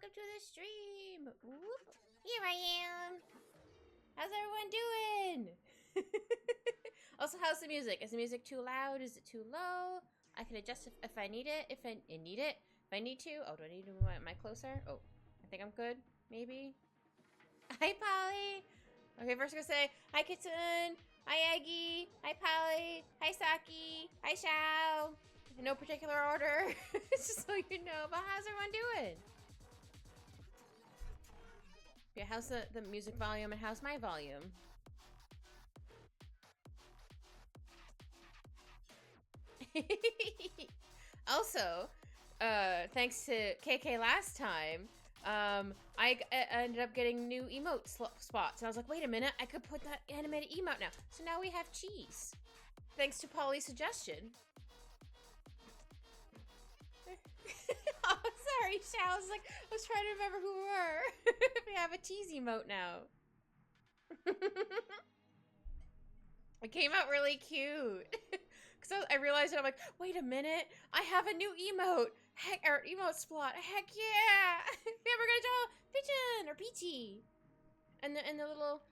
welcome to the stream. Whoop. Here I am. How's everyone doing? Also, how's the music? Is the music too loud? Is it too low? I can adjust if I need it. If I need it. If I need to. Oh, do I need to move my mic closer? Oh, I think I'm good. Maybe. Hi, Polly. Okay, first I'm gonna say hi, Kitsune. Hi, Eggy. Hi, Polly. Hi, Saki. Hi, Shao. In no particular order. Just so you know. But how's everyone doing? Yeah, how's the music volume and how's my volume? Also, thanks to KK last time, I ended up getting new emote spots. And I was like, wait a minute, I could put that animated emote now. So now we have cheese. Thanks to Polly's suggestion. Oh, sorry, Shao. I was trying to remember who we were. We have a cheese emote now. It came out really cute. Because I realized it, I'm like, wait a minute, I have a new emote. Heck, or emote spot. Heck yeah! Yeah, we're gonna draw Pigeon or Peachy. And the little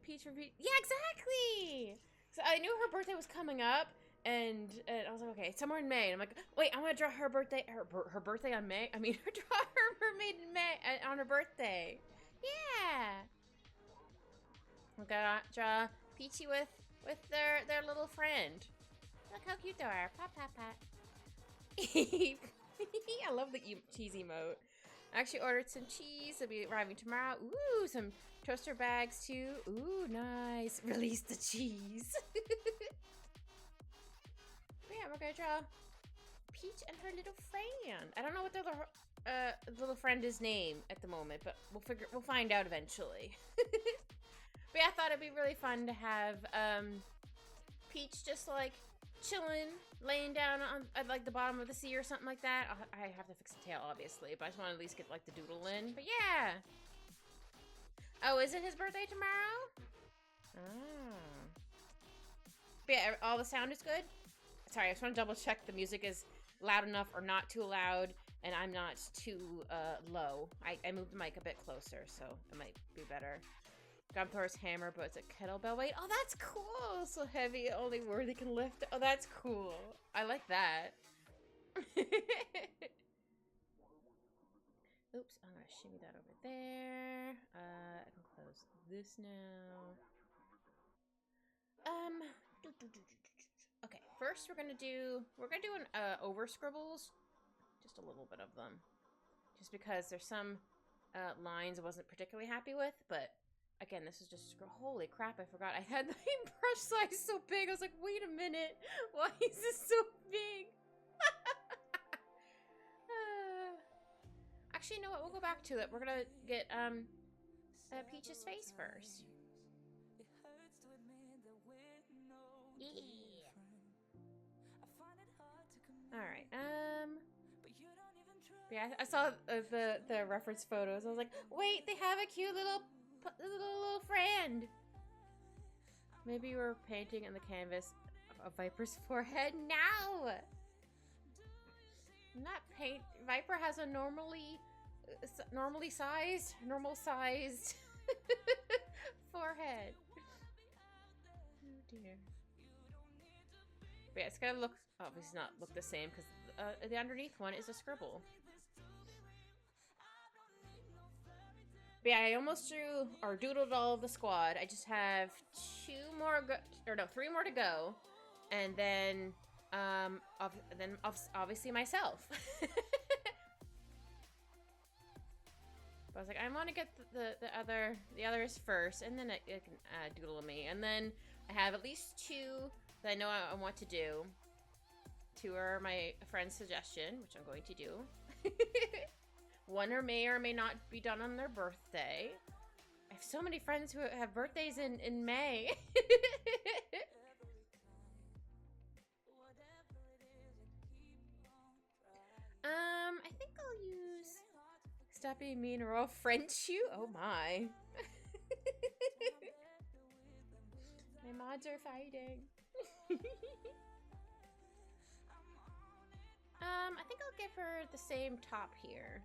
Peach from Peach. Yeah, exactly! So I knew her birthday was coming up, and I was like, okay, it's somewhere in May. And I'm like, wait, I want to draw her birthday, her birthday on May? I mean, draw her mermaid in May, on her birthday. Yeah! We're gonna draw Peachy with their little friend. Look how cute they are. Pat, pat, pat. I love the cheese emote. I actually ordered some cheese. It'll be arriving tomorrow. Ooh, some toaster bags too. Ooh, nice. Release the cheese. Yeah, we're gonna draw Peach and her little friend. I don't know what their little friend is named at the moment, but we'll find out eventually. But yeah, I thought it'd be really fun to have Peach just like chilling, laying down on at like the bottom of the sea or something like that. I have to fix the tail, obviously, but I just want to at least get like the doodle in. But yeah. Oh, is it his birthday tomorrow? Oh. But yeah, all the sound is good? Sorry, I just want to double check the music is loud enough or not too loud, and I'm not too low. I moved the mic a bit closer, so it might be better. Gumpthor's hammer, but it's a kettlebell weight. Oh, that's cool. So heavy, only worthy can lift. Oh, that's cool. I like that. Oops, I'm gonna shimmy that over there. I can close this now. Okay, first we're gonna do an over scribbles, just a little bit of them, just because there's some lines I wasn't particularly happy with, but. Again, this is just, holy crap, I forgot I had the brush size so big. I was like, wait a minute, why is this so big? Actually, you know what, we'll go back to it. We're gonna get Peach's face first. Yeah. Alright, yeah, I saw the reference photos. I was like, wait, they have a cute little friend. Maybe we're painting on the canvas a viper's forehead. No! Not paint. Viper has a normal sized forehead. Oh dear. But yeah, it's gotta look, obviously not look the same because the underneath one is a scribble. But yeah, I almost drew or doodled all of the squad. I just have 3 more to go, and then obviously myself. But I was like, I want to get the others first, and then it can doodle me, and then I have at least 2 that I know I want to do. 2 are my friend's suggestion, which I'm going to do. 1 may or may not be done on their birthday. I have so many friends who have birthdays in May. I think I'll use Stop Being Mean or I'll French You. Oh my. My mods are fighting. I think I'll give her the same top here.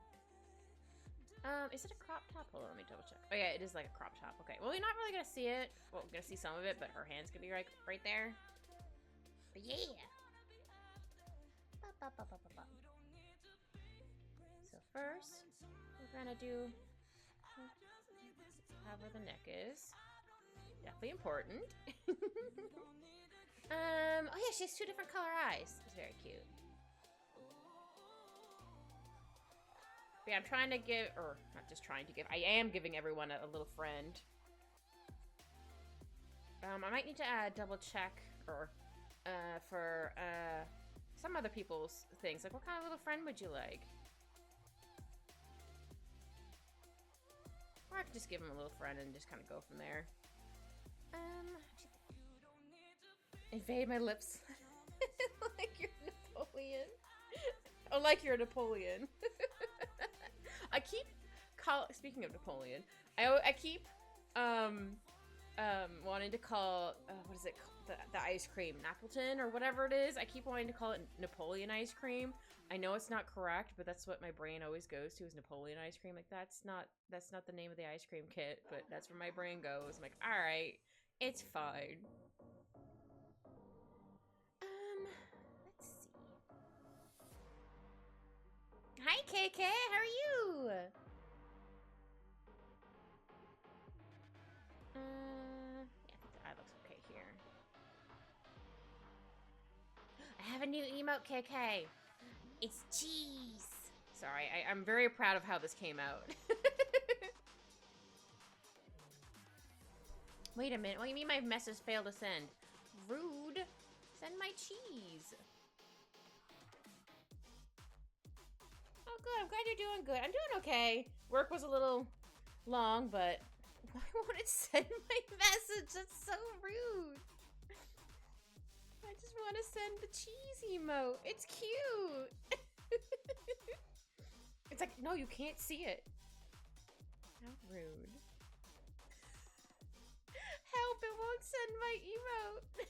Is it a crop top? Hold on, let me double check. Oh yeah, it is like a crop top. Okay, well, we're not really gonna see it. Well, we're gonna see some of it, but her hand's gonna be right there. But yeah. So first, we're gonna do where the neck is. Definitely important. Oh yeah, she has 2 different color eyes. It's very cute. But yeah, I'm trying to give, or not just trying to give, I am giving everyone a little friend. I might need to double check, or for some other people's things. Like, what kind of little friend would you like? Or I could just give him a little friend and just kind of go from there. Invade my lips. Like you're Napoleon. Oh, like you're Napoleon. I keep speaking of Napoleon, I keep wanting to call what is it called? The ice cream Napleton or whatever it is. I keep wanting to call it Napoleon ice cream. I know it's not correct, but that's what my brain always goes to is Napoleon ice cream. Like that's not the name of the ice cream kit, but that's where my brain goes. I'm like, all right, it's fine. Let's see. Hi, KK. How are you? Yeah, I think the eye looks okay here. I have a new emote, KK. It's cheese. Sorry, I'm very proud of how this came out. Wait a minute. What do you mean my message failed to send? Rude. Send my cheese. Oh, good. I'm glad you're doing good. I'm doing okay. Work was a little long, but why won't it send my message? That's so rude. I just want to send the cheese emote. It's cute. It's like, no, you can't see it. How rude. Help, it won't send my emote.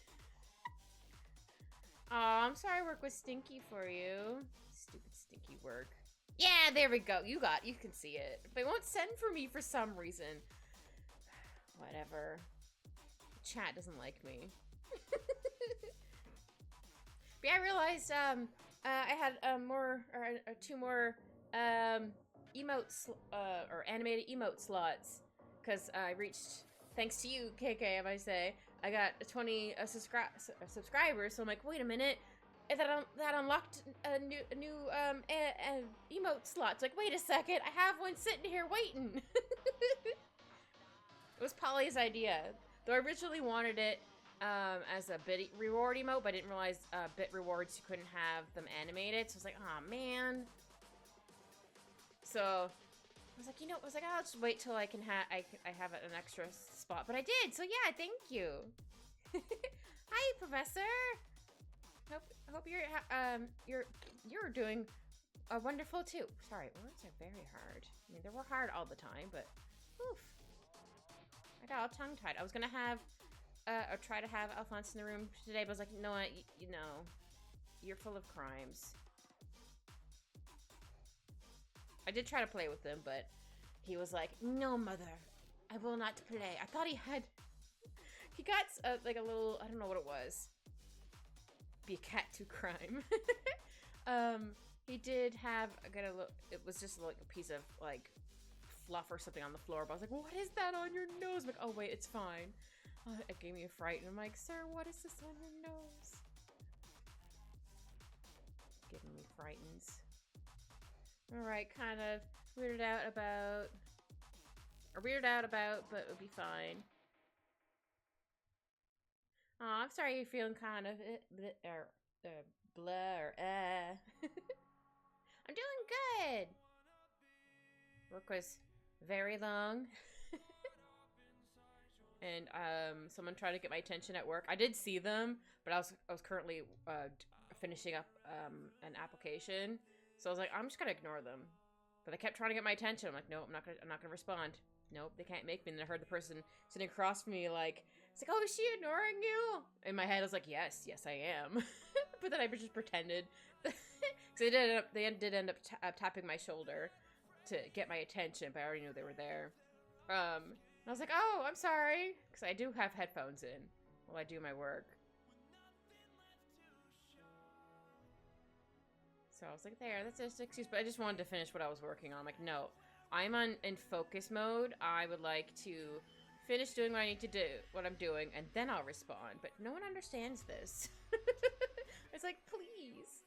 Aw, I'm sorry work was stinky for you. Stupid stinky work. Yeah, there we go. You can see it. But it won't send for me for some reason. Whatever. Chat doesn't like me. But yeah, I realized I had two more emotes or animated emote slots because I reached, thanks to you, KK, I might say, I got 20 subscribers. So I'm like, wait a minute, that unlocked a new emote slot. It's like, wait a second, I have one sitting here waiting. It was Polly's idea, though I originally wanted it as a bit reward emote, but I didn't realize bit rewards you couldn't have them animated. So I was like, oh man. So I was like, I'll just wait till I can have an extra spot, but I did. So yeah, thank you. Hi, Professor. Hope you're doing wonderful too. Sorry, words are very hard. I mean, they were hard all the time, but oof. I got all tongue-tied. I was gonna have or try to have Alphonse in the room today, but I was like, no, you know, you're full of crimes. I did try to play with him, but he was like, no, mother, I will not play. I thought he got like a little, I don't know what it was. Be a cat to crime. He did have it was just like a piece of like fluff or something on the floor, but I was like, what is that on your nose? I'm like, oh wait, it's fine. It gave me a fright, and I'm like, sir, what is this on your nose? Giving me frightens. Alright, kind of weirded out about, but it'll be fine. Oh, I'm sorry you're feeling kind of blah or I'm doing good. Work was very long. And someone tried to get my attention at work. I did see them, but I was currently finishing up an application. So I was like, I'm just gonna ignore them. But they kept trying to get my attention. I'm like, no, I'm not gonna respond. Nope, they can't make me. And then I heard the person sitting across from me like, it's like, oh, is she ignoring you? In my head, I was like, yes, I am. But then I just pretended. So they did end up tapping my shoulder to get my attention, but I already knew they were there. And I was like, oh, I'm sorry. Because I do have headphones in while I do my work. So I was like, there, that's just an excuse. But I just wanted to finish what I was working on. I'm like, no, I'm in focus mode. I would like to finish doing what I need to do, what I'm doing, and then I'll respond. But no one understands this. It's like, please.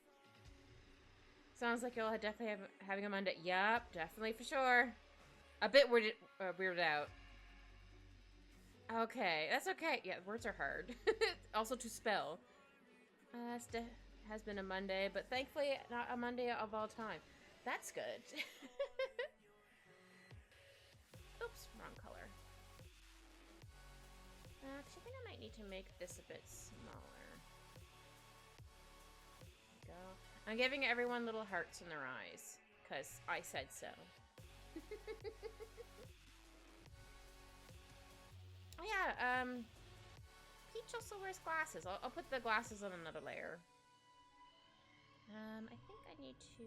Sounds like you'll definitely having a Monday. Yup, definitely for sure. A bit weirded out. Okay, that's okay. Yeah, words are hard. Also to spell. Has been a Monday, but thankfully not a Monday of all time. That's good. Oops, wrong color. Actually, I think I might need to make this a bit smaller. There we go. I'm giving everyone little hearts in their eyes, because I said so. Oh yeah, Peach also wears glasses. I'll put the glasses on another layer. I think I need to...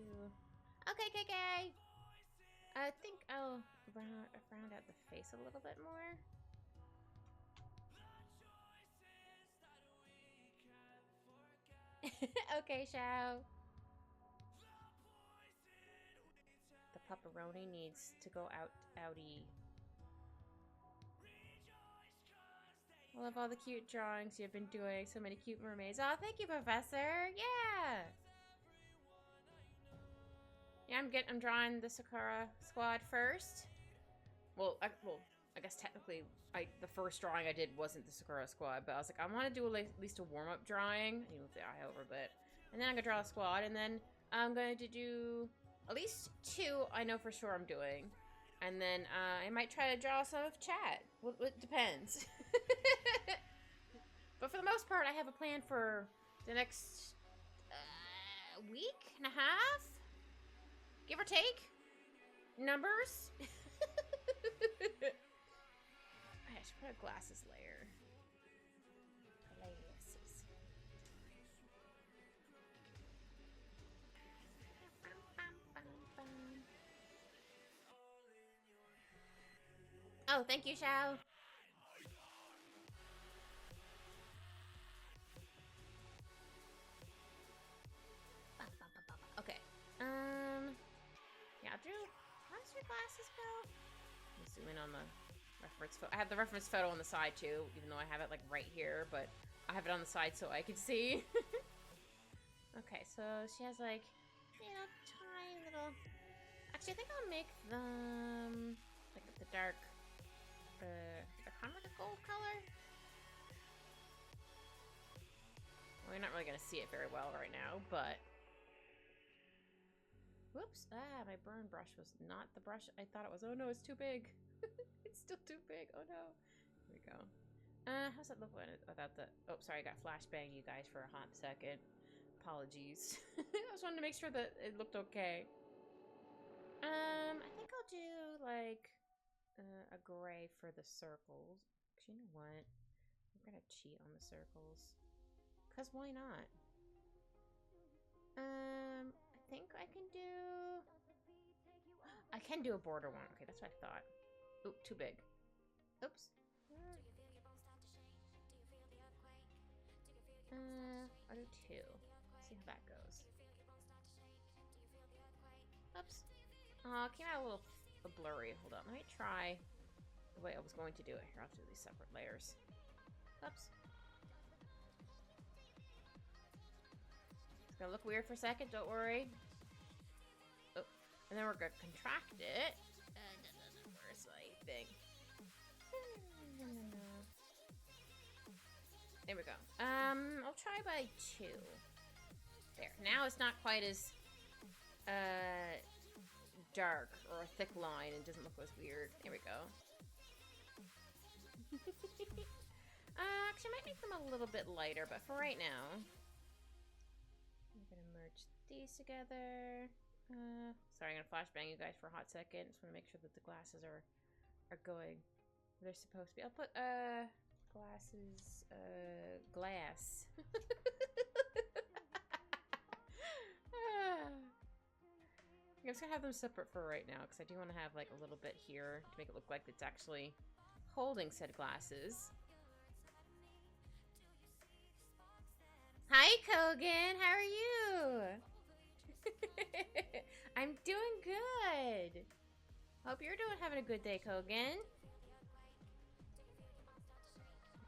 Okay, KK! I think I'll round out the face a little bit more. Okay, Shao. The pepperoni needs to go outie. I love all the cute drawings you've been doing. So many cute mermaids. Oh, thank you, Professor. Yeah. Yeah, I'm drawing the Sakura squad first. Well, I guess technically, the first drawing I did wasn't the Sakura squad, but I was like, I want to do at least a warm-up drawing. You move the eye over a bit, and then I'm gonna draw a squad, and then I'm going to do at least 2. I know for sure I'm doing, and then I might try to draw some of chat. It depends. But for the most part, I have a plan for the next week and a half. Give or take. Numbers. I should put a glasses layer. Glasses. Oh, thank you, Shao. Okay. Yeah, I'll do. How does your glasses go? Let me zoom in on the reference photo. I have the reference photo on the side too, even though I have it like right here, but I have it on the side so I can see. Okay, so she has like, you know, tiny little. Actually, I think I'll make them like the dark. They're kind of like a gold color. Well, you're not really gonna see it very well right now, but. Whoops. Ah, my burn brush was not the brush I thought it was. Oh no, it's too big. It's still too big. Oh no. Here we go. How's that look without the... Oh, sorry, I got flashbang you guys for a hot second. Apologies. I just wanted to make sure that it looked okay. I think I'll do, like, a gray for the circles. Actually, you know what? I'm gonna cheat on the circles. Because why not? I think I can do... I can do a border one. Okay, that's what I thought. Oop, too big. Oops. I'll do 2. See how that goes. Oops. Oh, it came out a little blurry. Hold on, let me try the way I was going to do it. Here, I'll do these separate layers. Oops. It's gonna look weird for a second, don't worry. Oh, and then we're gonna contract it. Where's my thing? There we go. I'll try by 2. There. Now it's not quite as dark or a thick line. It doesn't look as weird. There we go. Actually, I might make them a little bit lighter, but for right now, I'm gonna merge these together. Sorry, I'm gonna flashbang you guys for a hot second. Just want to make sure that the glasses are going where they're supposed to be. I'll put glasses glass. I'm just gonna have them separate for right now, because I do want to have like a little bit here to make it look like it's actually holding said glasses. Hi, Kogan. How are you? I'm doing good. Hope you're having a good day, Kogan.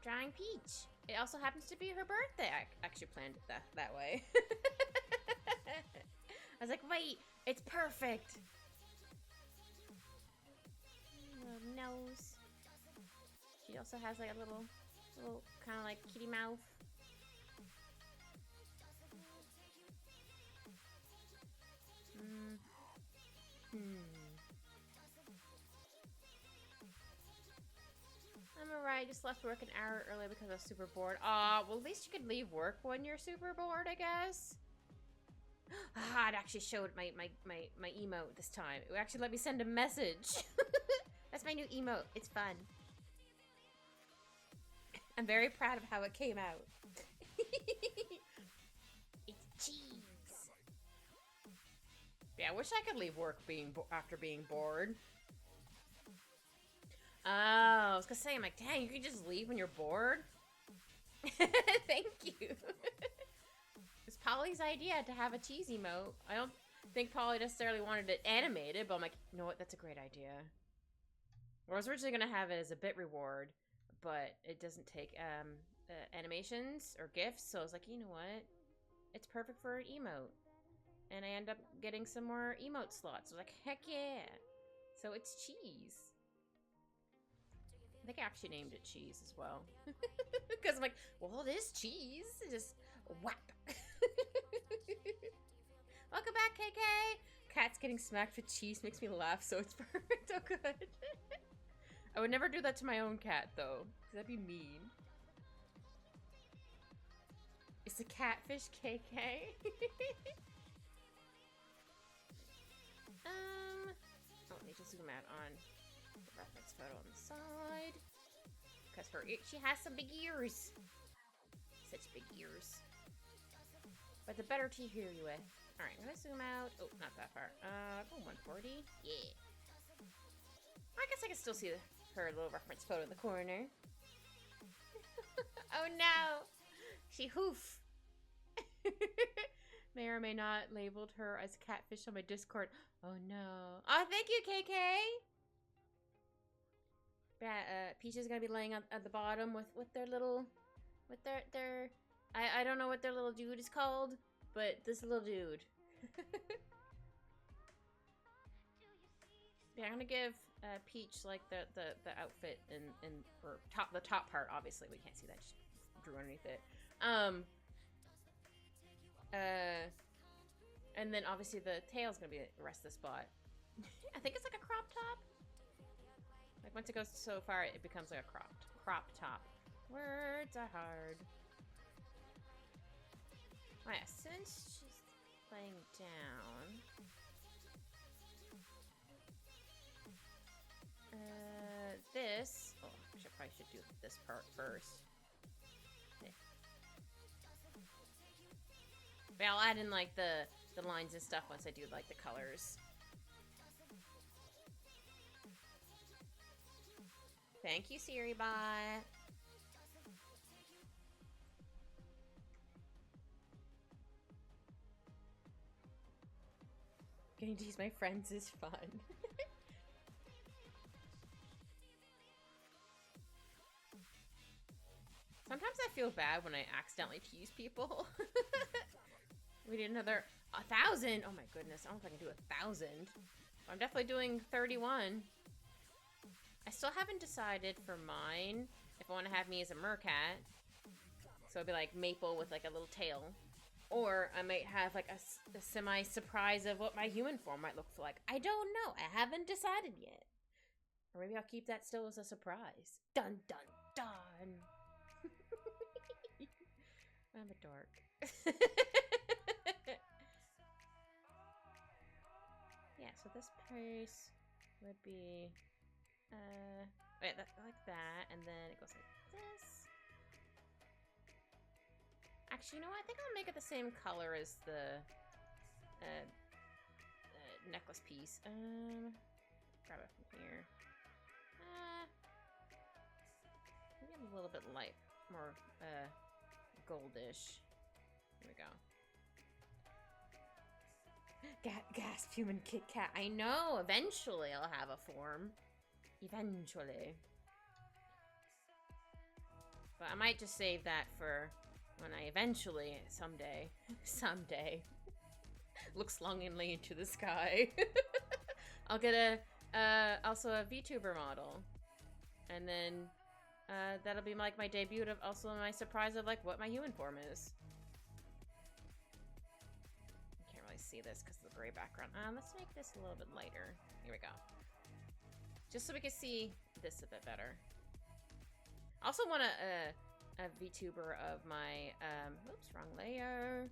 Drawing Peach. It also happens to be her birthday. I actually planned it that way. I was like, wait, it's perfect. Little nose. She also has like a little kind of like kitty mouth. I'm alright, just left work an hour early because I was super bored. Aw, well at least you could leave work when you're super bored, I guess. It actually showed my emote this time. It actually let me send a message. That's my new emote. It's fun. I'm very proud of how it came out. It's cheese. Yeah, I wish I could leave work after being bored. Oh, I was gonna say, I'm like, dang, you can just leave when you're bored? Thank you. It's Polly's idea to have a cheese emote. I don't think Polly necessarily wanted it animated, but I'm like, you know what, that's a great idea. I was originally gonna have it as a bit reward, but it doesn't take animations or GIFs, so I was like, you know what? It's perfect for an emote. And I end up getting some more emote slots. I was like, heck yeah. So it's cheese. I think I actually named it cheese as well. Because I'm like, well, it is cheese. Just whap. Welcome back, KK. Cat's getting smacked with cheese makes me laugh, so it's perfect. Oh, good. I would never do that to my own cat, though. Because that'd be mean. It's a catfish, KK. Let me just zoom out on the reference photo on the side. Because she has some big ears. Such big ears. But the better to hear you with. Alright, I'm gonna zoom out. Oh, not that far. Go 140. Yeah. I guess I can still see her little reference photo in the corner. Oh no! She hoof. May or may not labeled her as catfish on my Discord. Oh no. Oh, thank you, KK! Peach is gonna be laying at the bottom with their little... With their... I don't know what their little dude is called, but this little dude. Yeah, I'm gonna give Peach like the outfit or the top part. Obviously, we can't see that. Just drew underneath it. And then obviously the tail's gonna be the rest of the spot. I think it's like a crop top. Like once it goes so far, it becomes like a crop top. Words are hard. Oh yeah, since she's laying down. This. Oh, I probably should do this part first. Okay. But I'll add in like the lines and stuff once I do like the colors. Thank you, Siri Bot. Getting to use my friends is fun. Sometimes I feel bad when I accidentally tease people. We need another 1,000. Oh my goodness, I don't know if I can do 1,000. I'm definitely doing 31. I still haven't decided for mine if I want to have me as a mercat. So it'd be like maple with like a little tail. Or I might have like a semi-surprise of what my human form might look like. I don't know. I haven't decided yet. Or maybe I'll keep that still as a surprise. Dun, dun, dun. I'm a dork. Yeah, so this piece would be like that, and then it goes like this. Actually, you know what? I think I'll make it the same color as the necklace piece. Grab it from here. Maybe a little bit light, more goldish. Here we go. Gasp, human Kit Kat. I know. Eventually, I'll have a form. Eventually. But I might just save that for when I eventually, someday, looks longingly into the sky. I'll get also a VTuber model. And then, that'll be like my debut of also my surprise of like what my human form is. I can't really see this because of the gray background. Let's make this a little bit lighter. Here we go. Just so we can see this a bit better. I also want a VTuber of my, oops, wrong layer.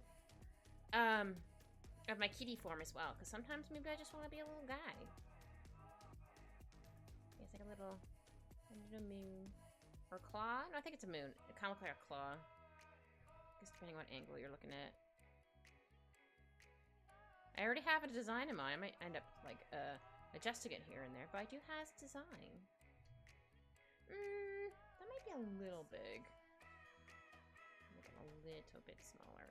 Of my kitty form as well, because sometimes maybe I just want to be a little guy. It's like a little moon. Or claw? No, I think it's a moon. It kind of looks like a claw. Just depending on what angle you're looking at. I already have a design in mind. I might end up, like, adjusting it here and there, but I do have design. That might be a little big. Make it a little bit smaller.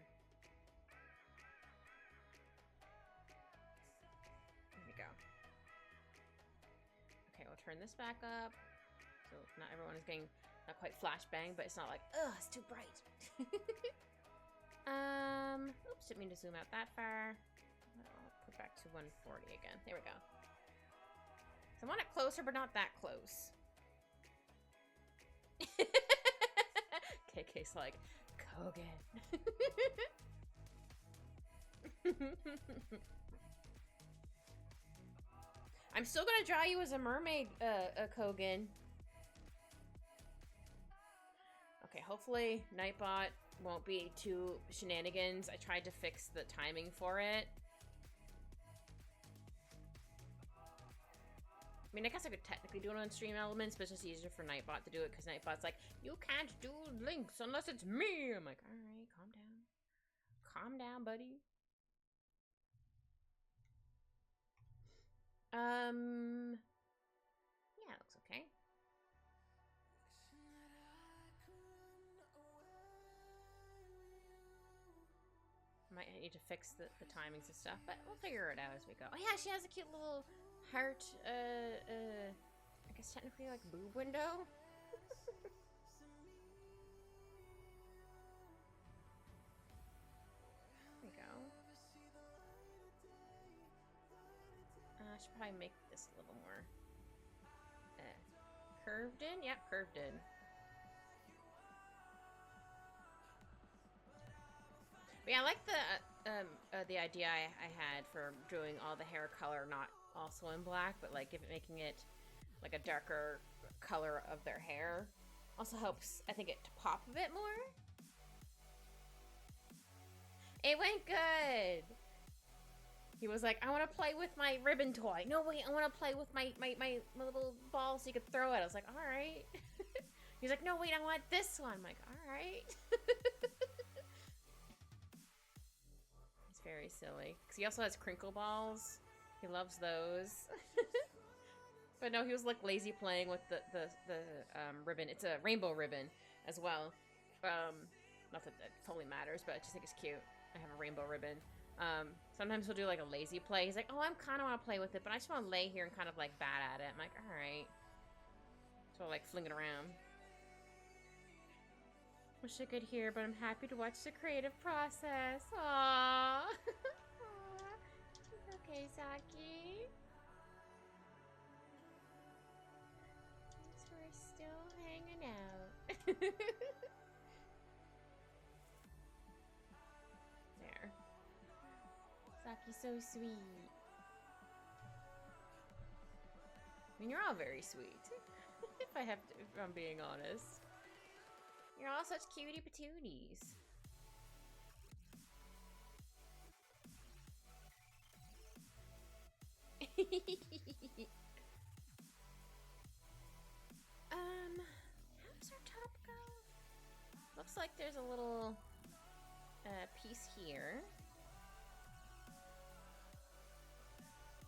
There we go. Okay, we'll turn this back up. So not everyone is getting not quite flashbang, but it's not like, ugh, it's too bright. Oops, didn't mean to zoom out that far. I'll put back to 140 again. There we go. So I want it closer, but not that close. KK's like, Kogan. I'm still gonna draw you as a mermaid, Kogan. Okay, hopefully Nightbot won't be too shenanigans. I tried to fix the timing for it. I mean, I guess I could technically do it on Stream Elements, but it's just easier for Nightbot to do it because Nightbot's like, you can't do links unless it's me. I'm like, alright, calm down. Calm down, buddy. Yeah, it looks okay. Might need to fix the timings and stuff, but we'll figure it out as we go. Oh yeah, she has a cute little heart, I guess technically like boob window. There we go. I should probably make this a little more curved in. Yep, curved in. But yeah, I like the idea I had for doing all the hair color not also in black, but like making it like a darker color of their hair. Also helps, I think, it to pop a bit more. It went good. He was like, I want to play with my ribbon toy. No, wait, I want to play with my little ball so you could throw it. I was like, all right. He's like, no, wait, I want this one. I'm like, all right. It's very silly. Because he also has crinkle balls. He loves those. But no, he was like lazy playing with the ribbon. It's a rainbow ribbon as well. Not that totally matters, but I just think it's cute. I have a rainbow ribbon. Sometimes he'll do like a lazy play. He's like, oh, I kind of want to play with it, but I just want to lay here and kind of like bat at it. I'm like, all right. So I like fling it around. Wish I could hear, but I'm happy to watch the creative process. Aww. Aww. Okay, Saki. So we're still hanging out. There. Saki's so sweet. I mean, you're all very sweet. If I'm being honest. You're all such cutie patooties. How's our top go? Looks like there's a little piece here.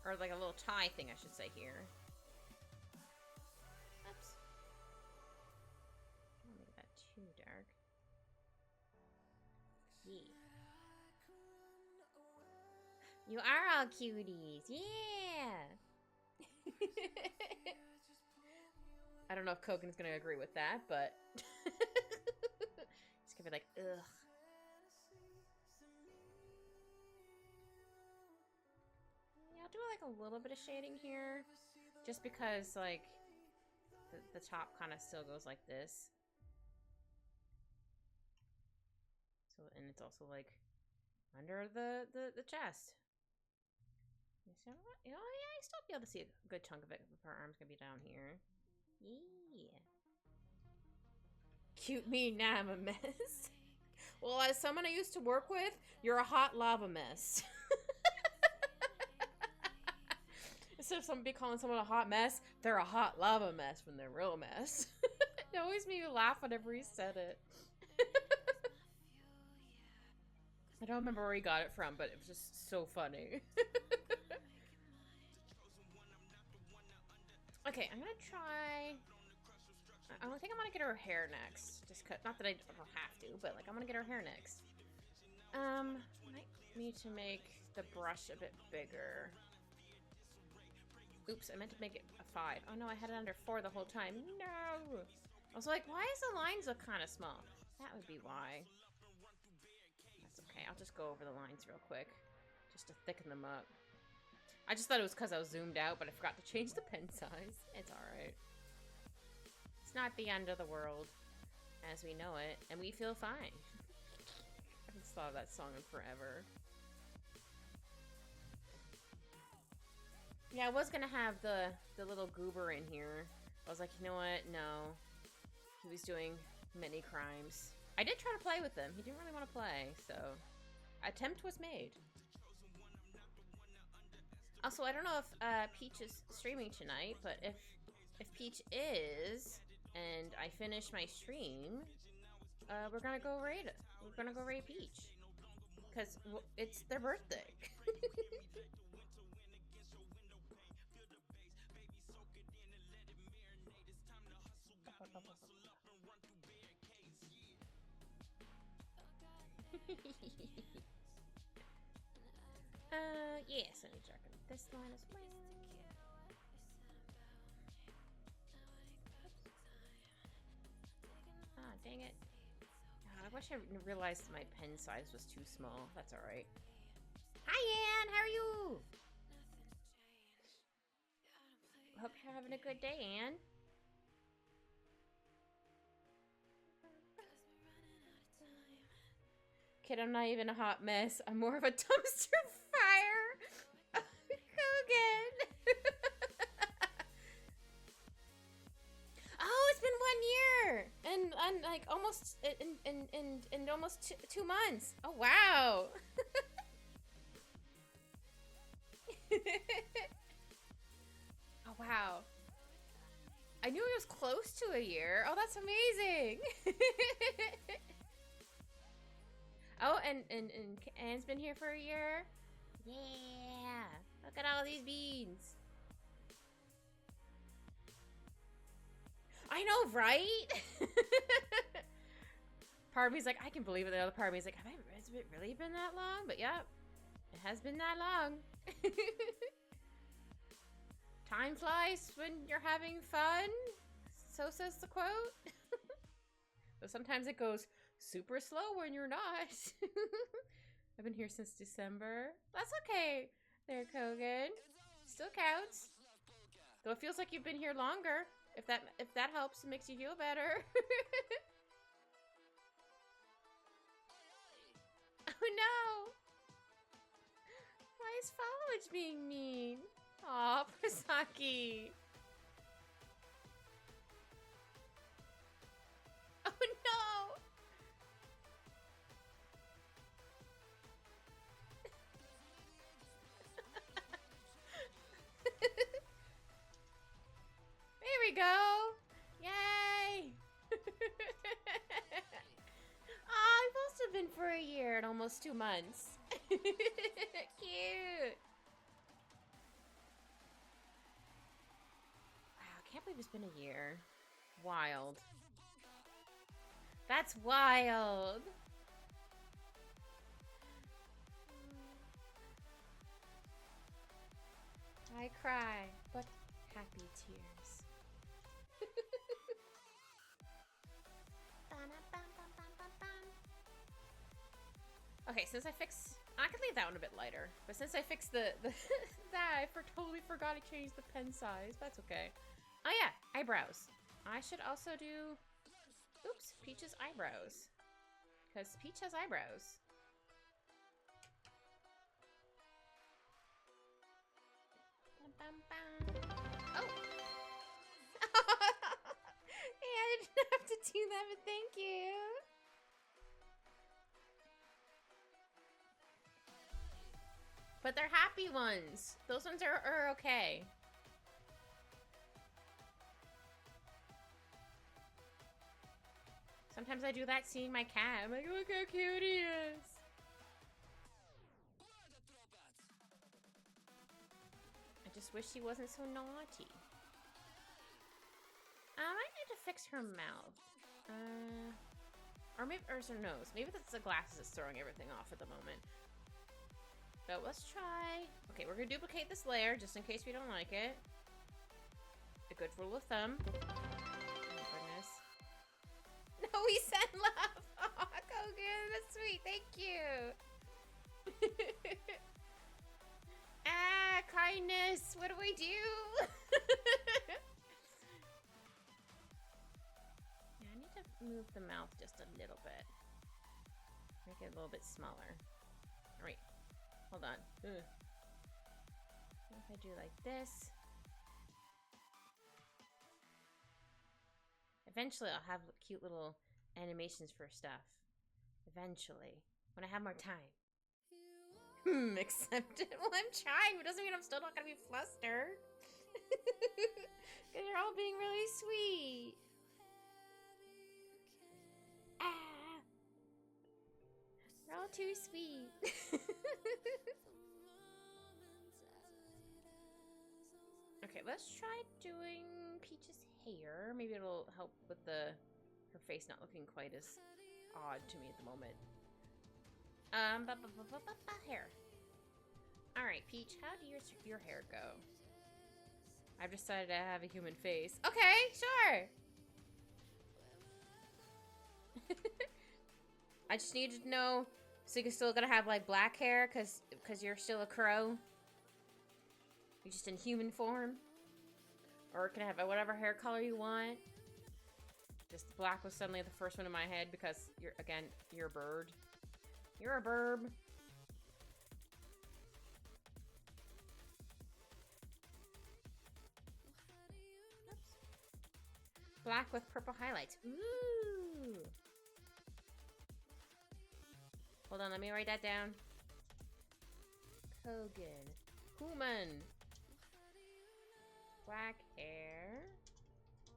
Or like a little tie thing, I should say, here. Oops. Don't make that too dark. Yeah. You are all cuties. Yeah. I don't know if Kogan's gonna agree with that, but he's gonna be like, ugh. Yeah, I'll do like a little bit of shading here, just because like the top kind of still goes like this. So, and it's also like under the chest. You know what? Oh yeah, I still be able to see a good chunk of it. Her arm's gonna be down here. Yeah. Cute me, now I'm a mess. Well, as someone I used to work with, you're a hot lava mess. Instead of somebody calling someone a hot mess, they're a hot lava mess when they're a real mess. It always made me laugh whenever he said it. I don't remember where he got it from, but it was just so funny. Okay, I'm gonna try... I think I'm gonna get her hair next. Just cut. Not that I don't have to, but like I'm gonna get her hair next. Might need to make the brush a bit bigger. Oops, I meant to make it a 5. Oh no, I had it under 4 the whole time. No! I was like, why does the lines look kind of small? That would be why. That's okay. I'll just go over the lines real quick, just to thicken them up. I just thought it was because I was zoomed out, but I forgot to change the pen size. It's alright. It's not the end of the world, as we know it, and we feel fine. I haven't thought of that song in forever. Yeah, I was gonna have the little goober in here. I was like, you know what? No. He was doing many crimes. I did try to play with him. He didn't really want to play, so... Attempt was made. Also, I don't know if Peach is streaming tonight, but if Peach is, and I finish my stream, we're gonna go raid it. We're gonna go raid Peach. Because it's their birthday. Yes, let me check this line as well. Ah, dang it. I wish I realized my pen size was too small. That's alright. Hi, Anne! How are you? Hope you're having a good day, Anne. Kid, I'm not even a hot mess. I'm more of a dumpster fire. Kogan. Oh, it's been 1 year and like almost in almost 2 months. Oh wow. Oh wow. I knew it was close to a year. Oh, that's amazing. Oh, and Anne's been here for a year? Yeah. Look at all these beans. I know, right? Part of me's like, I can believe it. The other part of me's like, has it really been that long? But yeah, it has been that long. Time flies when you're having fun. So says the quote. But sometimes it goes super slow when you're not. I've been here since December. That's okay there, Kogan. Still counts. Though it feels like you've been here longer. If that helps and makes you feel better. Oh no! Why is foliage being mean? Aw, Prasaki. Oh no! There we go! Yay! Aw, I've also been for a year and almost 2 months. Cute! believe it's been a year. Wild. That's wild. I cry, but happy tears. Okay, since I fixed... I could leave that one a bit lighter. But since I fixed that, I totally forgot to change the pen size. That's okay. Oh yeah, eyebrows. I should also do... Oops, Peach's eyebrows. Because Peach has eyebrows. Oh! Hey, I didn't have to do that, but thank you. But they're happy ones. Those ones are okay. Sometimes I do that seeing my cat. I'm like, look how cute he is. I just wish he wasn't so naughty. I might need to fix her mouth. Or maybe, or her nose. Maybe that's the glasses that's throwing everything off at the moment. But let's try... Okay, we're gonna duplicate this layer just in case we don't like it. A good rule of thumb. Oh my goodness. No, we sent love! Oh, Kogan, that's sweet. Thank you. Ah, kindness. What do I do? Yeah, I need to move the mouth just a little bit. Make it a little bit smaller. Alright. Hold on. Ugh. What if I do like this? Eventually, I'll have cute little animations for stuff. Eventually. When I have more time. Accepted. Well, I'm trying, but doesn't mean I'm still not gonna be flustered. Because you're all being really sweet. Ah! You're all too sweet. Okay, let's try doing Peach's hair. Maybe it'll help with her face not looking quite as odd to me at the moment. Hair. Alright, Peach, how do your hair go? I've decided to have a human face. Okay, sure! I just needed to know, so you're still gonna have, like, black hair, cause you're still a crow? You're just in human form? Or can I have whatever hair color you want? Just black was suddenly the first one in my head because you're a bird. You're a burb. Oops. Black with purple highlights. Ooh. Hold on, let me write that down. Kogan. Human. Black hair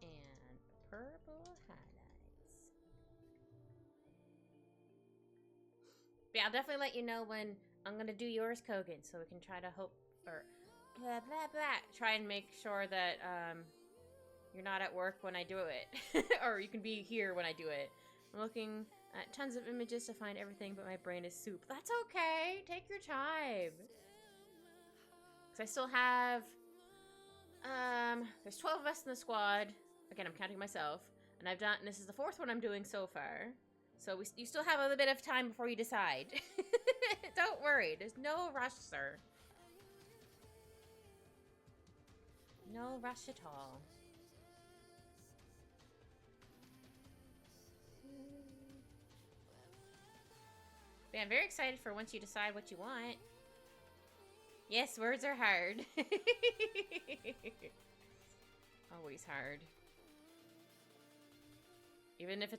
and purple highlights. But yeah, I'll definitely let you know when I'm gonna do yours, Kogan, so we can try to hope or blah blah blah. Try and make sure that you're not at work when I do it, or you can be here when I do it. I'm looking at tons of images to find everything, but my brain is soup. That's okay. Take your time. Cause I still have. There's 12 of us in the squad. Again, I'm counting myself. And this is the 4th one I'm doing so far. So you still have a little bit of time before you decide. Don't worry, there's no rush, sir. No rush at all. But I'm very excited for once you decide what you want. Yes, words are hard. Always hard. Even if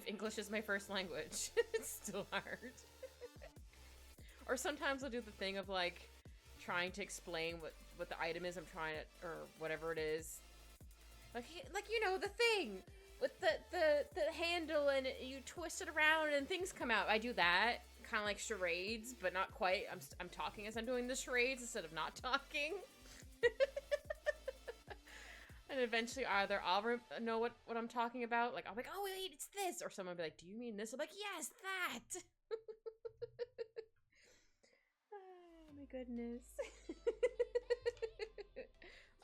English is my first language, it's still hard. Or sometimes I'll do the thing of like trying to explain what the item is I'm trying to, or whatever it is. Like you know, the thing with the handle and you twist it around and things come out. I do that. Kind of like charades, but not quite. I'm talking as I'm doing the charades instead of not talking. And eventually either I'll know what I'm talking about. Like, I'll be like, oh, wait, it's this. Or someone will be like, do you mean this? I'm like, yes, that. Oh, my goodness.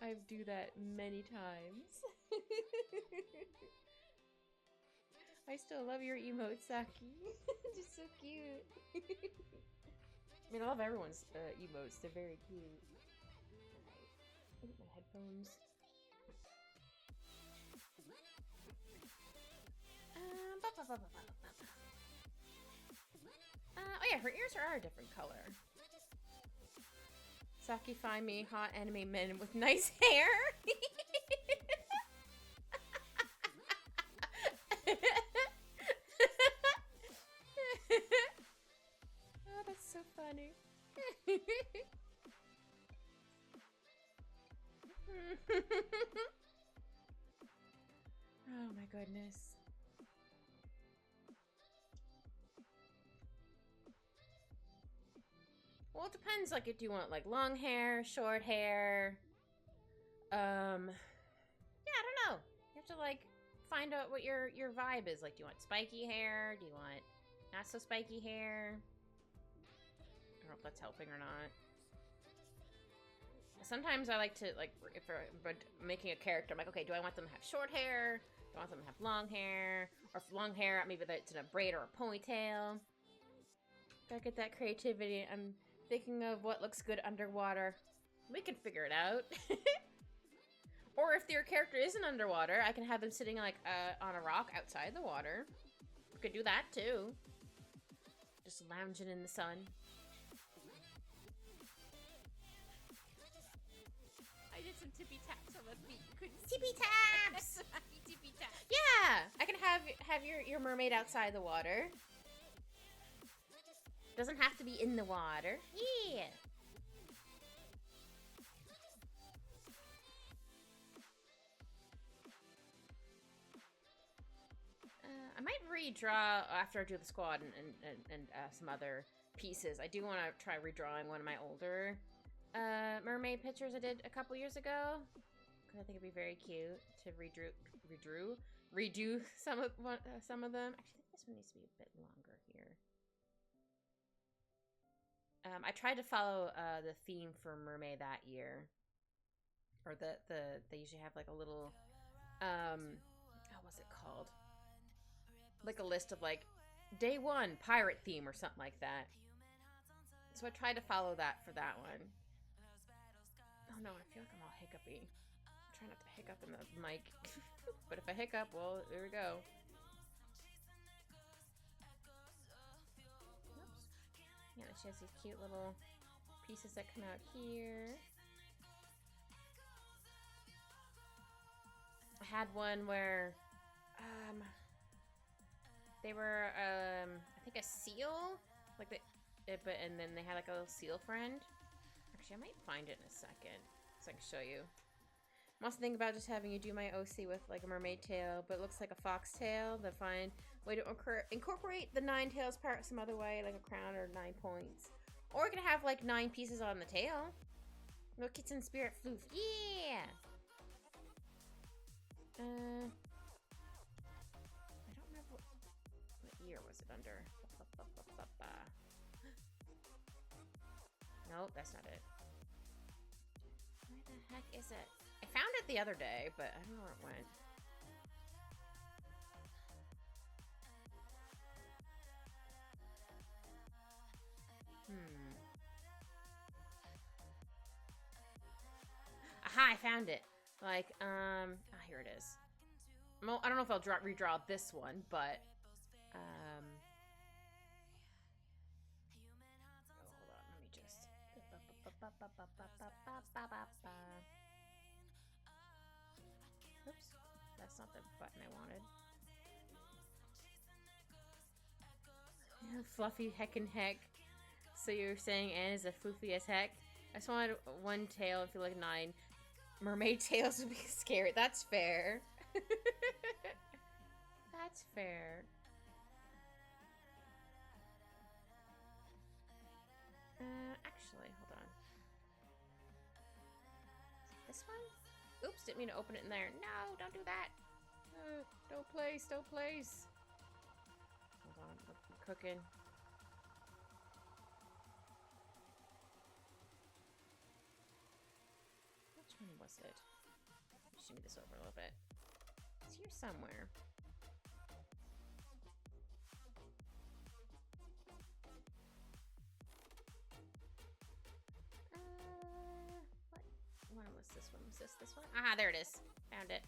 I do that many times. I still love your emotes, Saki. Just so cute. I mean, I love everyone's emotes. They're very cute. Alright. Ooh, my headphones. Oh yeah, her ears are a different color. Saki, find me hot anime men with nice hair. Oh, that's so funny. Oh my goodness. Well, it depends. Like, do you want like long hair, short hair? Yeah, I don't know. You have to like find out what your vibe is. Like, do you want spiky hair? Do you want not so spiky hair? I don't know if that's helping or not. Sometimes I like to, like, if I'm making a character, I'm like, okay, do I want them to have short hair? Do I want them to have long hair? Or if long hair, maybe it's in a braid or a ponytail. Gotta get that creativity. I'm thinking of what looks good underwater. We can figure it out. Or if your character isn't underwater, I can have them sitting, like, on a rock outside the water. We could do that, too. Just lounging in the sun. I did some tippy taps on the feet. You couldn't Tippy taps! tippy taps. Yeah! I can have your mermaid outside the water. Doesn't have to be in the water. Yeah! I might redraw after I do the squad and some other pieces. I do want to try redrawing one of my older mermaid pictures I did a couple years ago. Because I think it'd be very cute to redo some of them. Actually, I think this one needs to be a bit longer here. I tried to follow the theme for Mermay that year. Or they usually have like a little what's it called? Like a list of like day 1 pirate theme or something like that. So I tried to follow that for that one. Oh no, I feel like I'm all hiccupy. I'm trying not to hiccup in the mic. But if I hiccup, well, there we go. Oops. Yeah, she has these cute little pieces that come out here. I had one where they were I think a seal, like and then they had like a little seal friend. Actually, I might find it in a second so I can show you. I'm also thinking about just having you do my OC with like a mermaid tail, but it looks like a fox tail. The fine way to incorporate the 9 tails part some other way, like a crown or 9 points. Or you can have like 9 pieces on the tail. Look, it's in spirit floof. Yeah! I don't remember what year was it under. Nope, that's not it. Where the heck is it? I found it the other day, but I don't know where it went. Aha, I found it. Like, here it is. Well, I don't know if I'll redraw this one, but, oh, hold on, let me just, oops, that's not the button I wanted. Fluffy heckin' heck. So you're saying Anne is a floofy as heck? I just wanted 1 tail and feel like 9 mermaid tails would be scary. That's fair. That's fair. Actually, hold on. This one? Oops. Oops, didn't mean to open it in there. No, don't do that. Don't place, don't place. Hold on, I'm cooking. Which one was it? Shimmy this over a little bit. It's here somewhere. What one was this one? Was this one? Ah, there it is. Found it.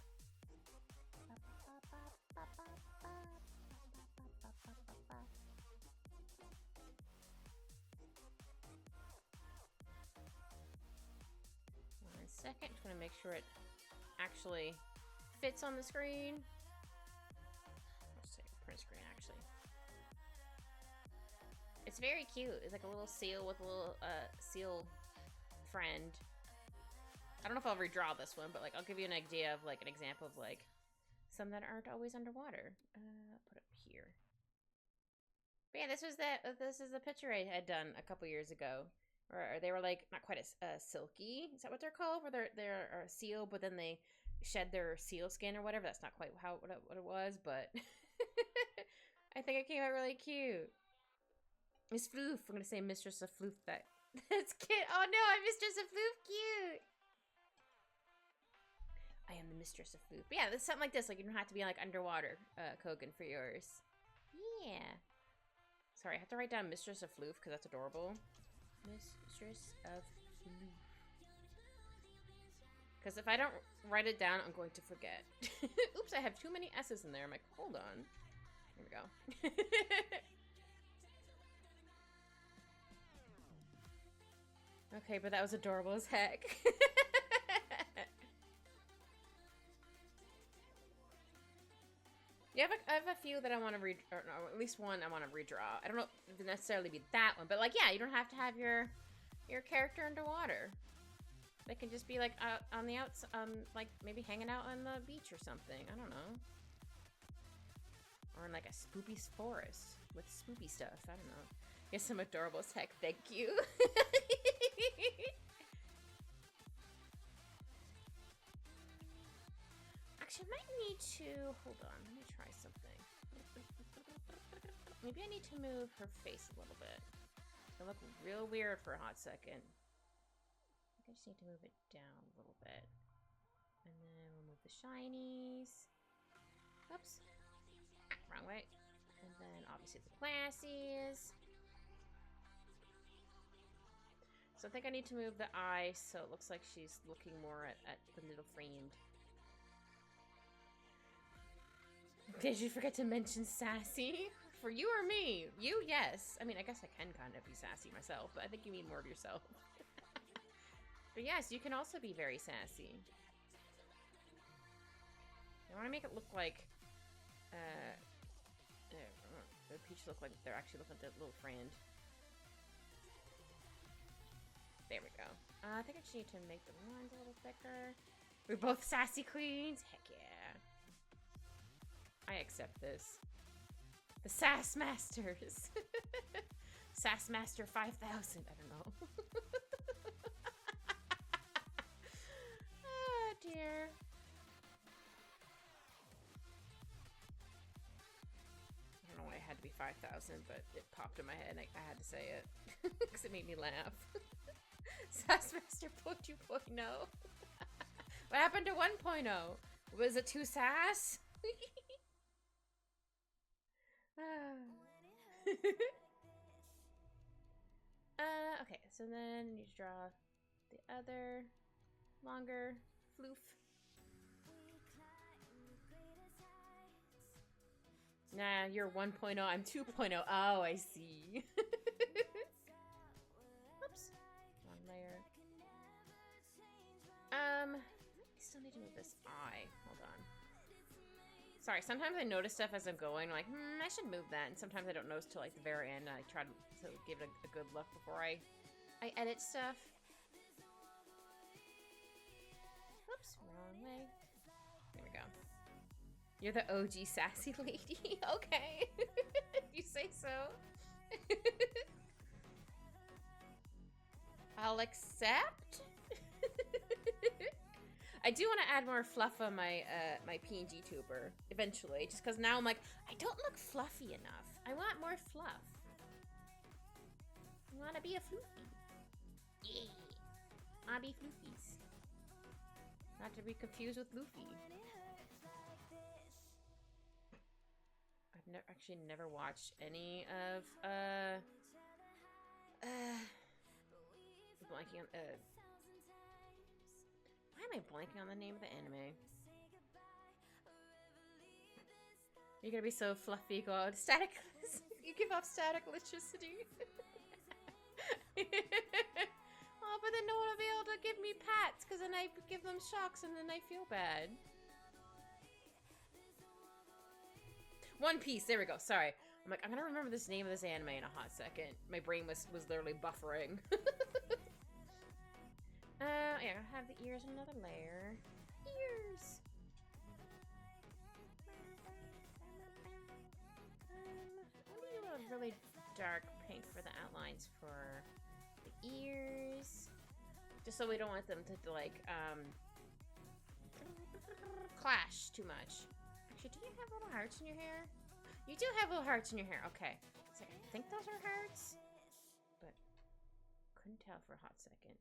One second. Just want to make sure it actually fits on the screen. Let's take a print screen, actually. It's very cute. It's like a little seal with a little seal friend. I don't know if I'll redraw this one, but like I'll give you an idea of like an example of like some that aren't always underwater. Put it here. But yeah, this is the picture I had done a couple years ago, or they were like not quite as silky. Is that what they're called? Where they're a seal, but then they shed their seal skin or whatever. That's not quite what it was, but I think it came out really cute. Miss Floof. I'm gonna say Mistress of Floof. That's cute. Oh no, I'm Mistress of Floof. Cute. I am the Mistress of Floof. But yeah, it's something like this. Like you don't have to be like underwater, Kogan, for yours. Yeah. Sorry, I have to write down Mistress of Floof because that's adorable. Mistress of Floof. Because if I don't write it down, I'm going to forget. Oops, I have too many S's in there. I'm like, hold on. Here we go. Okay, but that was adorable as heck. Yeah, I have a few that I want to read, or no, at least one I want to redraw. I don't know if it necessarily be that one, but like, yeah, you don't have to have your character underwater. They can just be like on the outs, like maybe hanging out on the beach or something. I don't know, or in like a spoopy forest with spoopy stuff. I don't know. Yes, some adorable as heck. Thank you. Actually, I might need to hold on. Let me try something. Maybe I need to move her face a little bit. It looked real weird for a hot second. I think I just need to move it down a little bit. And then we'll move the shinies. Oops. Wrong way. And then obviously the classies. So I think I need to move the eye so it looks like she's looking more at the little friend. Did you forget to mention sassy? For you or me? You, yes. I mean, I guess I can kind of be sassy myself, but I think you mean more of yourself. But yes, you can also be very sassy. I want to make it look like, the peach look like they're actually looking at the little friend. There we go. I think I just need to make the lines a little thicker. We're both sassy queens. Heck yeah. I accept this. The Sass Masters. Sass Master 5000. I don't know. Oh, dear. I don't know why it had to be 5,000, but it popped in my head and I had to say it. Because it made me laugh. Sass Master 2.0. What happened to 1.0? Was it too sass? Okay, so then you draw the other longer floof. Nah, you're 1.0, I'm 2.0. Oh, I see. Oops. One layer. I still need to move this eye. Hold on. Sorry, sometimes I notice stuff as I'm going. I'm like, I should move that. And sometimes I don't notice till like the very end. And I try to give it a good look before I edit stuff. Oops, wrong way. There we go. You're the OG sassy lady. Okay. You say so. I'll accept. I do want to add more fluff on my my PNG tuber eventually, just because now I'm like, I don't look fluffy enough. I want more fluff. I want to be a floofy. Yeah. I be floofies. Not to be confused with Luffy. I've actually never watched any of blanking on why am I blanking on the name of the anime? You're gonna be so fluffy, God. Static. You give off static electricity. Oh, but then no one will be able to give me pats because then I give them shocks and then I feel bad. One Piece. There we go. Sorry. I'm like, I'm gonna remember this name of this anime in a hot second. My brain was literally buffering. Yeah, I have the ears another layer. Ears. I'm gonna do a really dark paint for the outlines for the ears, just so we don't want them to like clash too much. Actually, do you have little hearts in your hair? You do have little hearts in your hair. Okay, so I think those are hearts, but couldn't tell for a hot second.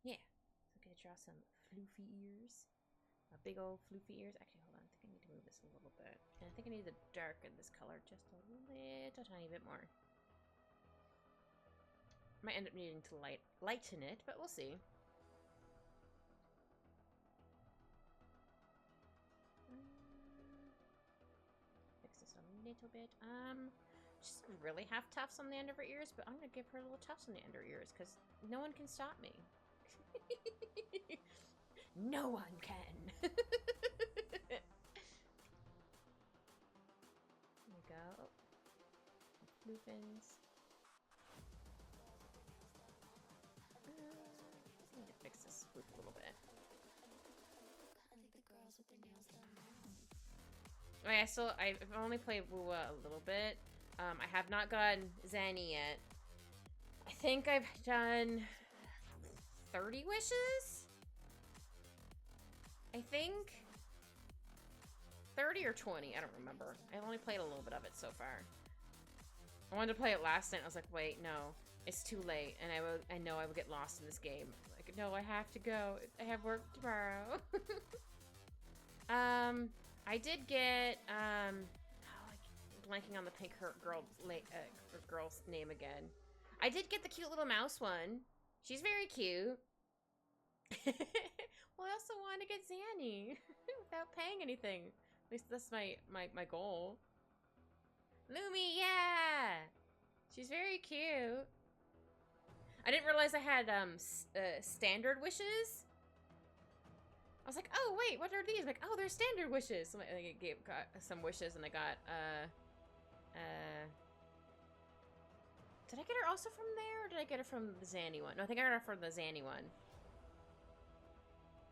Yeah. So I'm gonna draw some floofy ears. Big old floofy ears. Actually, hold on. I think I need to move this a little bit. And I think I need to darken this color just a little tiny bit more. Might end up needing to lighten it, but we'll see. Fix this a little bit. She's really have tufts on the end of her ears, but I'm gonna give her little tufts on the end of her ears because no one can stop me. No one can. There we go. Floofins. I need to fix this floof a little bit. I've only played Wuwa a little bit. I have not gotten Zanny yet. I think I've done 30 wishes? I think 30 or 20, I don't remember. I've only played a little bit of it so far. I wanted to play it last night. I was like, wait, no, it's too late, and I know I would get lost in this game. Like, no, I have to go. I have work tomorrow. I did get blanking on the pink girl's name again. I did get the cute little mouse one. She's very cute. Well, I also want to get Zanny without paying anything. At least that's my goal. Lumi, yeah! She's very cute. I didn't realize I had standard wishes. I was like, oh wait, what are these? I'm like, oh, they're standard wishes. So I got some wishes and I got did I get her also from there or did I get her from the Zanny one? No, I think I got her from the Zanny one.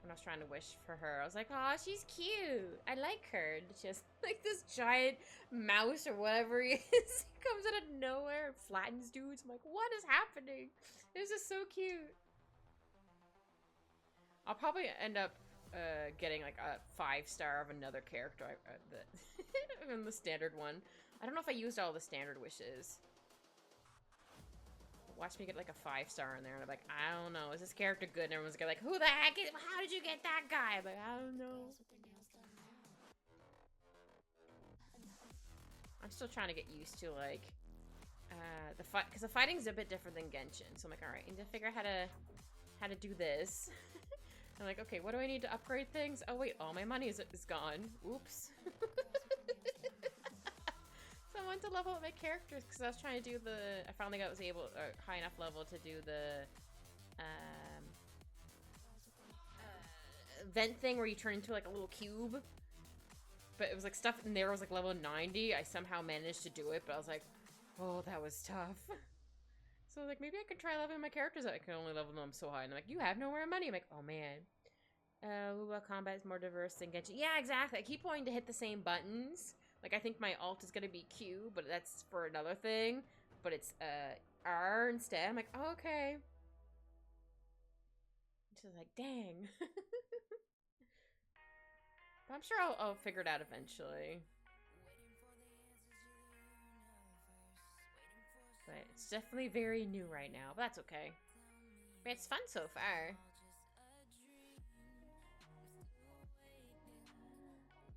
When I was trying to wish for her, I was like, oh, she's cute. I like her. Just like this giant mouse or whatever he is. He comes out of nowhere and flattens dudes. I'm like, what is happening? This is so cute. I'll probably end up getting like a 5-star of another character in the standard one. I don't know if I used all the standard wishes. Watch me get like a 5-star in there, and I'm like, I don't know, is this character good? And everyone's gonna be like, who the heck is? How did you get that guy? I'm like, I don't know. I'm still trying to get used to like the fight, because the fighting's a bit different than Genshin. So I'm like, all right, I need to figure out how to do this. I'm like, okay, what do I need to upgrade things? Oh wait, all my money is gone. Oops. So I wanted to level up my characters because I was trying to do I finally was able, high enough level to do the vent thing where you turn into like a little cube. But it was like stuff in there was like level 90. I somehow managed to do it, but I was like, oh, that was tough. So like, maybe I could try leveling my characters up. I can only level them so high. And I'm like, you have nowhere money. I'm like, oh man. Combat is more diverse than Genshin. Yeah, exactly. I keep wanting to hit the same buttons. Like, I think my alt is gonna be Q, but that's for another thing. But it's, R instead. I'm like, oh, okay. She's like, dang. But I'm sure I'll figure it out eventually. But it's definitely very new right now, but that's okay. But it's fun so far.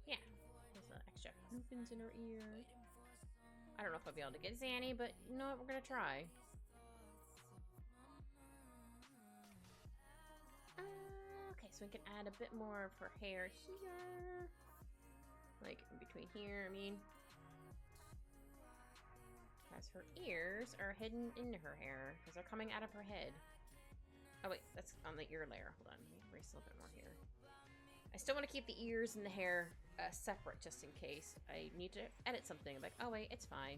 Yeah. There's an extra poopins in her ear. I don't know if I'll be able to get Zanny, but you know what? We're gonna try. Okay, so we can add a bit more of her hair here. Like, in between here, I mean. As her ears are hidden in her hair, because they're coming out of her head. Oh wait, that's on the ear layer. Hold on, let me erase a little bit more here. I still want to keep the ears and the hair separate, just in case I need to edit something. I'm like, oh wait, it's fine.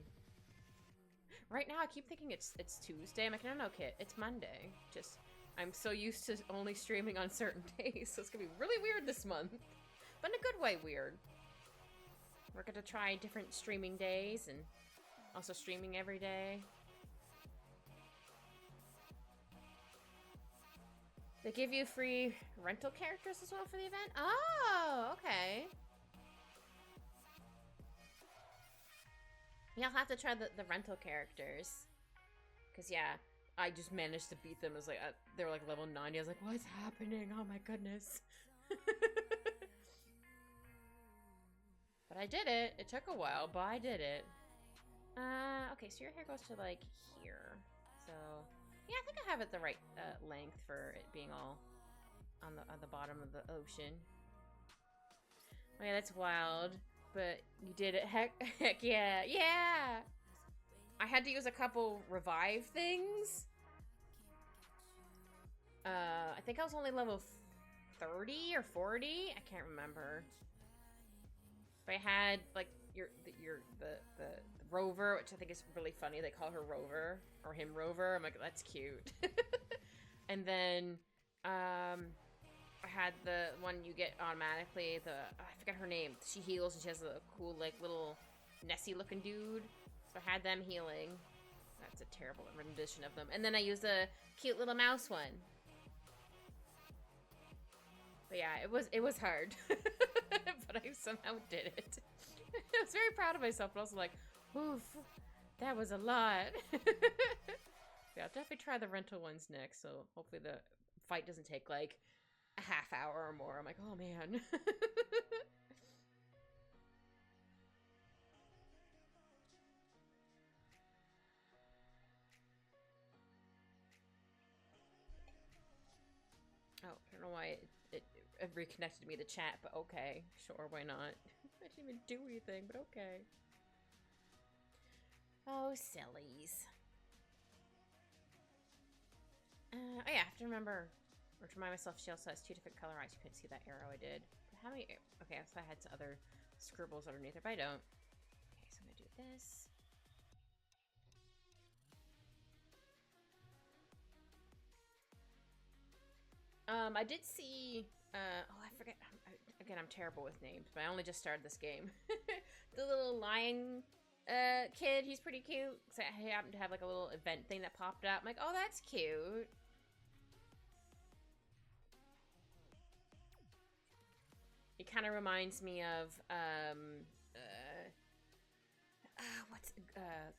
Right now, I keep thinking it's Tuesday. I'm like, no, kid, it's Monday. Just, I'm so used to only streaming on certain days, so it's gonna be really weird this month. But in a good way weird. We're gonna try different streaming days, and also streaming every day. They give you free rental characters as well for the event? Oh, okay. Yeah, I'll have to try the rental characters. Because, yeah, I just managed to beat them. It was like, they were like level 90. I was like, what's happening? Oh my goodness. But I did it. It took a while, but I did it. Okay, so your hair goes to like here. So, yeah, I think I have it the right length for it being all on the bottom of the ocean. Oh yeah, that's wild. But you did it. Heck yeah. Yeah! I had to use a couple revive things. I think I was only level 30 or 40. I can't remember. But I had, like, the Rover, which I think is really funny. They call her Rover, or him Rover. I'm like, that's cute. And then, I had the one you get automatically, I forget her name. She heals and she has a cool, like, little Nessie looking dude. So I had them healing. That's a terrible rendition of them. And then I used a cute little mouse one. But yeah, it was hard. But I somehow did it. I was very proud of myself, but also like, oof, that was a lot. Yeah, I'll definitely try the rental ones next, so hopefully the fight doesn't take like a half hour or more. I'm like, oh man. Oh, I don't know why it reconnected me to chat, but okay. Sure, why not? I didn't even do anything, but okay. Oh, sillies. Oh yeah, I have to remember, or to remind myself she also has 2 different color eyes. You couldn't see that arrow I did. But how many, okay, so I had some other scribbles underneath it, but I don't. Okay, so I'm gonna do this. I did see, oh, I forget, again, I'm terrible with names, but I only just started this game. The little lion kid, he's pretty cute. So I happened to have like a little event thing that popped up. I'm like, oh, that's cute. It kind of reminds me of,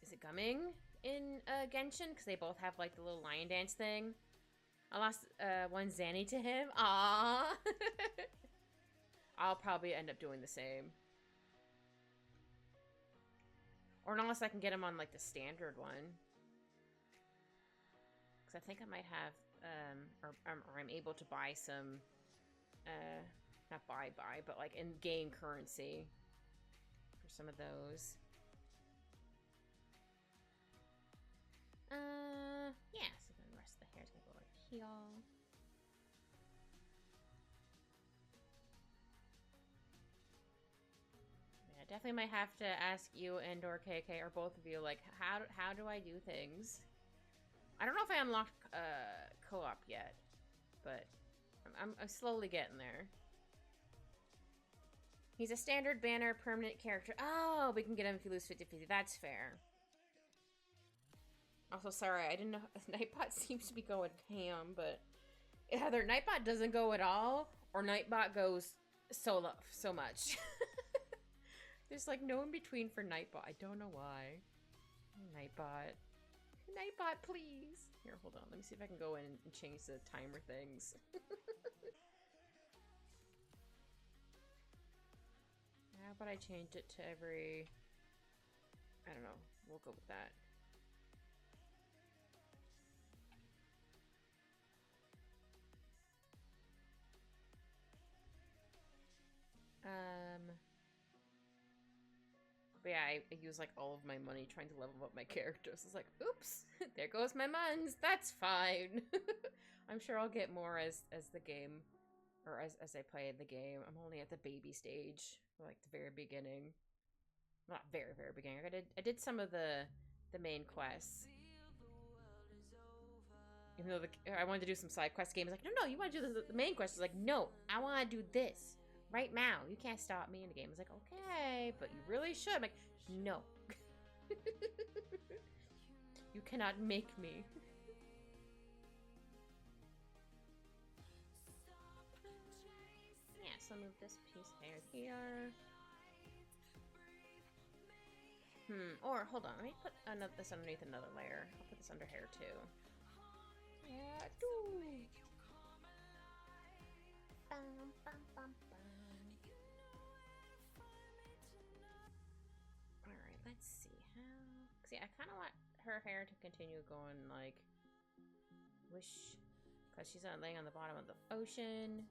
is it Gumming in Genshin? Because they both have like the little lion dance thing. I lost one Zanny to him. Aww. I'll probably end up doing the same. Or unless I can get him on like the standard one. Because I think I might have, or I'm able to buy some, not buy, but like in-game currency for some of those. Yeah, so then the rest of the hair is gonna go right here. I definitely might have to ask you and or KK or both of you, like, how do I do things? I don't know if I unlocked co-op yet, but I'm slowly getting there. He's a standard banner permanent character. Oh, we can get him if you lose 50-50. That's fair. Also, sorry, I didn't know. Nightbot seems to be going ham, but either Nightbot doesn't go at all, or Nightbot goes so much. There's like no in between for Nightbot. I don't know why. Nightbot. Nightbot, please. Here, hold on. Let me see if I can go in and change the timer things. How about I change it to every... I don't know. We'll go with that. But yeah, I use like all of my money trying to level up my characters. It's like, oops, there goes my mons. That's fine. I'm sure I'll get more as the game, or as I play the game. I'm only at the baby stage, like the very beginning. Not very beginning. I did some of the main quests. Even though I wanted to do some side quest games, like, no, you want to do the main quest. It's like, no, I want to do this right now. You can't stop me in the game. It's like, okay, but you really should. I'm like, no. You cannot make me. Yeah, so move this piece hair here. Or, hold on, let me put this underneath another layer. I'll put this under hair, too. Yeah, Alright, let's see how... See, I kind of want her hair to continue going, like... Wish... Because she's laying on the bottom of the ocean.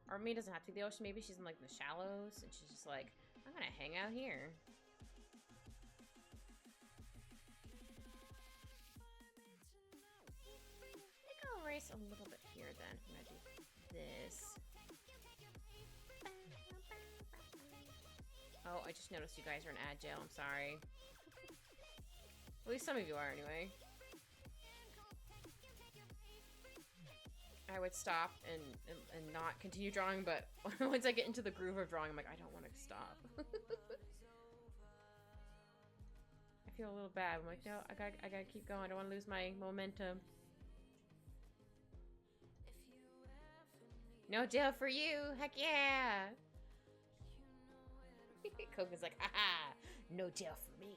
Or maybe it doesn't have to be the ocean. Maybe she's in, like, the shallows. And she's just like, I'm gonna hang out here. I'll erase a little bit here then. I'm gonna do this. Oh, I just noticed you guys are in ad jail. I'm sorry. At least some of you are, anyway. I would stop and not continue drawing, but once I get into the groove of drawing, I'm like, I don't want to stop. I feel a little bad. I'm like, no, I gotta keep going. I don't want to lose my momentum. No jail for you! Heck yeah! Koga's like, haha! No jail for me!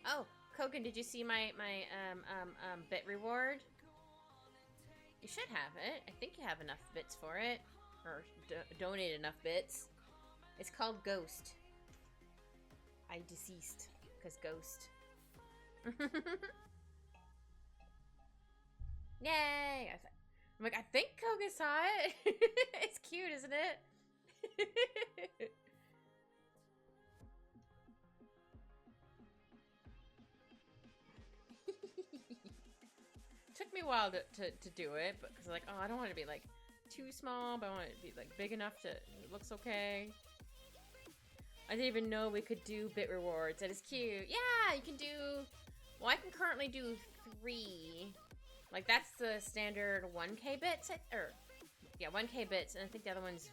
Oh, Kogan, did you see my bit reward? You should have it. I think you have enough bits for it. Or donate enough bits. It's called Ghost. I deceased. Because Ghost. Yay! I'm like, I think Koga saw it. It's cute, isn't it? Took me a while to do it, but because like, oh, I don't want it to be like too small, but I want it to be like big enough to it looks okay. I didn't even know we could do bit rewards. That is cute. Yeah, you can do. Well, I can currently do 3. Like, that's the standard 1K bits, or, yeah, 1K bits, and I think the other one's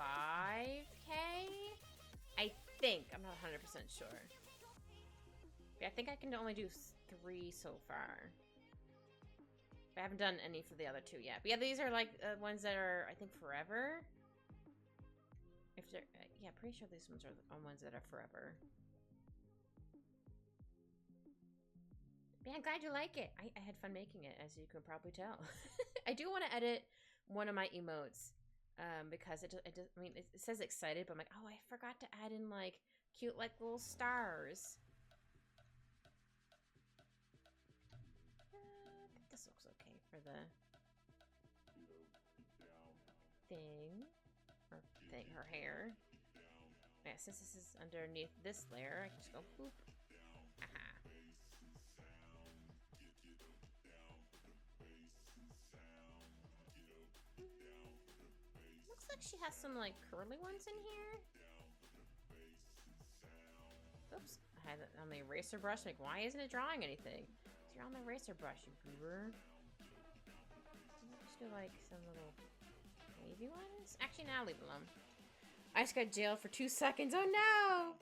5K? I think. I'm not 100% sure. Yeah, I think I can only do 3 so far. I haven't done any for the other 2 yet. But yeah, these are, like, ones that are, I think, forever. If they're, yeah, pretty sure these ones are the ones that are forever. Yeah, I'm glad you like it. I had fun making it, as you can probably tell. I do want to edit one of my emotes, because it I mean, it says excited, but I'm like, oh, I forgot to add in, like, cute, like, little stars. I think this looks okay for the thing, her hair. Yeah, since this is underneath this layer, I can just go boop. Aha. Looks like she has some, like, curly ones in here. Oops. I had it on the eraser brush. I'm like, why isn't it drawing anything? So you're on the eraser brush, you goober. I'll just do, like, some little wavy ones. Actually, now I'll leave them alone. I just got jailed for 2 seconds. Oh no!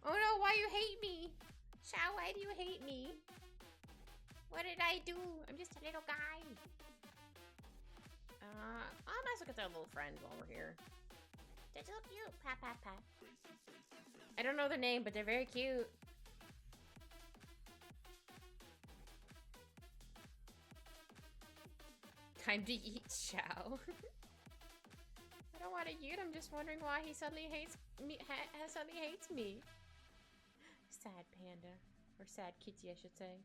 Oh no, why you hate me? Shao, why do you hate me? What did I do? I'm just a little guy. I might as well get their little friends while we're here. They're so cute. Pat, pat, pat. I don't know their name, but they're very cute. Time to eat, Shao. I don't want to eat. I'm just wondering why he suddenly hates me. Suddenly hates me. Sad panda, or sad kitty, I should say.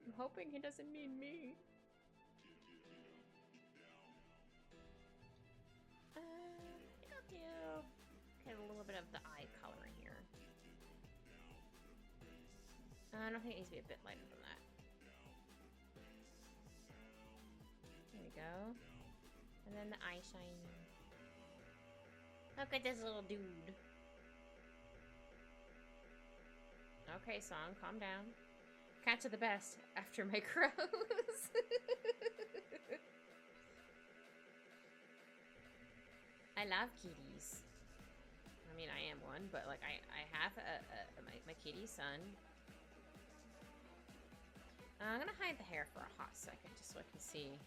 I'm hoping he doesn't mean me. I think I'll do get a little bit of the eye color in here. I don't think it needs to be a bit lighter than that. There we go. And then the eye shine. Look at this little dude. Okay, song, calm down. Cats are the best after my crows. I love kitties. I mean, I am one, but like I have my kitty son. I'm gonna hide the hair for a hot second just so I can see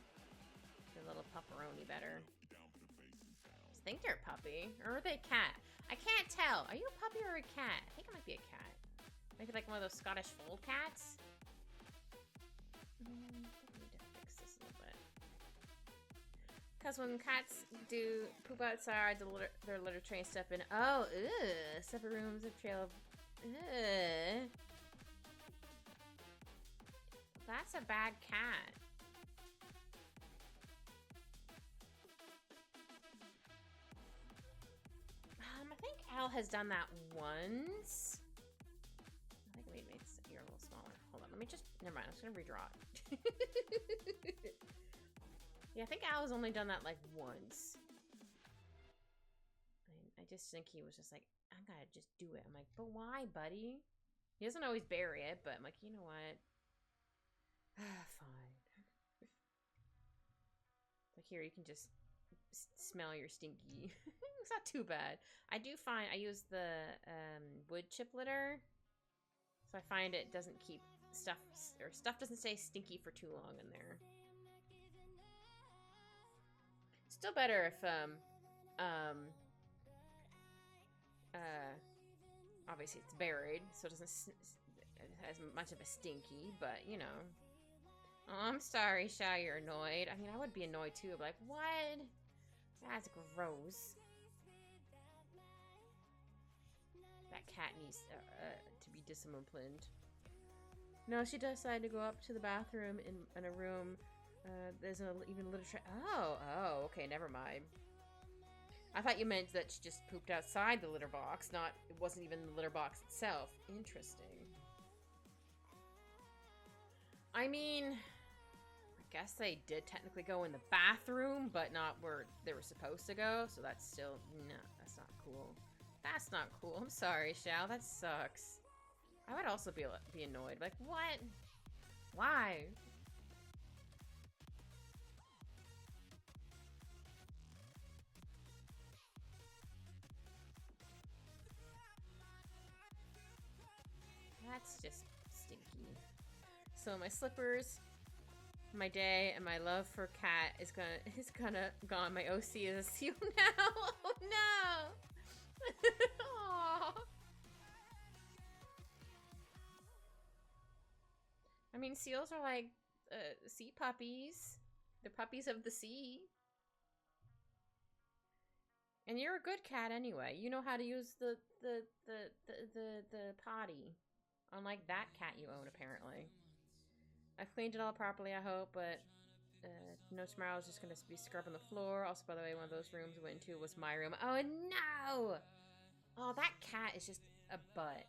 the little pupperoni better. I think they're a puppy, or are they a cat? I can't tell. Are you a puppy or a cat? I think it might be a cat. Maybe like one of those Scottish fold cats. I need to fix this a little bit. Because when cats do poop outside, their litter train step in. Oh, ugh. Separate rooms, a trail of. Ugh. That's a bad cat. I think Al has done that once. I think we made this ear a little smaller. Hold on, let me just. Never mind, I'm just gonna redraw it. Yeah, I think Al has only done that like once. I just think he was just like, I'm gonna just do it. I'm like, but why, buddy? He doesn't always bury it, but I'm like, you know what? Fine. Like here, you can just smell your stinky. It's not too bad. I do find I use the wood chip litter, so I find it doesn't keep stuff doesn't stay stinky for too long in there. Still better if obviously it's buried, so it doesn't as much of a stinky, but you know. Oh, I'm sorry, Shao, you're annoyed. I mean, I would be annoyed too, but like, what? That's gross. That cat needs to be disciplined. No, she decided to go up to the bathroom in a room. There's even literature. Oh, okay, never mind. I thought you meant that she just pooped outside the litter box, not, it wasn't even the litter box itself. Interesting. I mean, I guess they did technically go in the bathroom, but not where they were supposed to go, so that's still, no, that's not cool. That's not cool. I'm sorry, Shao, that sucks. I would also be annoyed. Like, what? Why? That's just stinky. So my slippers, my day, and my love for cat is gonna gone. My OC is a seal now. Oh no! Aww. I mean, seals are like sea puppies. They're puppies of the sea. And you're a good cat anyway. You know how to use the potty. Unlike that cat you own, apparently. I've cleaned it all properly, I hope, but no tomorrow is just going to be scrubbing the floor. Also, by the way, one of those rooms I went into was my room. Oh, no! Oh, that cat is just a butt.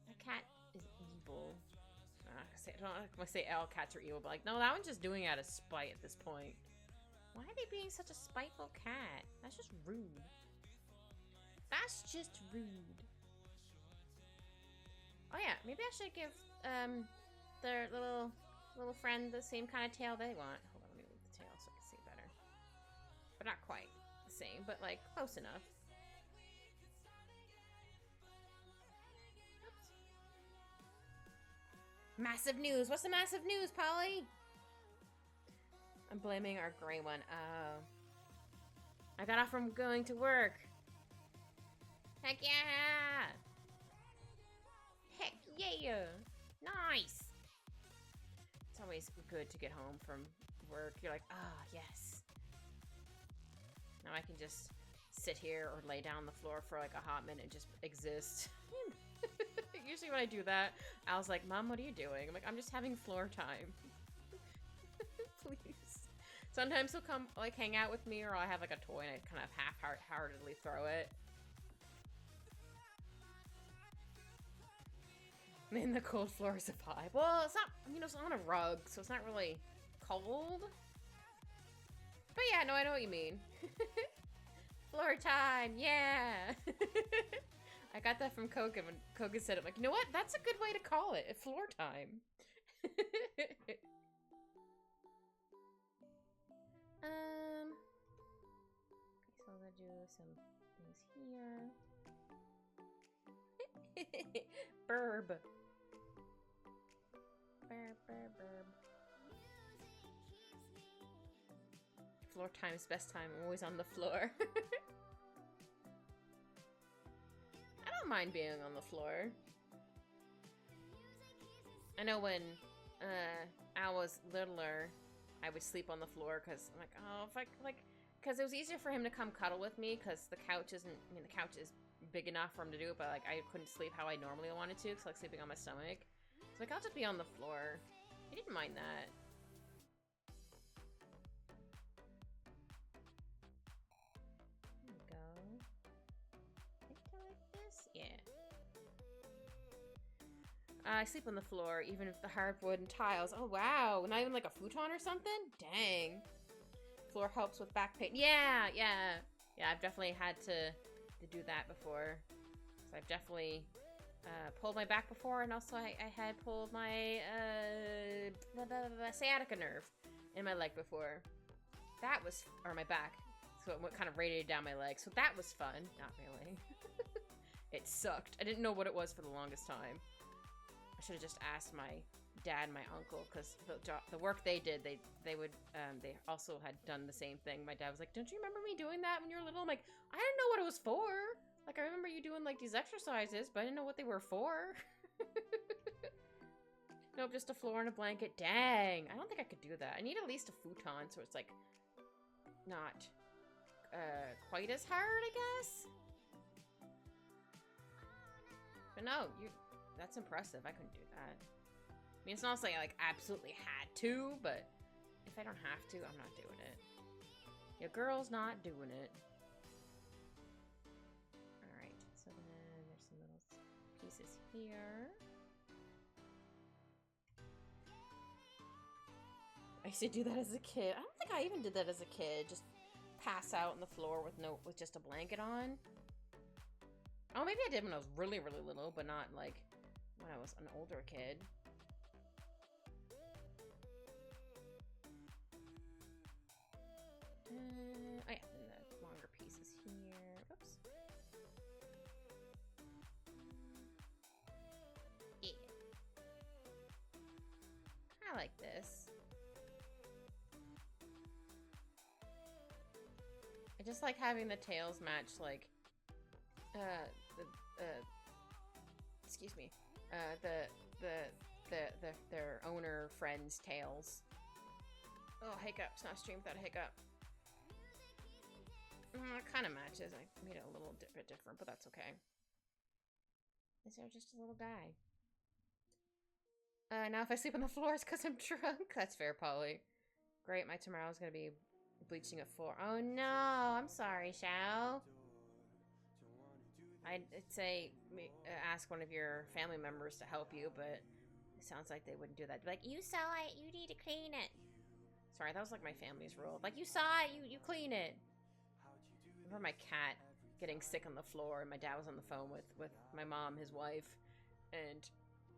That cat is evil. I don't want to say all cats are evil, but like, no, that one's just doing it out of spite at this point. Why are they being such a spiteful cat? That's just rude. That's just rude. Oh yeah, maybe I should give their little friend the same kind of tail they want. Hold on, let me move the tail But not quite the same, but like close enough. Oops. Massive news. What's the massive news, Polly? I'm blaming our gray one. Oh. I got off from going to work. Heck yeah! Heck yeah! Nice! It's always good to get home from work. You're like, ah, yes. Now I can just sit here or lay down on the floor for like a hot minute and just exist. Usually when I do that, Al's like, Mom, what are you doing? I'm like, I'm just having floor time. Please. Sometimes he'll come like hang out with me, or I'll have like a toy and I kind of half-heartedly throw it. Man, the cold floor is a vibe. Well, it's not, you know, it's on a rug, so it's not really cold. But yeah, no, I know what you mean. Floor time, yeah. I got that from Koga when Koga said it. I'm like, you know what? That's a good way to call it. Floor time. So I'm gonna do some things here. Burb. Burb. Floor time is best time. I'm always on the floor. I don't mind being on the floor. I know when Al was littler, I would sleep on the floor because I'm like, oh, if I like, because it was easier for him to come cuddle with me because the couch isn't. I mean, the couch is big enough for him to do it, but like I couldn't sleep how I normally wanted to because like sleeping on my stomach. So like I'll just be on the floor. He didn't mind that. There we go. I think I like this. Yeah. I sleep on the floor, even if the hardwood and tiles. Oh wow, not even like a futon or something? Dang. Floor helps with back pain. Yeah. I've definitely had to do that before. So I've definitely pulled my back before, and also I had pulled my sciatica nerve in my leg before. That was, or my back. So it kind of radiated down my leg. So that was fun. Not really. It sucked. I didn't know what it was for the longest time. I should have just asked my dad and my uncle, because the work they did, they also had done the same thing. My dad was like, don't you remember me doing that when you were little? I'm like, I didn't know what it was for. Like, I remember you doing like these exercises, but I didn't know what they were for. Nope, just a floor and a blanket. Dang, I don't think I could do that. I need at least a futon so it's like not quite as hard, I guess. But no, that's impressive. I couldn't do that. I mean, it's not like I like absolutely had to, but if I don't have to, I'm not doing it. Your girl's not doing it. Alright, so then there's some little pieces here. I used to do that as a kid. I don't think I even did that as a kid. Just pass out on the floor with just a blanket on. Oh, maybe I did when I was really, really little, but not like when I was an older kid. Oh yeah, and the longer pieces here. Oops. Yeah. I like this. I just like having the tails match, like, excuse me, their owner friends' tails. Oh, hiccups, not stream without a hiccup. It kind of matches. I made it a little bit different, but that's okay. Is there just a little guy? Now if I sleep on the floor, it's because I'm drunk. That's fair, Polly. Great, my tomorrow's gonna be bleaching at 4. Oh no, I'm sorry, Shao. I'd say ask one of your family members to help you, but it sounds like they wouldn't do that. Be like, you saw it, you need to clean it. Sorry, that was like my family's rule. Like, you saw it, you clean it. I remember my cat getting sick on the floor, and my dad was on the phone with my mom, his wife, and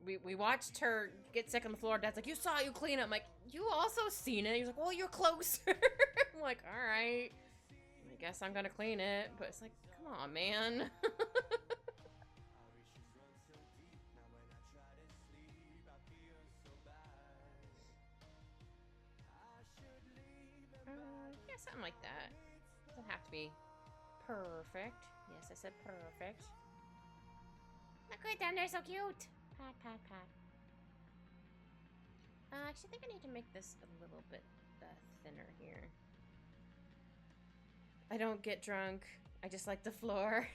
we watched her get sick on the floor. Dad's like, you saw it, you clean it. I'm like, you also seen it? He's like, well, you're closer. I'm like, all right. guess I'm gonna clean it, but it's like, come on, man. Yeah, something like that. Doesn't have to be perfect. Yes, I said perfect. Look right down there, so cute. Pat, pat, pat. I actually think I need to make this a little bit thinner here. I don't get drunk. I just like the floor.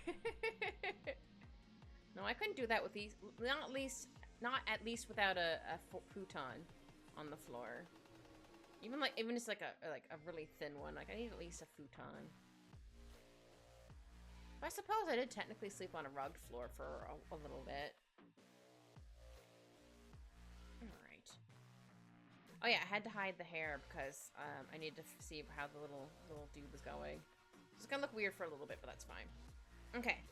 No, I couldn't do that with these. Not at least without a futon on the floor. Even just like a really thin one. Like I need at least a futon. But I suppose I did technically sleep on a rugged floor for a little bit. Alright. Oh yeah, I had to hide the hair because I needed to see how the little dude was going. It's gonna look weird for a little bit, but that's fine. Okay.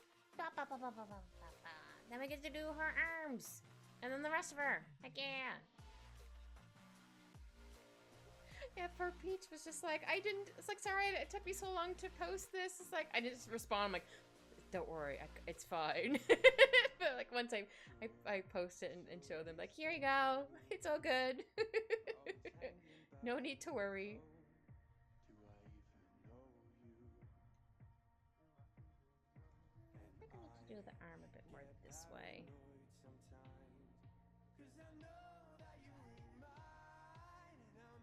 Then we get to do her arms. And then the rest of her. Heck yeah. Yeah, poor Peach was just like, it's like, sorry, it took me so long to post this. It's like, I didn't respond. I'm like, don't worry, it's fine. But like once I post it and show them, like, here you go. It's all good. No need to worry. I think I need to do the arm a bit more this way.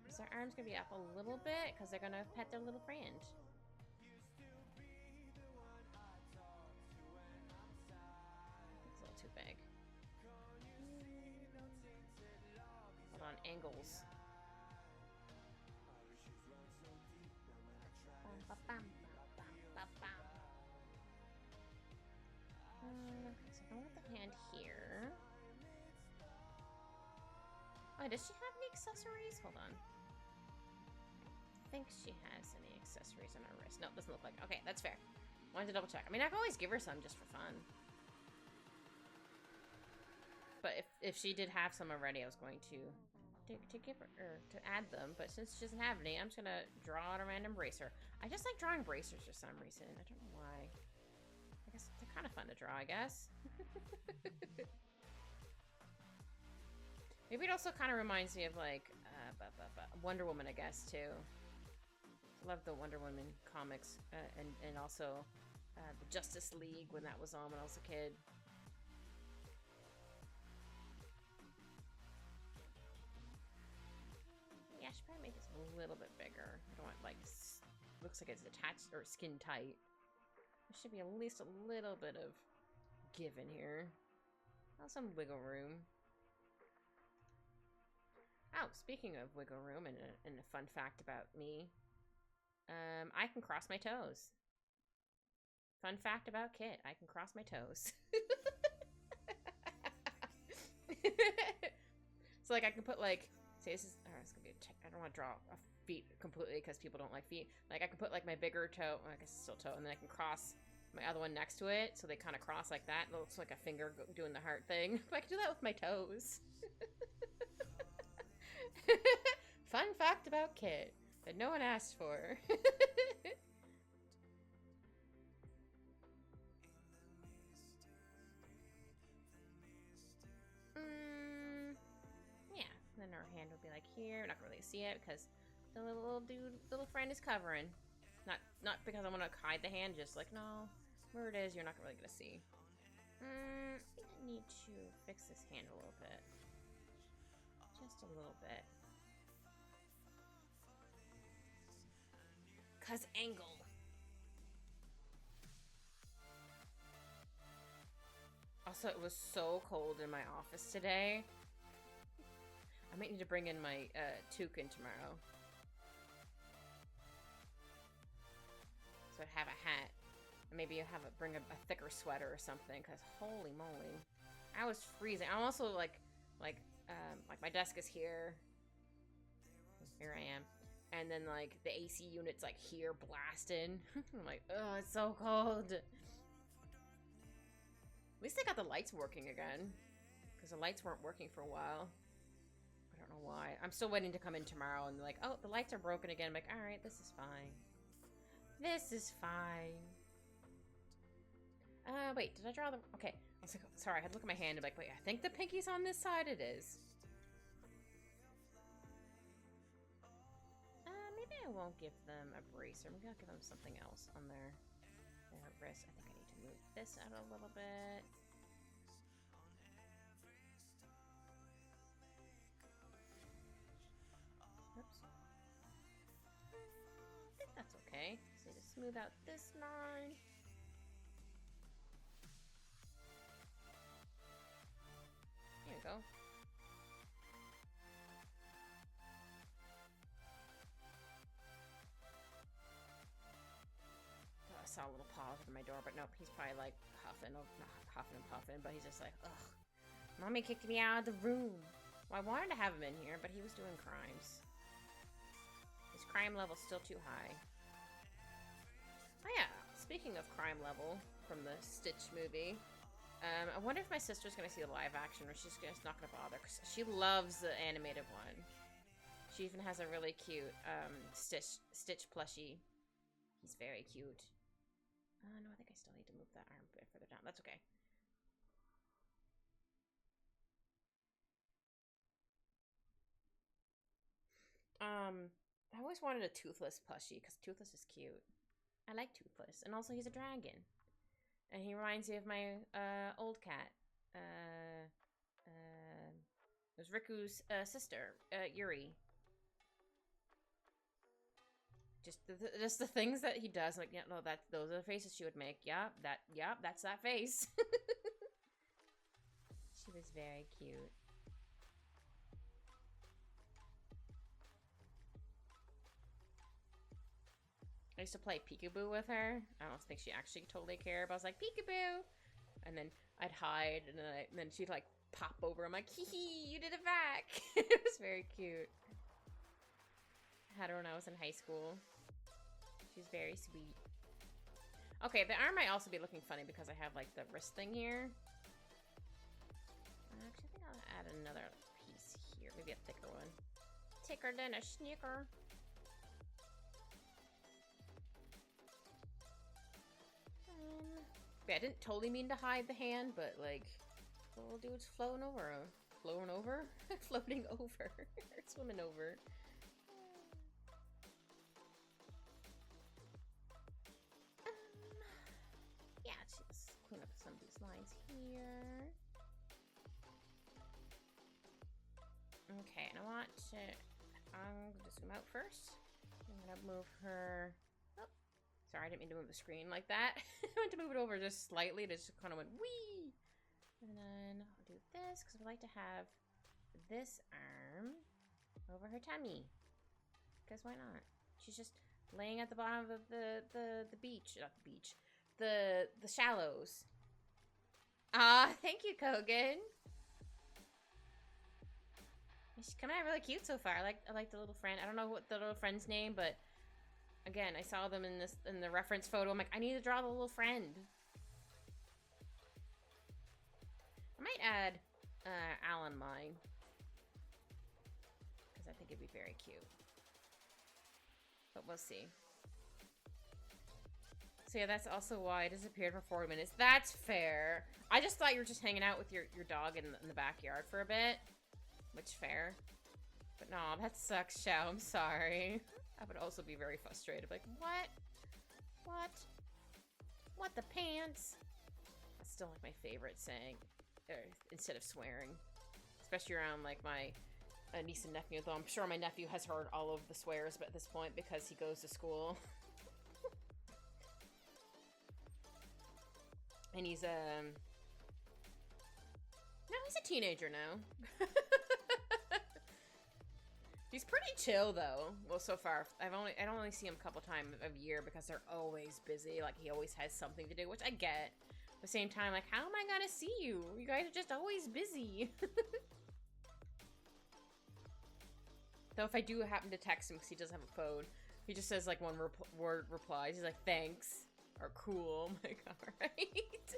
So their arm's gonna be up a little bit because they're gonna pet their little friend. It's a little too big. Hold on, angles. Okay, so I want the hand here. Oh, does she have any accessories? Hold on. I think she has any accessories on her wrist. No, doesn't look like it. Okay, that's fair. Wanted to double check. I mean, I can always give her some just for fun. But if she did have some already, I was going to give her, or to add them. But since she doesn't have any, I'm just gonna draw out a random bracer. I just like drawing bracers for some reason. I don't know why. I guess they're kind of fun to draw, I guess. Maybe it also kind of reminds me of like Wonder Woman, I guess, too. I love the Wonder Woman comics, and also the Justice League when that was on when I was a kid. Yeah, I should probably make this a little bit bigger. I don't want like looks like it's attached or skin tight. There should be at least a little bit of give in here. Oh, some wiggle room. Oh, speaking of wiggle room and a fun fact about me, I can cross my toes. Fun fact about Kit, I can cross my toes. So like I can put like, say this is, it's gonna be I don't want to draw a feet completely because people don't like feet. Like I can put like my bigger toe, well, I guess it's still toe, and then I can cross my other one next to it, so they kind of cross like that. It looks like a finger doing the heart thing. But I can do that with my toes. Fun fact about Kit that no one asked for. Yeah, then our hand will be like here. We're not gonna really see it because the little friend is covering. Not because I want to hide the hand, just like, no, where it is, you're not really gonna see. I think I need to fix this hand a little bit. Just a little bit. Cause angle. Also, it was so cold in my office today. I might need to bring in my toucan tomorrow. So I'd have a hat. And maybe you have bring a thicker sweater or something, because holy moly. I was freezing. I'm also like my desk is here. Here I am. And then like the AC unit's like here blasting. I'm like, oh, it's so cold. At least they got the lights working again. Because the lights weren't working for a while. I don't know why. I'm still waiting to come in tomorrow and be like, oh, the lights are broken again. I'm like, alright, this is fine. This is fine. Wait, did I draw the... Okay, I was like, sorry, I had to look at my hand and be like, wait, I think the pinky's on this side. It is. Maybe I won't give them a bracer. Maybe I'll give them something else on their wrist. I think I need to move this out a little bit. Oops. I think that's okay. So to smooth out this line. There you go. I saw a little paw over my door, but nope, he's probably like huffing, not huffing and puffing, but he's just like, ugh. Mommy kicked me out of the room. Well, I wanted to have him in here, but he was doing crimes. His crime level's still too high. Oh yeah, speaking of crime level from the Stitch movie, I wonder if my sister's gonna see the live action or she's just not gonna bother, because she loves the animated one. She even has a really cute Stitch plushie. He's very cute. No, I think I still need to move that arm a bit further down. That's okay. I always wanted a Toothless plushie because Toothless is cute. I like Toothless, and also he's a dragon, and he reminds me of my old cat. It was Riku's sister, Yuri. Just the things that he does, like, yeah, no, those are the faces she would make. Yep, that's that face. She was very cute. I used to play peekaboo with her. I don't think she actually totally cared, but I was like, peekaboo! And then I'd hide, and then she'd like pop over. I'm like, hee hee, you did it back! It was very cute. I had her when I was in high school. She's very sweet. Okay, the arm might also be looking funny because I have like the wrist thing here. Actually, I think I'll add another piece here. Maybe a thicker one. Thicker than a snicker. Yeah, I didn't totally mean to hide the hand, but like, the little dude's floating over. Floating over? Floating over. Swimming over. Yeah, let's clean up some of these lines here. Okay, and I'm gonna zoom out first. I'm gonna move her. Oh, sorry, I didn't mean to move the screen like that. I meant to move it over just slightly. It just kind of went wee. And then I'll do this because I would like to have this arm over her tummy. Because why not? She's just laying at the bottom of the beach, not the beach, the shallows. Ah, thank you, Kogan. She's coming out really cute so far. I like the little friend. I don't know what the little friend's name, but again, I saw them in the reference photo. I'm like, I need to draw the little friend. I might add Alan mine because I think it'd be very cute. But we'll see. So yeah, that's also why I disappeared for 40 minutes. That's fair. I just thought you were just hanging out with your dog in the backyard for a bit. Which, fair. But no, that sucks, Xiao. I'm sorry. I would also be very frustrated. Like, what? What? What the pants? That's still like my favorite saying. Instead of swearing. Especially around like my niece and nephew. Though I'm sure my nephew has heard all of the swears at this point because he goes to school. And he's no, he's a teenager now. He's pretty chill though. Well, so far I don't only see him a couple times a year because they're always busy. Like he always has something to do, which I get. At the same time, like, how am I gonna see you? You guys are just always busy. Though if I do happen to text him because he doesn't have a phone, he just says like one word replies. He's like, thanks or cool. I'm like, all right.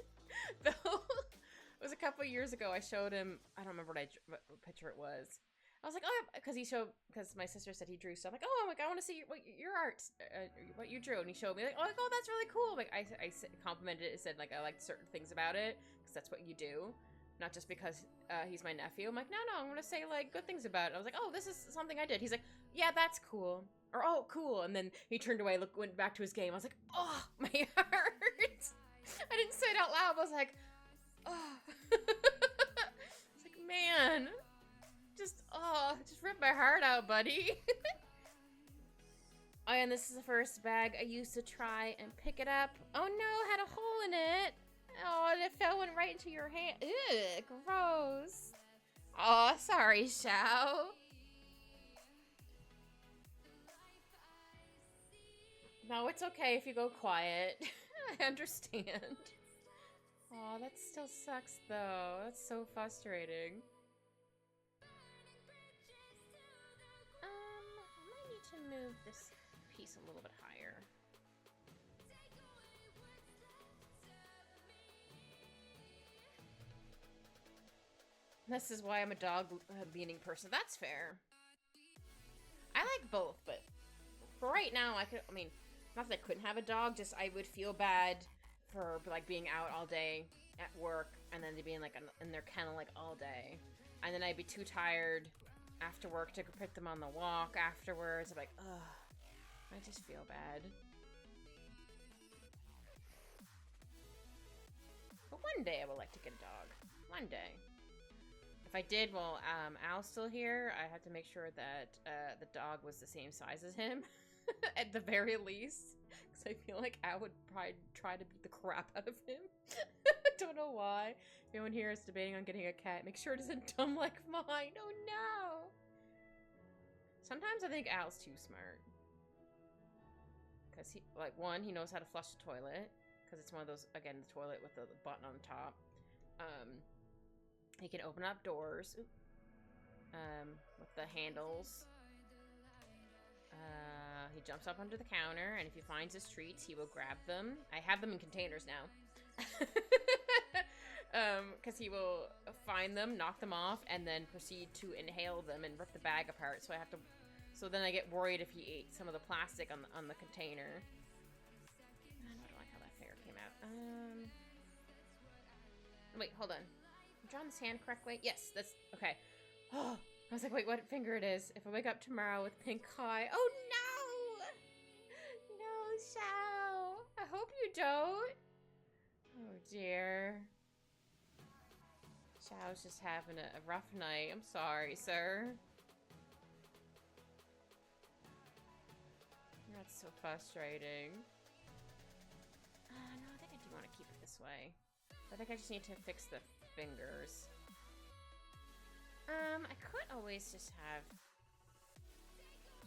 Though it was a couple years ago. I showed him. I don't remember what picture it was. I was like, oh, because because my sister said he drew, so I'm like, oh, I want to see your art, what you drew, and he showed me, like, oh, that's really cool. Like, I complimented it, said, like, I liked certain things about it, because that's what you do, not just because he's my nephew. I'm like, no, I'm gonna say, like, good things about it. I was like, oh, this is something I did. He's like, yeah, that's cool, or oh, cool, and then he turned away, went back to his game. I was like, oh, my heart. I didn't say it out loud, but I was like, oh. It's like, man. Just ripped my heart out, buddy. Oh, and this is the first bag I used to try and pick it up. Oh no, had a hole in it. Oh, and it went right into your hand. Ugh, gross. Oh, sorry, Xiao. No, it's okay if you go quiet. I understand. Oh, that still sucks, though. That's so frustrating. I might need to move this piece a little bit higher. This is why I'm a dog beating person. That's fair. I like both, but for right now, I mean, not that I couldn't have a dog, just I would feel bad for, like, being out all day at work and then being, like, in their kennel, like, all day. And then I'd be too tired after work to go put them on the walk afterwards. I'm like, ugh, I just feel bad. But one day I would like to get a dog. One day. If I did, well, Al's still here. I had to make sure that the dog was the same size as him, at the very least. Because I feel like Al would probably try to beat the crap out of him. I don't know why. If anyone here is debating on getting a cat, make sure it isn't dumb like mine. Oh no! Sometimes I think Al's too smart. Because one, he knows how to flush the toilet. Because it's one of those, again, the toilet with the button on top. He can open up doors with the handles. He jumps up under the counter, and if he finds his treats, he will grab them. I have them in containers now. Because he will find them, knock them off, and then proceed to inhale them and rip the bag apart. So I have to. So then I get worried if he ate some of the plastic on the container. I don't like how that finger came out. Wait, hold on. I'm drawing this hand correctly. Yes, that's okay. Oh, I was like, wait, what finger it is? If I wake up tomorrow with pink eye. Oh no! No, Xiao. I hope you don't. Oh dear. Xiao's just having a rough night. I'm sorry, sir. That's so frustrating. No, I think I do want to keep it this way. I think I just need to fix the fingers. I could always just have,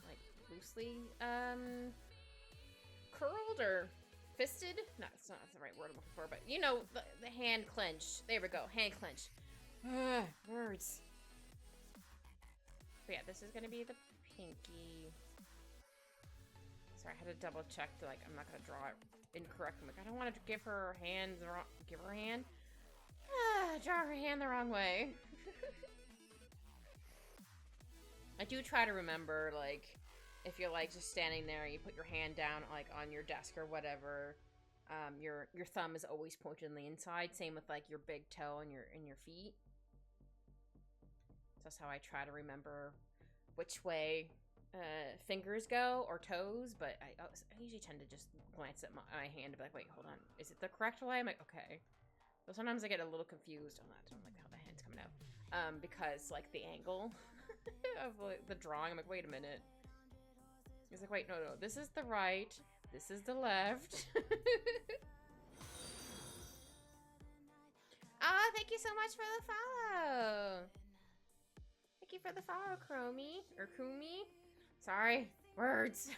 like, loosely, curled or fisted? No, it's not the right word I'm looking for, but, you know, the hand clench. There we go, hand clench. Ugh, words. But yeah, this is gonna be the pinky. Sorry, I had to double check to, like, I'm not gonna draw it incorrect. I'm like, I don't want to give her hand the wrong, give her a hand. Draw her hand the wrong way. I do try to remember, like, if you're, like, just standing there and you put your hand down, like, on your desk or whatever, your thumb is always pointed on the inside. Same with, like, your big toe and your feet. So that's how I try to remember which way fingers go or toes, but I usually tend to just glance at my hand and be like, wait, hold on, is it the correct way? I'm like, okay. So sometimes I get a little confused on that. I don't like how the hand's coming out. Because, like, the angle of the drawing, I'm like, wait a minute. He's like, wait, no, this is the right, this is the left. Ah, thank you so much for the follow. Thank you for the follow, Chromie. Or Kumi. Sorry. Words.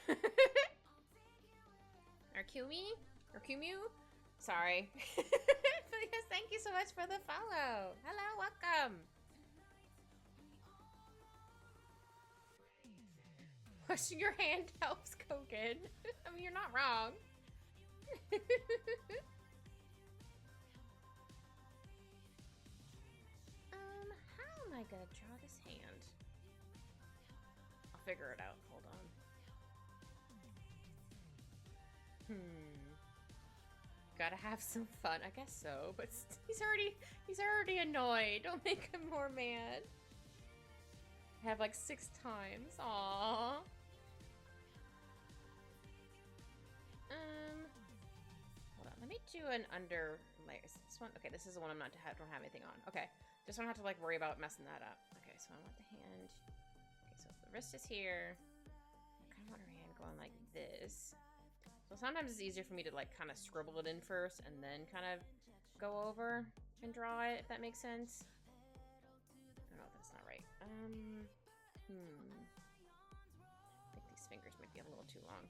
Or Kumi? Or Kumu? Sorry. But yes, thank you so much for the follow. Hello, welcome. Washing your hand helps, Kogan. I mean, you're not wrong. How am I gonna draw this hand? figure it out. Hold on. Gotta have some fun. I guess so, but he's already annoyed. Don't make him more mad. I have like 6 times. Aww. Hold on. Let me do an under layer. This one. Okay, this is the one I'm not don't have anything on. Okay, just don't have to like worry about messing that up. Okay, so I want the hand. Okay, so the wrist is here. I kind of want her hand going like this. So sometimes it's easier for me to like kind of scribble it in first and then kind of go over and draw it, if that makes sense. I don't know if that's not right. I think these fingers might be a little too long.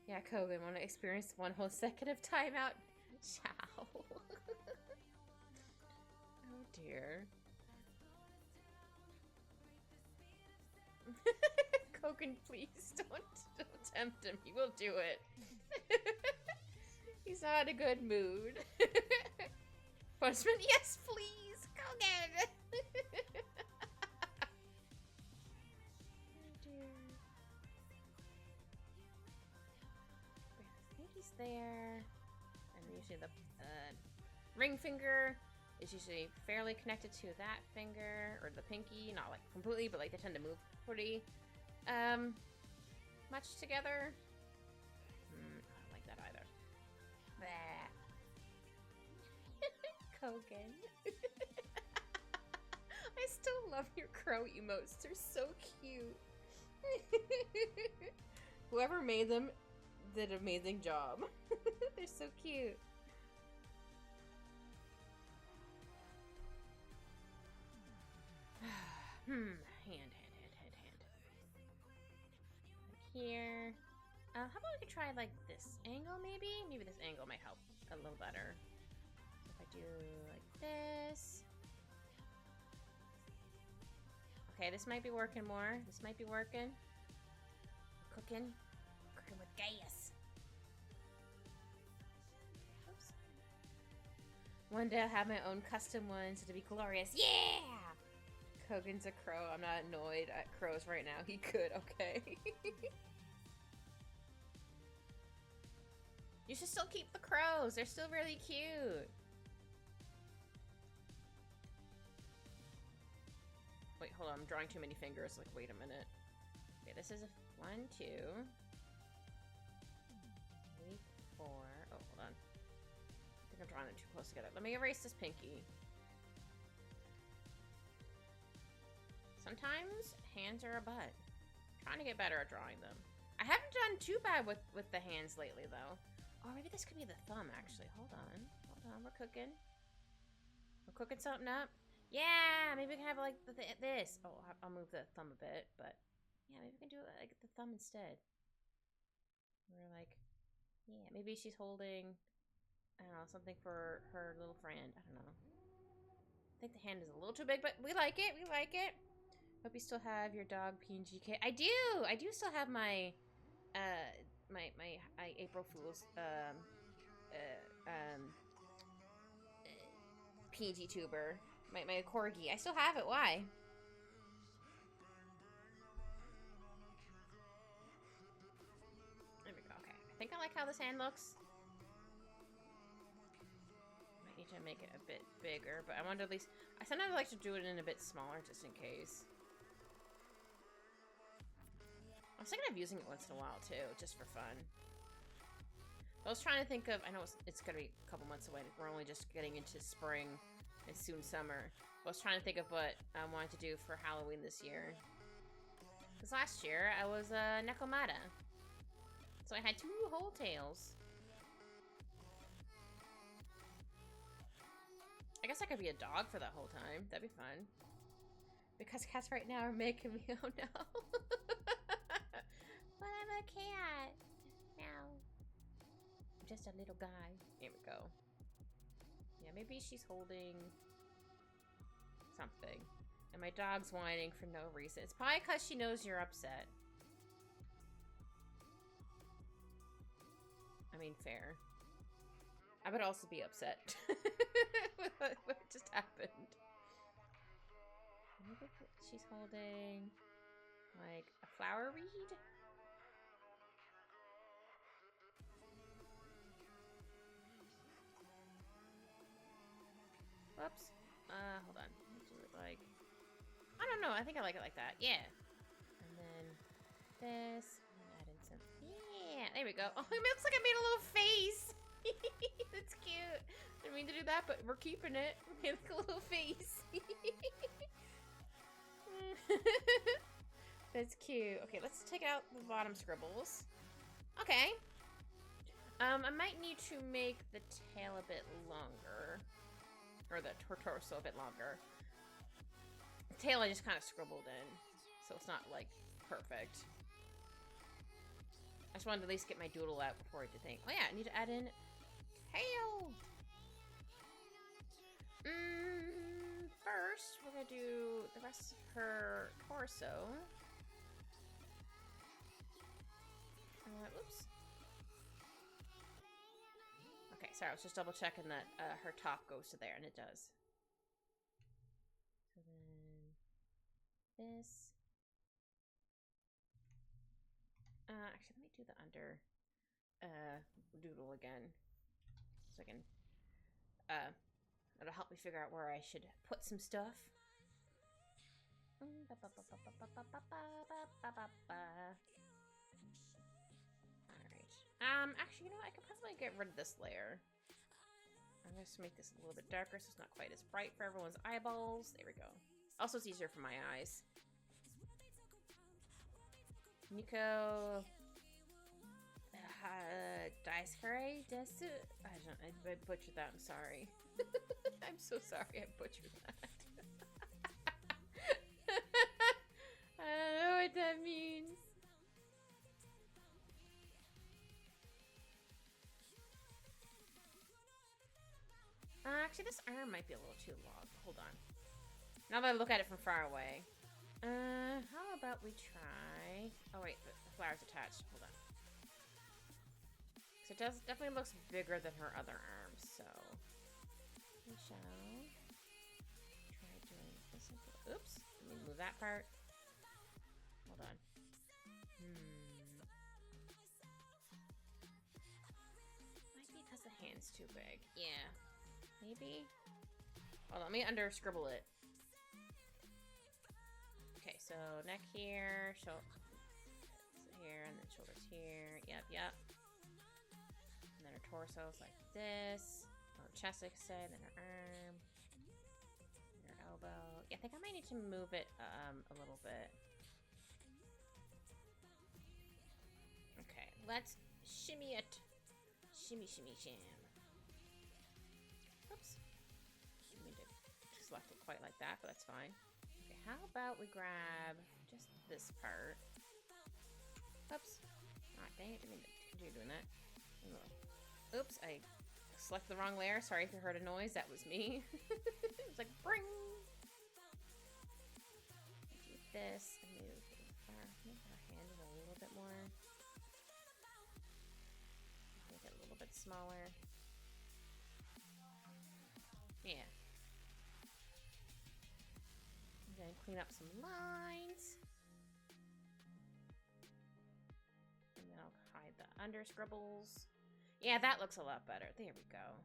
Yeah, Kogan, want to experience one whole second of timeout? Ciao. Oh dear. Kogan, please don't tempt him. He will do it. He's not in a good mood. Punishment? Yes, please! Kogan! Oh dear. I think he's there. And usually the ring finger is usually fairly connected to that finger, or the pinky. Not like completely, but like they tend to move pretty much together. I don't like that either. Kogan. I still love your crow emotes. They're so cute. Whoever made them did an amazing job. They're so cute. Hand. Like here. How about we could try like this angle maybe? Maybe this angle might help a little better. So if I do like this. Okay, this might be working more. This might be working. Cooking with gas. Oops. One day I'll have my own custom ones. It'll be glorious. Yeah! Kogan's a crow. I'm not annoyed at crows right now. He could, okay. You should still keep the crows. They're still really cute. Wait, hold on. I'm drawing too many fingers. Like, wait a minute. Okay, this is a 1, 2, 3, 4. Oh, hold on. I think I'm drawing them too close together. Let me erase this pinky. Sometimes hands are a butt. I'm trying to get better at drawing them. I haven't done too bad with the hands lately, though. Oh, maybe this could be the thumb, actually. Hold on. We're cooking. We're cooking something up. Yeah, maybe we can have, like, this. Oh, I'll move the thumb a bit, but... Yeah, maybe we can do, like, the thumb instead. We're like... Yeah, maybe she's holding... I don't know, something for her little friend. I don't know. I think the hand is a little too big, but we like it. We like it. Hope you still have your dog PNGK. I do. I do still have my my April Fool's PNG tuber. My corgi. I still have it. Why? There we go. Okay. I think I like how this hand looks. Might need to make it a bit bigger, but I wanted to at least... I sometimes like to do it in a bit smaller just in case. I was thinking of using it once in a while, too, just for fun. I was trying to think of... I know it's going to be a couple months away. We're only just getting into spring and soon summer. I was trying to think of what I wanted to do for Halloween this year. Because last year, I was a Nekomata. So I had 2 whole tails. I guess I could be a dog for that whole time. That'd be fun. Because cats right now are making me... Oh, no. But I'm a cat. Meow. I'm just a little guy. Here we go. Yeah, maybe she's holding something. And my dog's whining for no reason. It's probably because she knows you're upset. I mean, fair. I would also be upset with what just happened. Maybe she's holding like a flower reed? Whoops. Hold on. Do it like... I don't know. I think I like it like that. Yeah. And then this. And add in some... Yeah. There we go. Oh, it looks like I made a little face. That's cute. Didn't mean to do that, but we're keeping it. Made like a little face. That's cute. Okay, let's take out the bottom scribbles. Okay. I might need to make the tail a bit longer. Or the torso a bit longer. The tail I just kind of scribbled in. So it's not, like, perfect. I just wanted to at least get my doodle out before I did think. Oh yeah, I need to add in tail. First, we're gonna do the rest of her torso. Oops. Okay, sorry, I was just double checking that her top goes to there, and it does. So then this. Actually, let me do the under doodle again, so I can it'll help me figure out where I should put some stuff. Alright. Actually, you know what? I could probably get rid of this layer. I'm going to make this a little bit darker so it's not quite as bright for everyone's eyeballs. There we go. Also, it's easier for my eyes. Nico... Daiskare? Desu? I butchered that. I'm sorry. I'm so sorry I butchered that. I don't know what that means. Actually, this arm might be a little too long. Hold on. Now that I look at it from far away. How about we try... Oh, wait. The flower's attached. Hold on. So it definitely looks bigger than her other arms, so... We shall try doing this. Oops. Let me move that part. Hold on. Might be because the hand's too big. Yeah. Maybe? Hold on, let me under-scribble it. Okay, so neck here, here, and then shoulders here. Yep. And then her torso's like this. Or chest, I could say, then her arm. And her elbow. Yeah, I think I might need to move it a little bit. Okay, let's shimmy it. Shimmy, shim. Oops. Didn't mean to select it quite like that, but that's fine. Okay, how about we grab just this part? Oops. Ah, dang it. Didn't mean to continue doing that. Oops, I selected the wrong layer. Sorry if you heard a noise. That was me. It was like, bring! Do this and move our hand in a little bit more. Make it a little bit smaller. Yeah. And then clean up some lines. And then I'll hide the under scribbles. Yeah, that looks a lot better. There we go.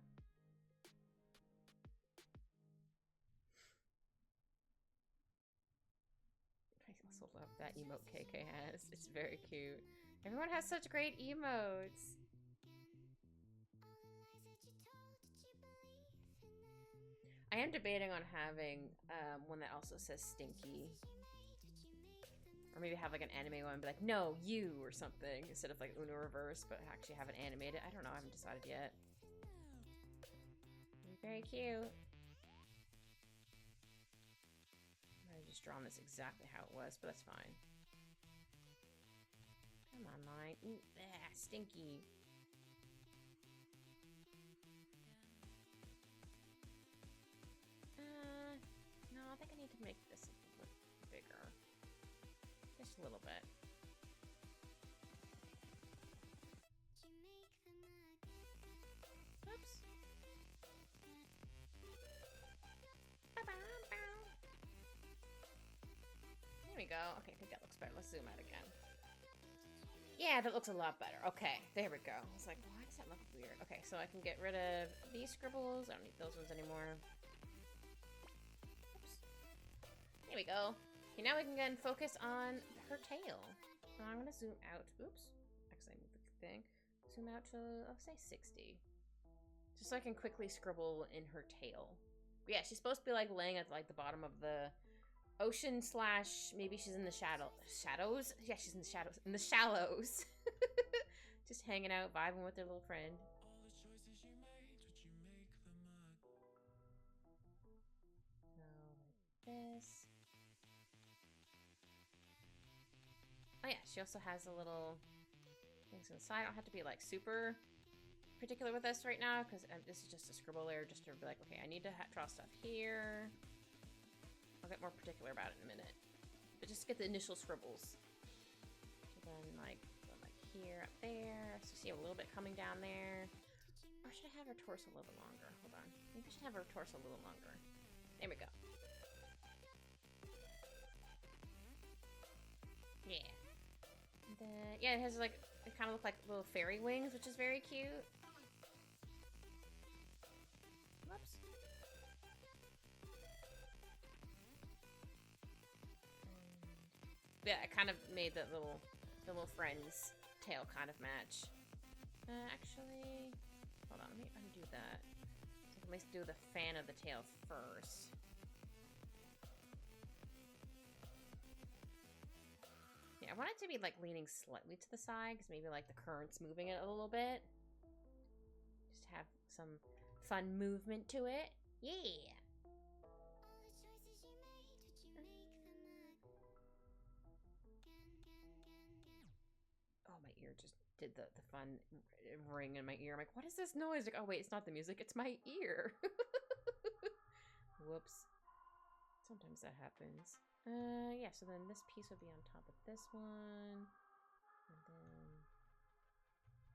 I also love that emote KK has. It's very cute. Everyone has such great emotes. I am debating on having one that also says Stinky. Or maybe have like an anime one and be like, no, you, or something. Instead of like Uno Reverse, but actually have it animated. I don't know, I haven't decided yet. Very cute. I might have just drawn this exactly how it was, but that's fine. Come on, line. Ooh, Stinky. No, I think I need to make this a little bigger. Just a little bit. Oops. There we go. Okay, I think that looks better. Let's zoom out again. Yeah, that looks a lot better. Okay, there we go. I was like, why does that look weird? Okay, so I can get rid of these scribbles. I don't need those ones anymore. Oops. There we go. Okay, now we can again focus on her tail. So I'm gonna zoom out. Oops. Actually, I moved the thing. Zoom out to, I'll say 60. Just so I can quickly scribble in her tail. But yeah, she's supposed to be like laying at like the bottom of the ocean slash maybe she's in the shadows. Yeah, she's in the shadows. In the shallows. Just hanging out, vibing with her little friend. So like this. Oh yeah, she also has a little things inside. I don't have to be like super particular with this right now because this is just a scribble layer just to be like, okay, I need to draw stuff here. I'll get more particular about it in a minute, but just to get the initial scribbles. So then like here, up there. So see a little bit coming down there. Or should I have her torso a little bit longer? Hold on. Maybe I should have her torso a little longer. There we go. Yeah. And then, yeah, it has like, it kind of look like little fairy wings, which is very cute. Whoops. Yeah, I kind of made the little friend's tail kind of match. Actually, hold on, let me undo that. So let me do the fan of the tail first. Yeah, I want it to be like leaning slightly to the side because maybe like the current's moving it a little bit. Just have some fun movement to it. Yeah. Oh, my ear just did the fun ring in my ear. I'm like, what is this noise? Like, oh wait, it's not the music, it's my ear. Whoops. Sometimes that happens. Yeah, so then this piece would be on top of this one. And then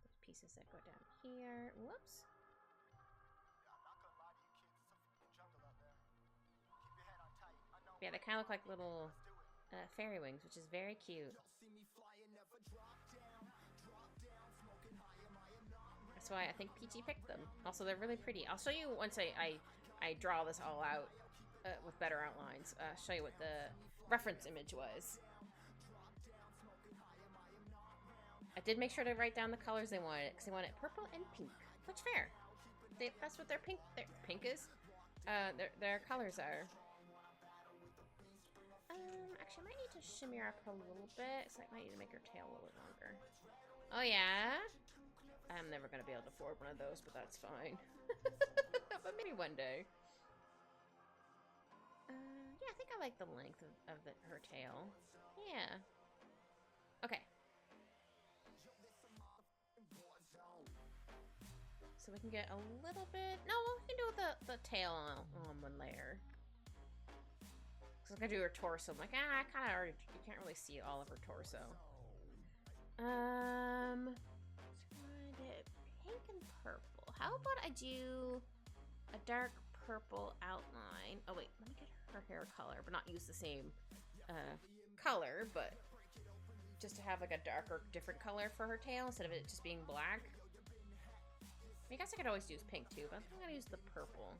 those pieces that go down here. Whoops. Yeah, they kind of look like little fairy wings, which is very cute. That's why I think Peachy picked them. Also, they're really pretty. I'll show you once I draw this all out with better outlines. Show you what the reference image was. I did make sure to write down the colors they wanted because they wanted purple and pink, which fair. That's what their pink is. Their colors are. Actually, I might need to shimmy her up a little bit, so I might need to make her tail a little bit longer. Oh yeah. I'm never gonna be able to afford one of those, but that's fine. But maybe one day. Yeah, I think I like the length of her tail. Yeah. Okay. So we can get a little bit. No, we can do the tail on one layer. So I'm gonna do her torso. I'm like, I kind of already. You can't really see all of her torso. Pink and purple. How about I do a dark purple outline? Oh wait, let me get her hair color, but not use the same color, but just to have like a darker, different color for her tail instead of it just being black. I guess I could always use pink too, but I'm gonna use the purple.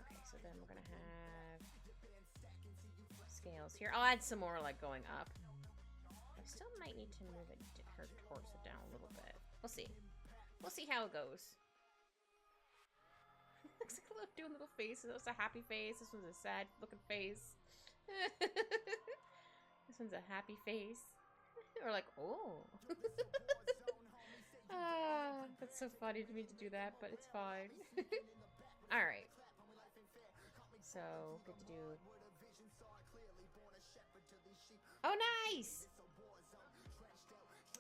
Okay, so then we're gonna have scales here. I'll add some more like going up. I still might need to move her torso down a little bit. We'll see. We'll see how it goes. Looks like I'm doing little faces. That was a happy face. This one's a sad looking face. This one's a happy face. Or like, oh. That's so funny to me to do that, but it's fine. Alright. So, good to do. Oh, nice!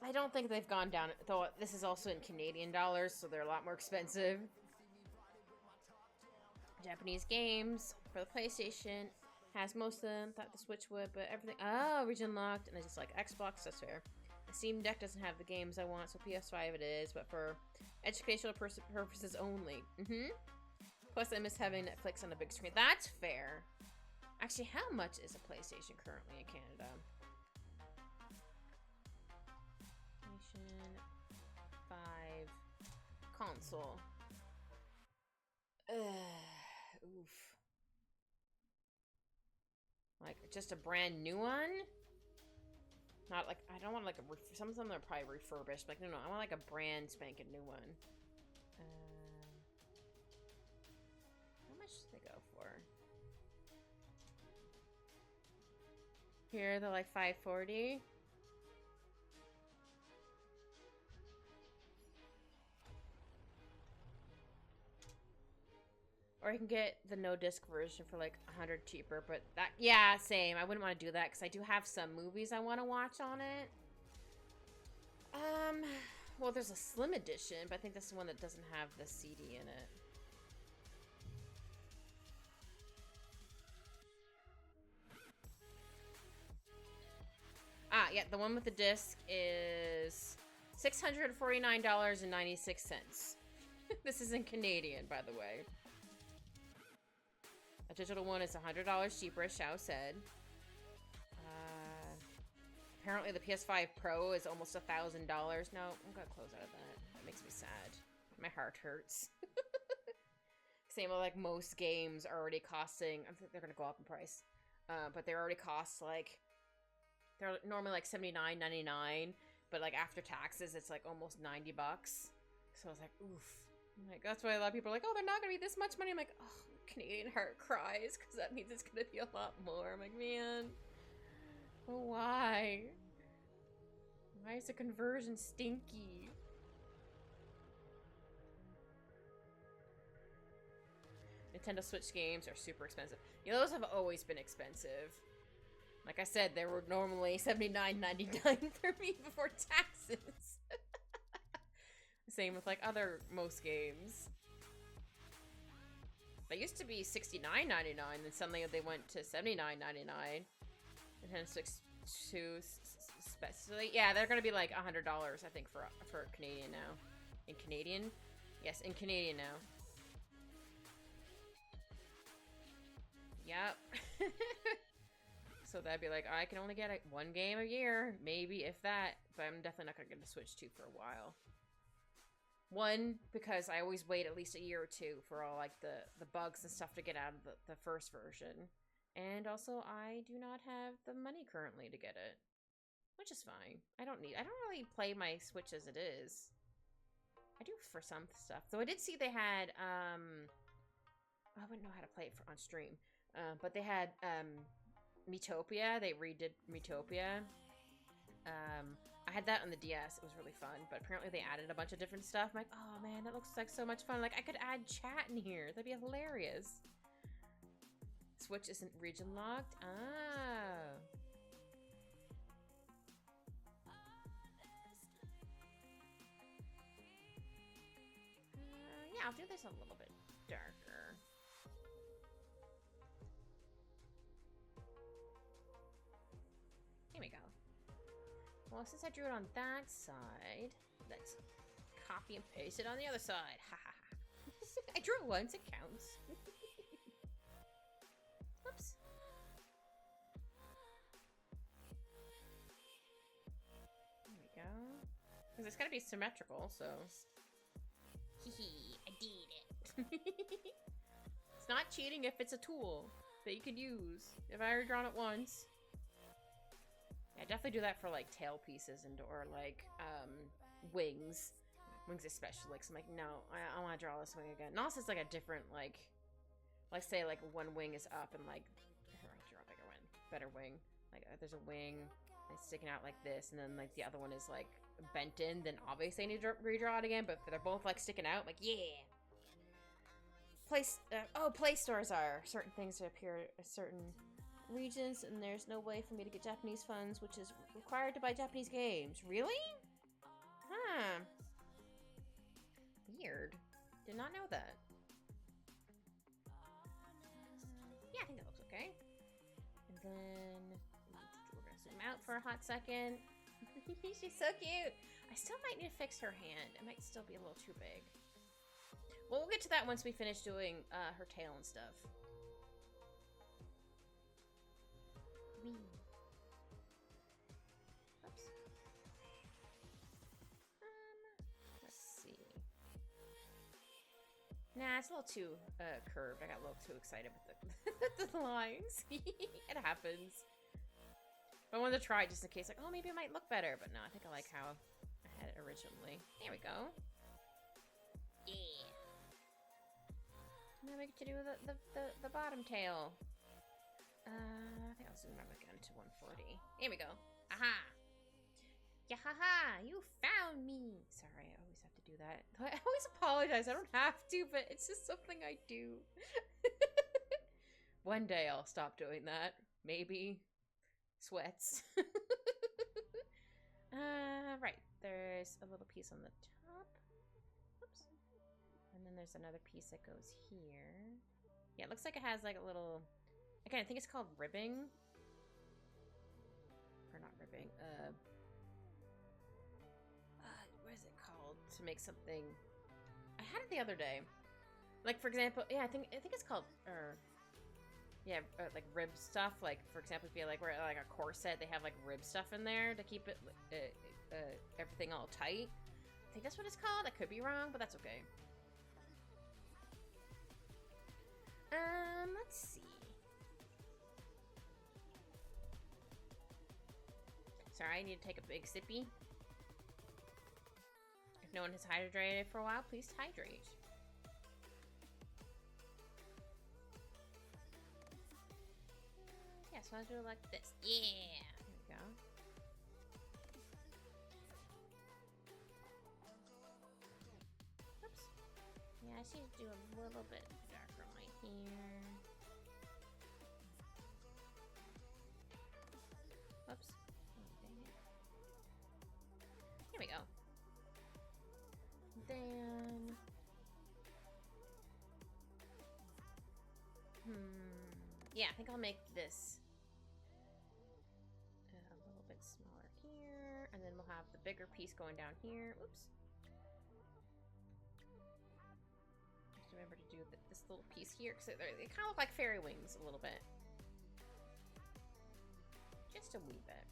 I don't think they've gone down, though this is also in Canadian dollars, so they're a lot more expensive. Japanese games for the PlayStation has most of them. Thought the Switch would, but everything. Oh, region locked, and it's just like Xbox. That's fair. The Steam Deck doesn't have the games I want, so PS5 it is, but for educational purposes only. Plus, I miss having Netflix on the big screen. That's fair. Actually, how much is a PlayStation currently in Canada? PlayStation 5 console. Oof. Like, just a brand new one? Not like, I don't want like some of them are probably refurbished. Like, no, I want like a brand spanking new one. How much do they go for? Here, they're like $540. Or you can get the no disc version for like $100 cheaper. But that, yeah, same. I wouldn't want to do that because I do have some movies I want to watch on it. Well, there's a slim edition, but I think that's the one that doesn't have the CD in it. Ah, yeah, the one with the disc is $649.96. This is in Canadian, by the way. A digital one is $100 cheaper, as Xiao said. Apparently the PS5 Pro is almost $1,000. No, I'm gonna close out of that. That makes me sad. My heart hurts. Same with like most games are already costing. I think they're gonna go up in price, but they already cost like they're normally like $79.99, but like after taxes it's like almost $90. So I was like, oof. I'm like, that's why a lot of people are like, oh, they're not gonna be this much money. I'm like, oh, Canadian heart cries because that means it's gonna be a lot more. I'm like, man. Oh, why? Why is the conversion stinky? Nintendo Switch games are super expensive. You know, those have always been expensive. Like I said, they were normally $79.99 for me before taxes. Same with like most games. They used to be $69.99, then suddenly they went to $79.99. Nintendo Switch 2, especially. Yeah, they're gonna be like $100, I think, for Canadian now. In Canadian? Yes, in Canadian now. Yep. So that'd be like, I can only get one game a year, maybe, if that. But I'm definitely not gonna get the Switch 2 for a while. One, because I always wait at least a year or two for all like the bugs and stuff to get out of the first version. And also, I do not have the money currently to get it. Which is fine. I don't really play my Switch as it is. I do for some stuff. Though I did see they had, I wouldn't know how to play it on stream. But they had, Miitopia. They redid Miitopia. I had that on the DS. It was really fun. But apparently they added a bunch of different stuff. I'm like, oh man, that looks like so much fun. Like, I could add chat in here. That'd be hilarious. Switch isn't region locked? Ah. Yeah, I'll do this a little bit darker. Here we go. Well, since I drew it on that side, let's copy and paste it on the other side. Ha ha ha. I drew it once, it counts. Oops. There we go. Because it's gotta be symmetrical, so. Hehe, I did it. It's not cheating if it's a tool that you could use. If I already drawn it once. Yeah, definitely do that for like tail pieces or like wings. Wings especially. Like, so I'm like, no, I want to draw this wing again. And also it's like a different like say like one wing is up and like here, I'll draw a bigger one. Better wing. Like there's a wing and it's sticking out like this, and then like the other one is like bent in, then obviously I need to redraw it again, but if they're both like sticking out, like yeah. Play stores are certain things that appear at certain regions, and there's no way for me to get Japanese funds, which is required to buy Japanese games. Really? Huh. Weird. Did not know that. Yeah, I think that looks okay. And then we're gonna zoom out for a hot second. She's so cute. I still might need to fix her hand. It might still be a little too big. Well, we'll get to that once we finish doing her tail and stuff. Wee. Oops. Let's see. Nah, it's a little too curved. I got a little too excited with the lines. It happens. I wanted to try it just in case, like, oh, maybe it might look better. But no, I think I like how I had it originally. There we go. Yeah. Now we get to do the bottom tail. I think I'll zoom out again to 140. Here we go. Aha! Yeah, haha! You found me! Sorry, I always have to do that. I always apologize. I don't have to, but it's just something I do. One day I'll stop doing that. Maybe. Sweats. Right. There's a little piece on the top. Oops. And then there's another piece that goes here. Yeah, it looks like it has like a little... Again, I think it's called ribbing. Or not ribbing. What is it called? To make something... I had it the other day. Like, for example... Yeah, I think it's called... like rib stuff. Like, for example, if you like wear like a corset, they have like rib stuff in there to keep it everything all tight. I think that's what it's called. I could be wrong, but that's okay. Let's see. Sorry, I need to take a big sippy. If no one has hydrated for a while, please hydrate. Yeah, so I'll do it like this. Yeah! There we go. Oops. Yeah, I should do a little bit darker right here. Oops. Oh, dang it. Here we go. Then... Yeah, I think I'll make this a little bit smaller here, and then we'll have the bigger piece going down here. Oops. Just remember to do this little piece here, because they kind of look like fairy wings a little bit. Just a wee bit.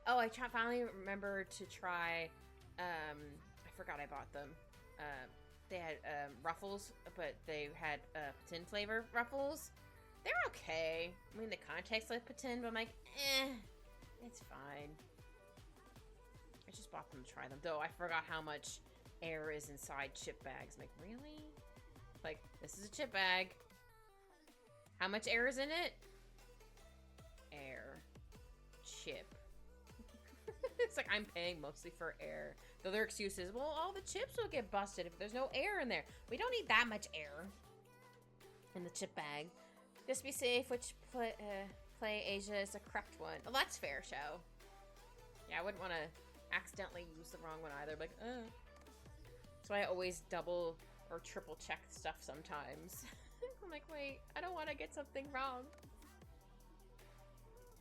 Oh, I finally remembered to try, I forgot I bought them. They had Ruffles, but they had Patin flavor Ruffles. They're okay. I mean, they kind of taste like Patin, but I'm like, it's fine. I just bought them to try them. Though I forgot how much air is inside chip bags. I'm like, really? Like, this is a chip bag. How much air is in it? Air. Chip. It's like I'm paying mostly for air. The other excuse is, well, all the chips will get busted if there's no air in there. We don't need that much air in the chip bag. Just be safe, which play Asia is the correct one. Well, that's fair, show. Yeah, I wouldn't want to accidentally use the wrong one either. Like, That's why I always double or triple check stuff sometimes. I'm like, wait, I don't want to get something wrong.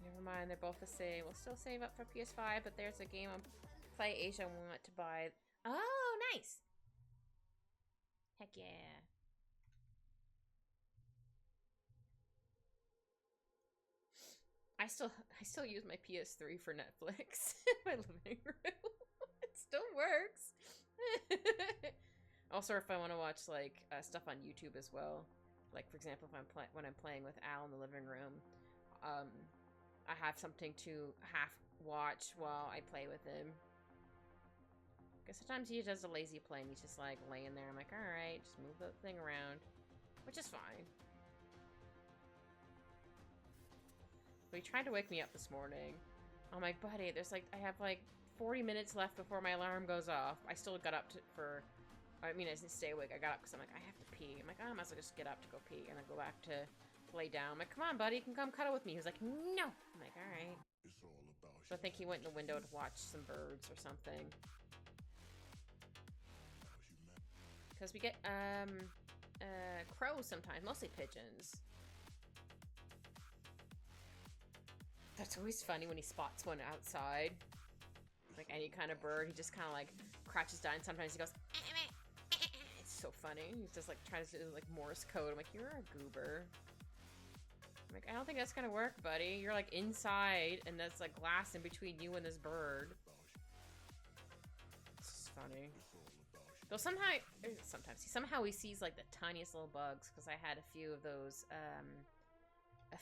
Never mind, they're both the same. We'll still save up for PS5, but there's a game on Play Asia I want to buy. Oh, nice! Heck yeah. I still use my PS3 for Netflix in my living room. It still works. Also, if I want to watch like stuff on YouTube as well, like for example, if when I'm playing with Al in the living room, I have something to half watch while I play with him. Because sometimes he does a lazy play and he's just like laying there. I'm like, all right, just move the thing around, which is fine. But he tried to wake me up this morning. I'm like, buddy, there's like, I have like 40 minutes left before my alarm goes off. I still got up I didn't stay awake. I got up because I'm like, I have to pee. I'm like, oh, I might as well just get up to go pee and then go back to lay down. I'm like, come on, buddy, you can come cuddle with me. He was like, no. I'm like, all right. So I think he went in the window to watch some birds or something. Because we get, crows sometimes, mostly pigeons. That's always funny when he spots one outside. Like any kind of bird, he just kind of like crouches down. Sometimes he goes, it's so funny. He's just like trying to do like Morse code. I'm like, you're a goober. I'm like, I don't think that's gonna work, buddy. You're like inside, and that's like glass in between you and this bird. It's just funny. Though somehow he sees like the tiniest little bugs, because I had a few of those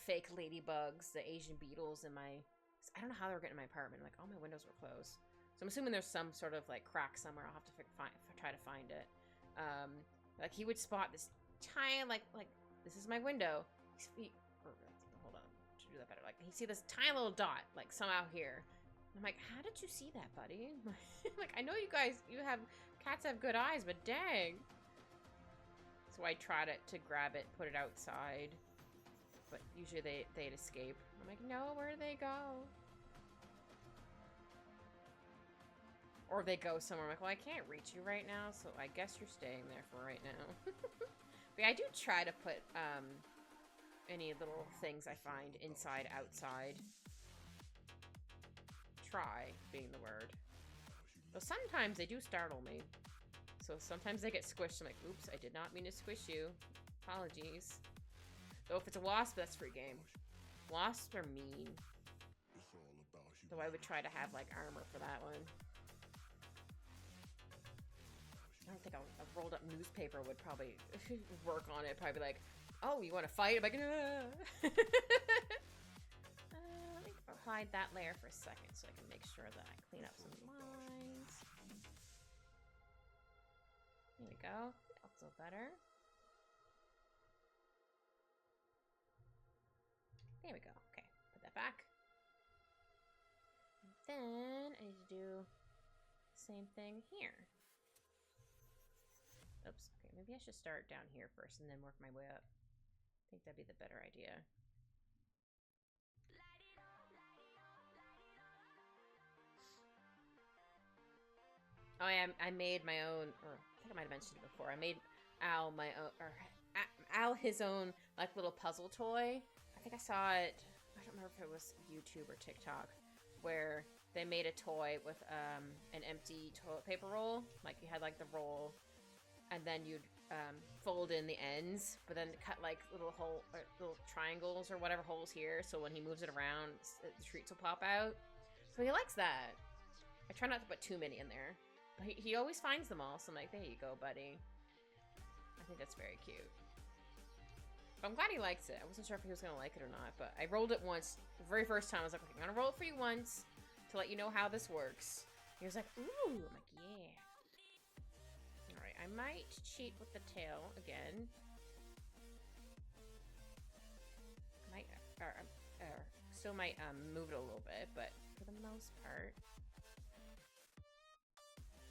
fake ladybugs, the Asian beetles in my. I don't know how they were getting in my apartment. Like all my windows were closed, so I'm assuming there's some sort of like crack somewhere. I'll have to try to find it. Like he would spot this tiny like this is my window. Hold on, to do that better. Like he see this tiny little dot like somehow here. I'm like, how did you see that, buddy? Like I know you have cats have good eyes, but dang. So I tried to grab it, put it outside, but usually they'd escape. I'm like, no, where do they go? Or they go somewhere. I'm like, well, I can't reach you right now, so I guess you're staying there for right now. But yeah, I do try to put any little things I find inside, outside. Try being the word. Though sometimes they do startle me. So sometimes they get squished. I'm like, oops, I did not mean to squish you. Apologies. Though if it's a wasp, that's free game. Wasps are mean. Though I would try to have like armor for that one. I don't think a rolled up newspaper would probably work on it. Probably be like, oh, you want to fight? I'm like, let me hide that layer for a second so I can make sure that I clean up some lines. There we go. That's a little better. There we go. Okay, put that back. And then I need to do the same thing here. Oops. Okay, maybe I should start down here first and then work my way up. I think that'd be the better idea. Oh yeah, I made my own, or I think I might have mentioned it before. I made Al my own, or Al his own like little puzzle toy. I think I saw it. I don't remember if it was YouTube or TikTok, where they made a toy with an empty toilet paper roll. Like you had like the roll, and then you'd fold in the ends, but then cut like little little triangles or whatever holes here. So when he moves it around, the treats will pop out. So he likes that. I try not to put too many in there. But he always finds them all, so I'm like, there you go, buddy. I think that's very cute. But I'm glad he likes it. I wasn't sure if he was going to like it or not, but I rolled it once. The very first time, I was like, okay, I'm going to roll it for you once to let you know how this works. He was like, ooh. I'm like, yeah. Alright, I might cheat with the tail again. Still might move it a little bit, but for the most part,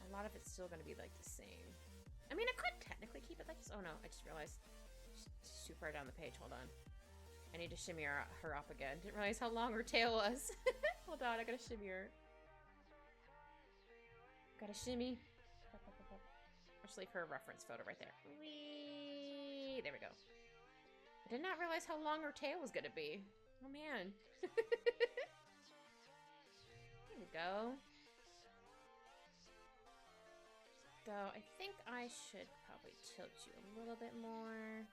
a lot of it's still going to be like the same. I mean, I could technically keep it like this. Oh no, I just realized she's too far down the page. Hold on. I need to shimmy her up again. Didn't realize how long her tail was. Hold on, I gotta shimmy her. Gotta shimmy. I'll just leave her a reference photo right there. Whee! There we go. I did not realize how long her tail was gonna be. Oh man. There we go. Though I think I should probably tilt you a little bit more.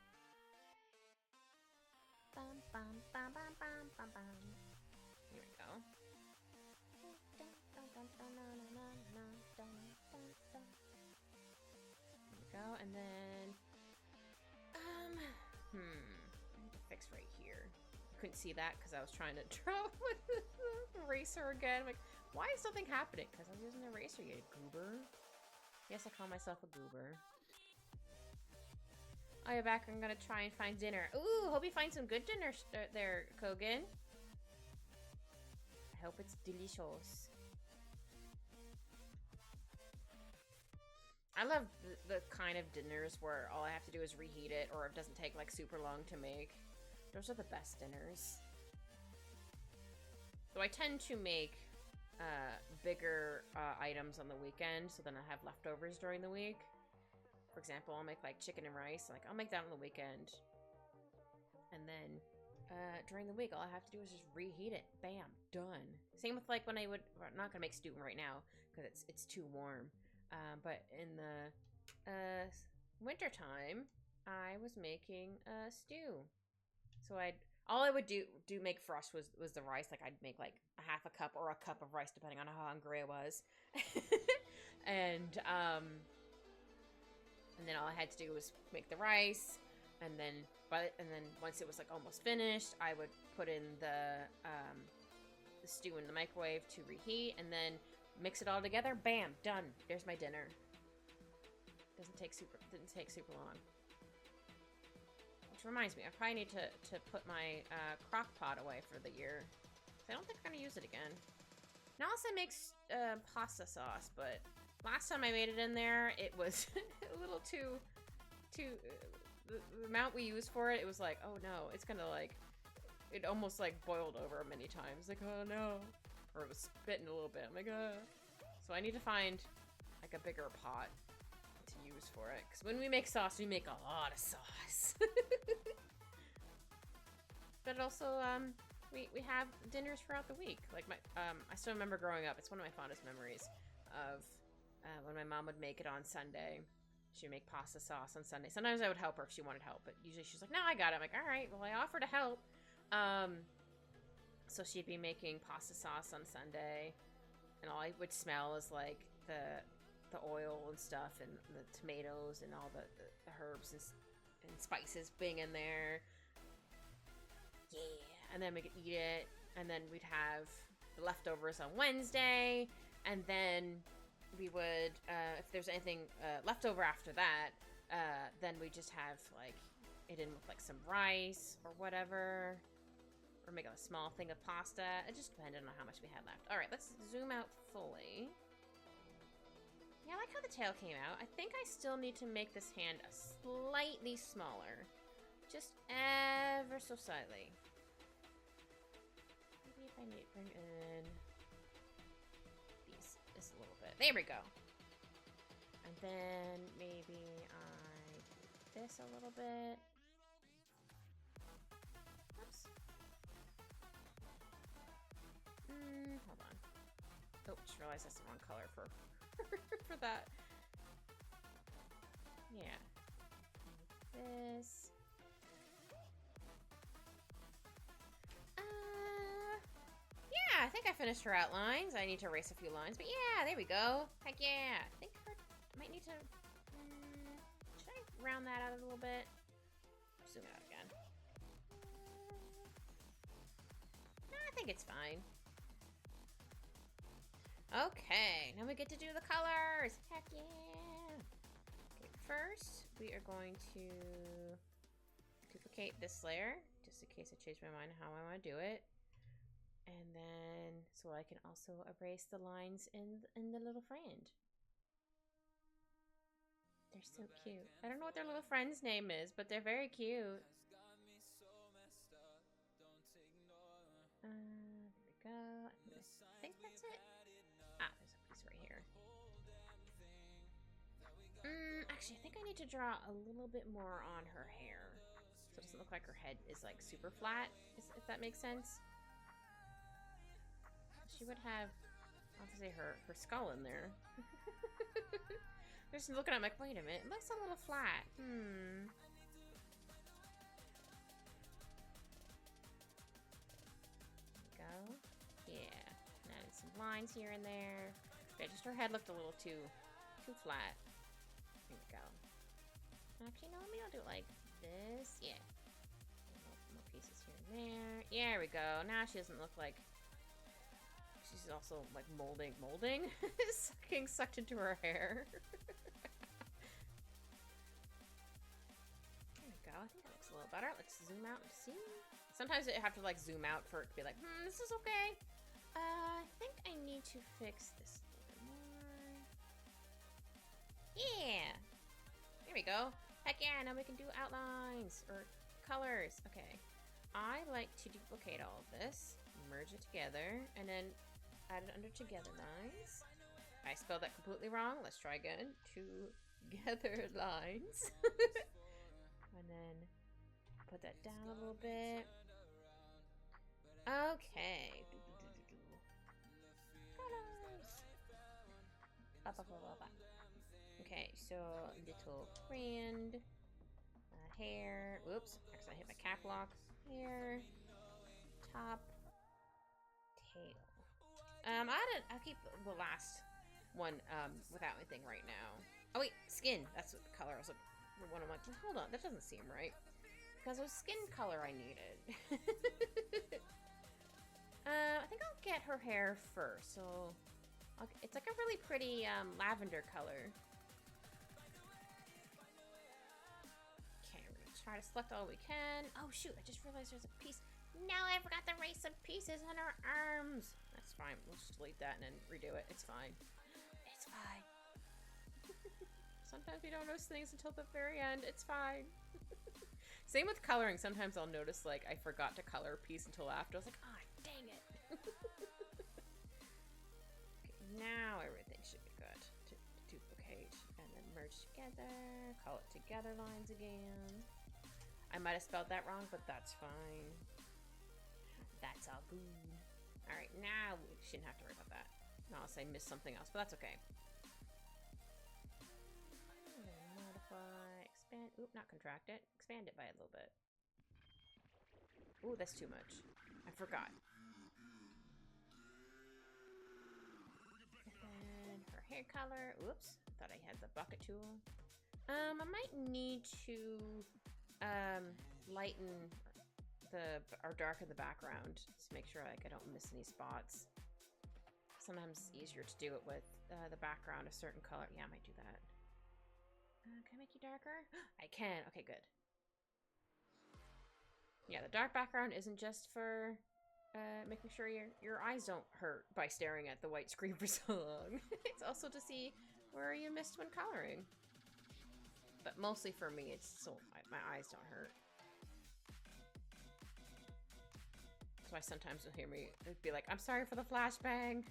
Bum, bum, bum, bum, bum, bum, bum. Here we go. There we go, and then I need to fix right here. Couldn't see that because I was trying to draw with the eraser again. I'm like, why is something happening? Because I'm using the eraser, you goober. Yes, I call myself a goober. Oh, you're back. I'm gonna try and find dinner. Ooh, hope you find some good dinner there, Kogan. I hope it's delicious. I love the kind of dinners where all I have to do is reheat it, or it doesn't take like super long to make. Those are the best dinners. So I tend to make bigger items on the weekend, so then I have leftovers during the week. For example, I'll make like chicken and rice. Like I'll make that on the weekend, and then during the week, all I have to do is just reheat it. Bam, done. Same with like when I'm not gonna make stew right now because it's too warm. But in the wintertime, I was making a stew. So all I would do make for us was the rice. Like I'd make like a half a cup or a cup of rice depending on how hungry I was. and and then all I had to do was make the rice, and then once it was like almost finished, I would put in the stew in the microwave to reheat, and then mix it all together. Bam, done. There's my dinner. Didn't take super long. Which reminds me, I probably need to put my crock pot away for the year. I don't think I'm gonna use it again. Now also makes pasta sauce, but last time I made it in there, it was a little too the amount we used for it. It was like, oh no, it's gonna like, it almost like boiled over many times. Like, oh no, or it was spitting a little bit. I'm like, so I need to find like a bigger pot to use for it, because when we make sauce, we make a lot of sauce. But also, we have dinners throughout the week. Like I still remember growing up. It's one of my fondest memories of when my mom would make it on Sunday. She would make pasta sauce on Sunday. Sometimes I would help her if she wanted help, but usually she's like, "No, I got it." I'm like, "All right, well, I offer to help." So she'd be making pasta sauce on Sunday, and all I would smell is like the oil and stuff, and the tomatoes and all the herbs and spices being in there. Yeah, and then we could eat it, and then we'd have the leftovers on Wednesday, and then we would, if there's anything left over after that, then we just have like it in with like some rice or whatever, or make a small thing of pasta. It just depended on how much we had left. All right, let's zoom out fully. Yeah, I like how the tail came out. I think I still need to make this hand slightly smaller. Just ever so slightly. Maybe if I need to bring in this a little bit. There we go. And then maybe I do this a little bit. Oops. Hold on. Oh, just realized that's the wrong color for for that. Yeah. This. Yeah, I think I finished her outlines. I need to erase a few lines, but yeah, there we go. Heck yeah. I think I might need to... should I round that out a little bit? Zoom out again. No, I think it's fine. Okay, now we get to do the colors. Heck yeah. Okay, first, we are going to duplicate this layer, just in case I change my mind on how I want to do it. And then, so I can also erase the lines in the little friend. They're so cute. I don't know what their little friend's name is, but they're very cute. There we go. I think that's it. Ah, there's a piece right here. Actually, I think I need to draw a little bit more on her hair, so it doesn't look like her head is like super flat, if that makes sense. She would have, I'll have to say, her skull in there. Just looking at it, I'm like, wait a minute, it looks a little flat. There we go. Yeah. And added some lines here and there. Yeah, just her head looked a little too flat. Here we go. Actually, no, maybe I'll do it like this. Yeah. More pieces here and there. Yeah, there we go. Now she doesn't look like... She's also like molding, getting sucked into her hair. There we go. I think that looks a little better. Let's zoom out and see. Sometimes I have to like zoom out for it to be like, this is okay. I think I need to fix this a little bit more. Yeah. There we go. Heck yeah, now we can do outlines or colors. Okay. I like to duplicate all of this, merge it together, and then add it under together lines. I spelled that completely wrong. Let's try again. Together lines. And then put that down a little bit. Okay. Colors. Okay, so so little friend. Hair. Oops. Actually, I hit my cap lock. Hair. Top. Tail. I'll keep the last one without anything right now. Oh wait, skin. That's what the color. I was like, one. I'm like, hold on, that doesn't seem right. Because it was skin color I needed. I think I'll get her hair first. So it's like a really pretty lavender color. Okay, we're gonna try to select all we can. Oh shoot! I just realized there's a piece. No, I forgot to erase some pieces on her arms. That's fine. We'll just delete that and then redo it. It's fine. It's fine. Sometimes we don't notice things until the very end. It's fine. Same with coloring. Sometimes I'll notice, like, I forgot to color a piece until after. I was like, ah, oh, dang it. Okay, now everything should be good. To duplicate and then merge together. Call it together lines again. I might have spelled that wrong, but that's fine. That's all good. Alright, now we shouldn't have to worry about that. Unless I missed something else, but that's okay. Modify, expand. Oop, not contract it. Expand it by a little bit. Ooh, that's too much. I forgot. And then her hair color. Oops, thought I had the bucket tool. I might need to lighten or darken the background to make sure like I don't miss any spots. Sometimes it's easier to do it with the background a certain color. Yeah, I might do that. Can I make you darker? I can. Okay, good. Yeah, the dark background isn't just for making sure your eyes don't hurt by staring at the white screen for so long. It's also to see where you missed when coloring. But mostly for me, it's so my eyes don't hurt. That's why sometimes you'll hear me be like, I'm sorry for the flashbang.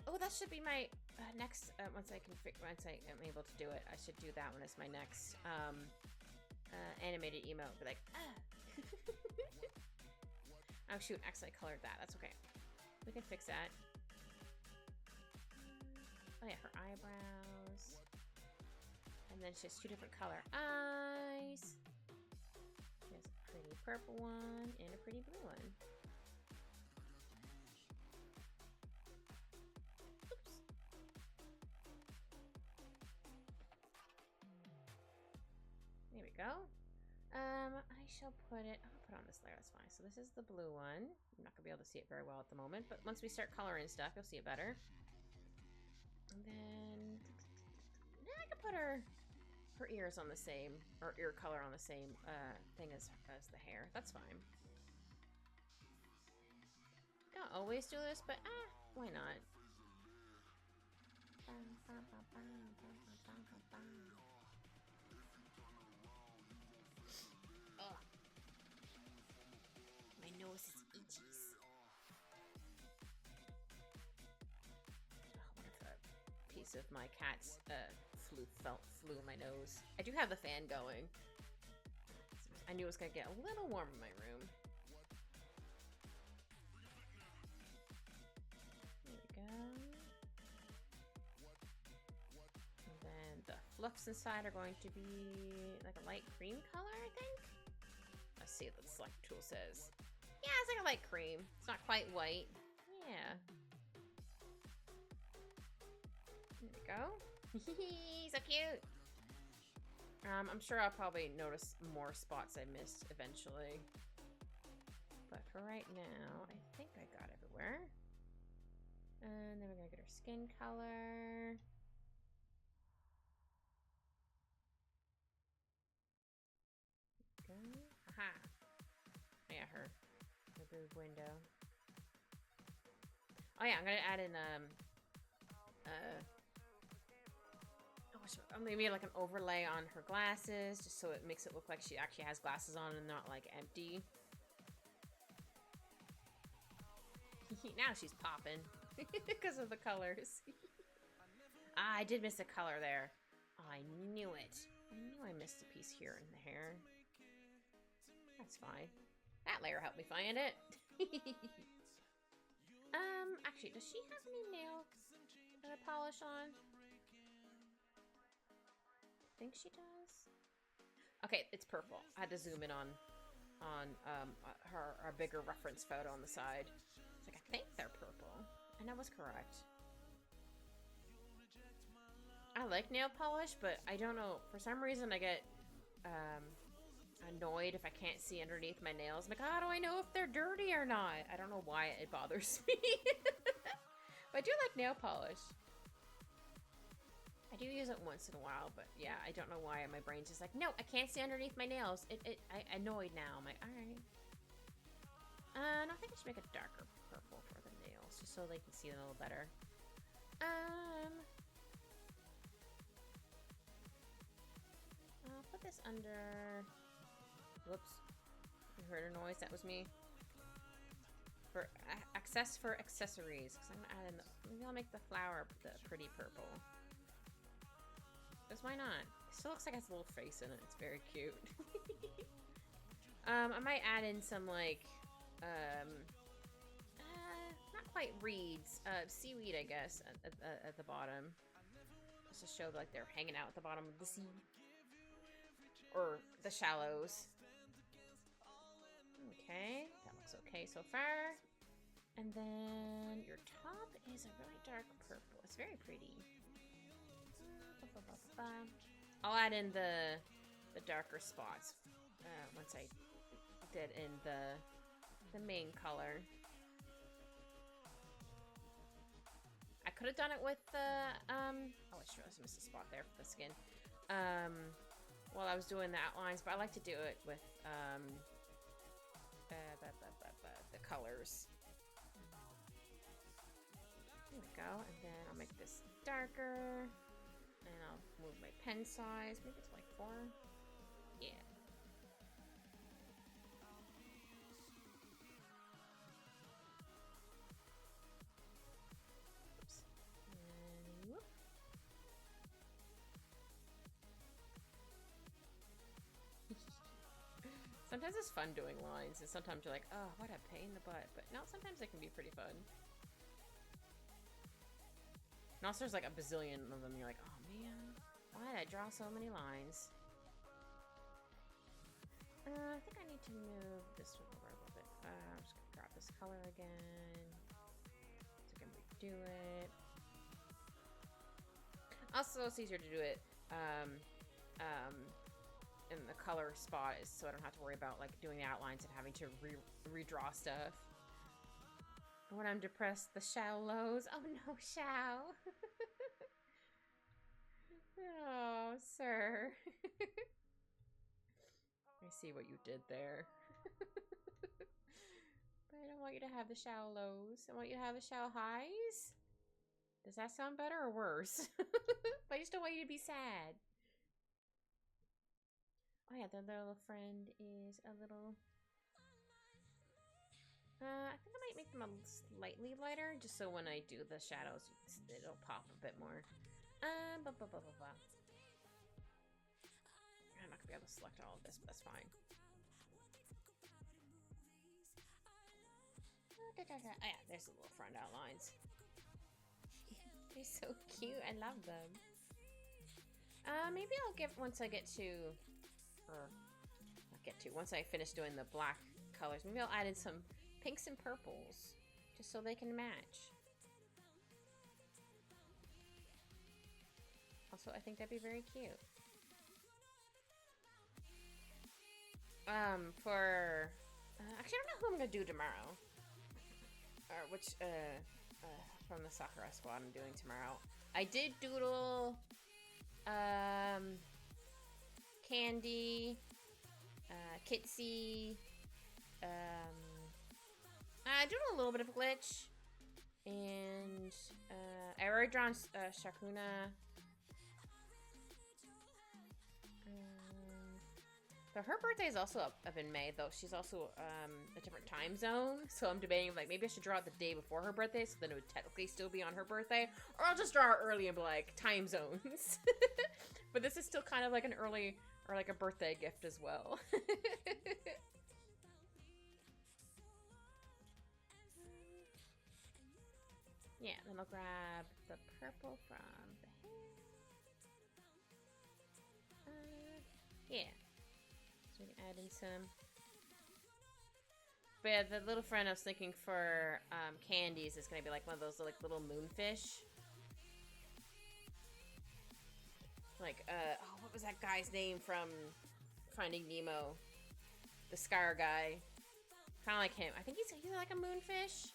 Oh, that should be my next, once I am able to do it, I should do that one as my next animated email. Be like, ah. Oh shoot, actually I colored that. That's okay. We can fix that. Oh yeah, her eyebrows. And then she has two different color eyes. She has a pretty purple one and a pretty blue one. Oops. There we go. I shall put it, I'll put it on this layer, that's fine. So this is the blue one. I'm not gonna be able to see it very well at the moment, but once we start coloring stuff, you'll see it better. And then I can put her ears on the same, or ear color on the same thing as the hair. That's fine. Don't always do this, but why not? Oh, my nose is itchy. What if a piece of my cat's flew in my nose? I do have the fan going. I knew it was gonna get a little warm in my room. There we go. And then the fluffs inside are going to be like a light cream color, I think. Let's see what the select tool says. Yeah, it's like a light cream. It's not quite white. Yeah. There we go. So cute. I'm sure I'll probably notice more spots I missed eventually. But for right now, I think I got everywhere. And then we're gonna get our skin color. Go. Aha. Yeah, her boob window. Oh yeah, I'm gonna add in maybe like an overlay on her glasses, just so it makes it look like she actually has glasses on and not like empty. Now she's popping because of the colors. I did miss a color there. Oh, I knew it. I knew I missed a piece here in the hair. That's fine. That layer helped me find it. Actually, does she have any nail polish on? I think she does. Okay, it's purple. I had to zoom in on her bigger reference photo on the side. It's like, I think they're purple. And I was correct. I like nail polish, but I don't know. For some reason, I get annoyed if I can't see underneath my nails. I'm like, how do I know if they're dirty or not? I don't know why it bothers me. But I do like nail polish. I do use it once in a while, but yeah, I don't know why my brain's just like, no, I can't see underneath my nails. I'm annoyed now. I'm like, alright. No, I think I should make a darker purple for the nails, just so they can see them a little better. I'll put this under... Whoops. You heard a noise? That was me. For accessories, because I'm gonna add in the... Maybe I'll make the flower the pretty purple. Because why not? It still looks like it has a little face in it. It's very cute. I might add in some, like, not quite reeds. Seaweed, I guess, at the bottom. Just to show, like, they're hanging out at the bottom of the sea. Or the shallows. Okay, that looks okay so far. And then your top is a really dark purple. It's very pretty. I'll add in the darker spots once I did in the main color. I could have done it with the oh, I sure missed a spot there for the skin. While I was doing the outlines, but I like to do it with the colors. There we go, and then I'll make this darker. And I'll move my pen size. Maybe it's like 4. Yeah. Oops. And whoop. Sometimes it's fun doing lines, and sometimes you're like, oh, what a pain in the butt. But no, sometimes it can be pretty fun. And also there's like a bazillion of them. You're like, oh man, why did I draw so many lines? I think I need to move this one over a little bit. I'm just gonna grab this color again. So I can redo it. Also, it's easier to do it in the color spot, so I don't have to worry about like doing the outlines and having to redraw stuff. When I'm depressed, the shallows. Oh no, Shao. Oh, sir. I see what you did there. But I don't want you to have the shallows. I want you to have the shallow highs. Does that sound better or worse? But I just don't want you to be sad. Oh yeah, the little friend is a little... I think I might make them a slightly lighter, just so when I do the shadows, it'll pop a bit more. I'm not gonna be able to select all of this, but that's fine. Oh yeah, there's the little front outlines. They're so cute, I love them. Maybe I'll give, once I get to, or not get to, once I finish doing the black colors, maybe I'll add in some pinks and purples, just so they can match. Also, I think that'd be very cute. Actually, I don't know who I'm gonna do tomorrow. Or which, from the Sakura squad I'm doing tomorrow. I did doodle, Candy, Kitsy, I doodled a little bit of Glitch, and, I already drawn, Shakuna. So her birthday is also up in May, though she's also a different time zone. So I'm debating, like, maybe I should draw it the day before her birthday, so then it would technically still be on her birthday, or I'll just draw it early and be like time zones. But this is still kind of like an early or like a birthday gift as well. Yeah, then I'll grab the purple. purple from the hair. Yeah. So we can add in some. But yeah, the little friend I was thinking for candies is gonna be like one of those like little moonfish. Like, oh, what was that guy's name from Finding Nemo? The Scar guy. Kind of like him. I think he's like a moonfish.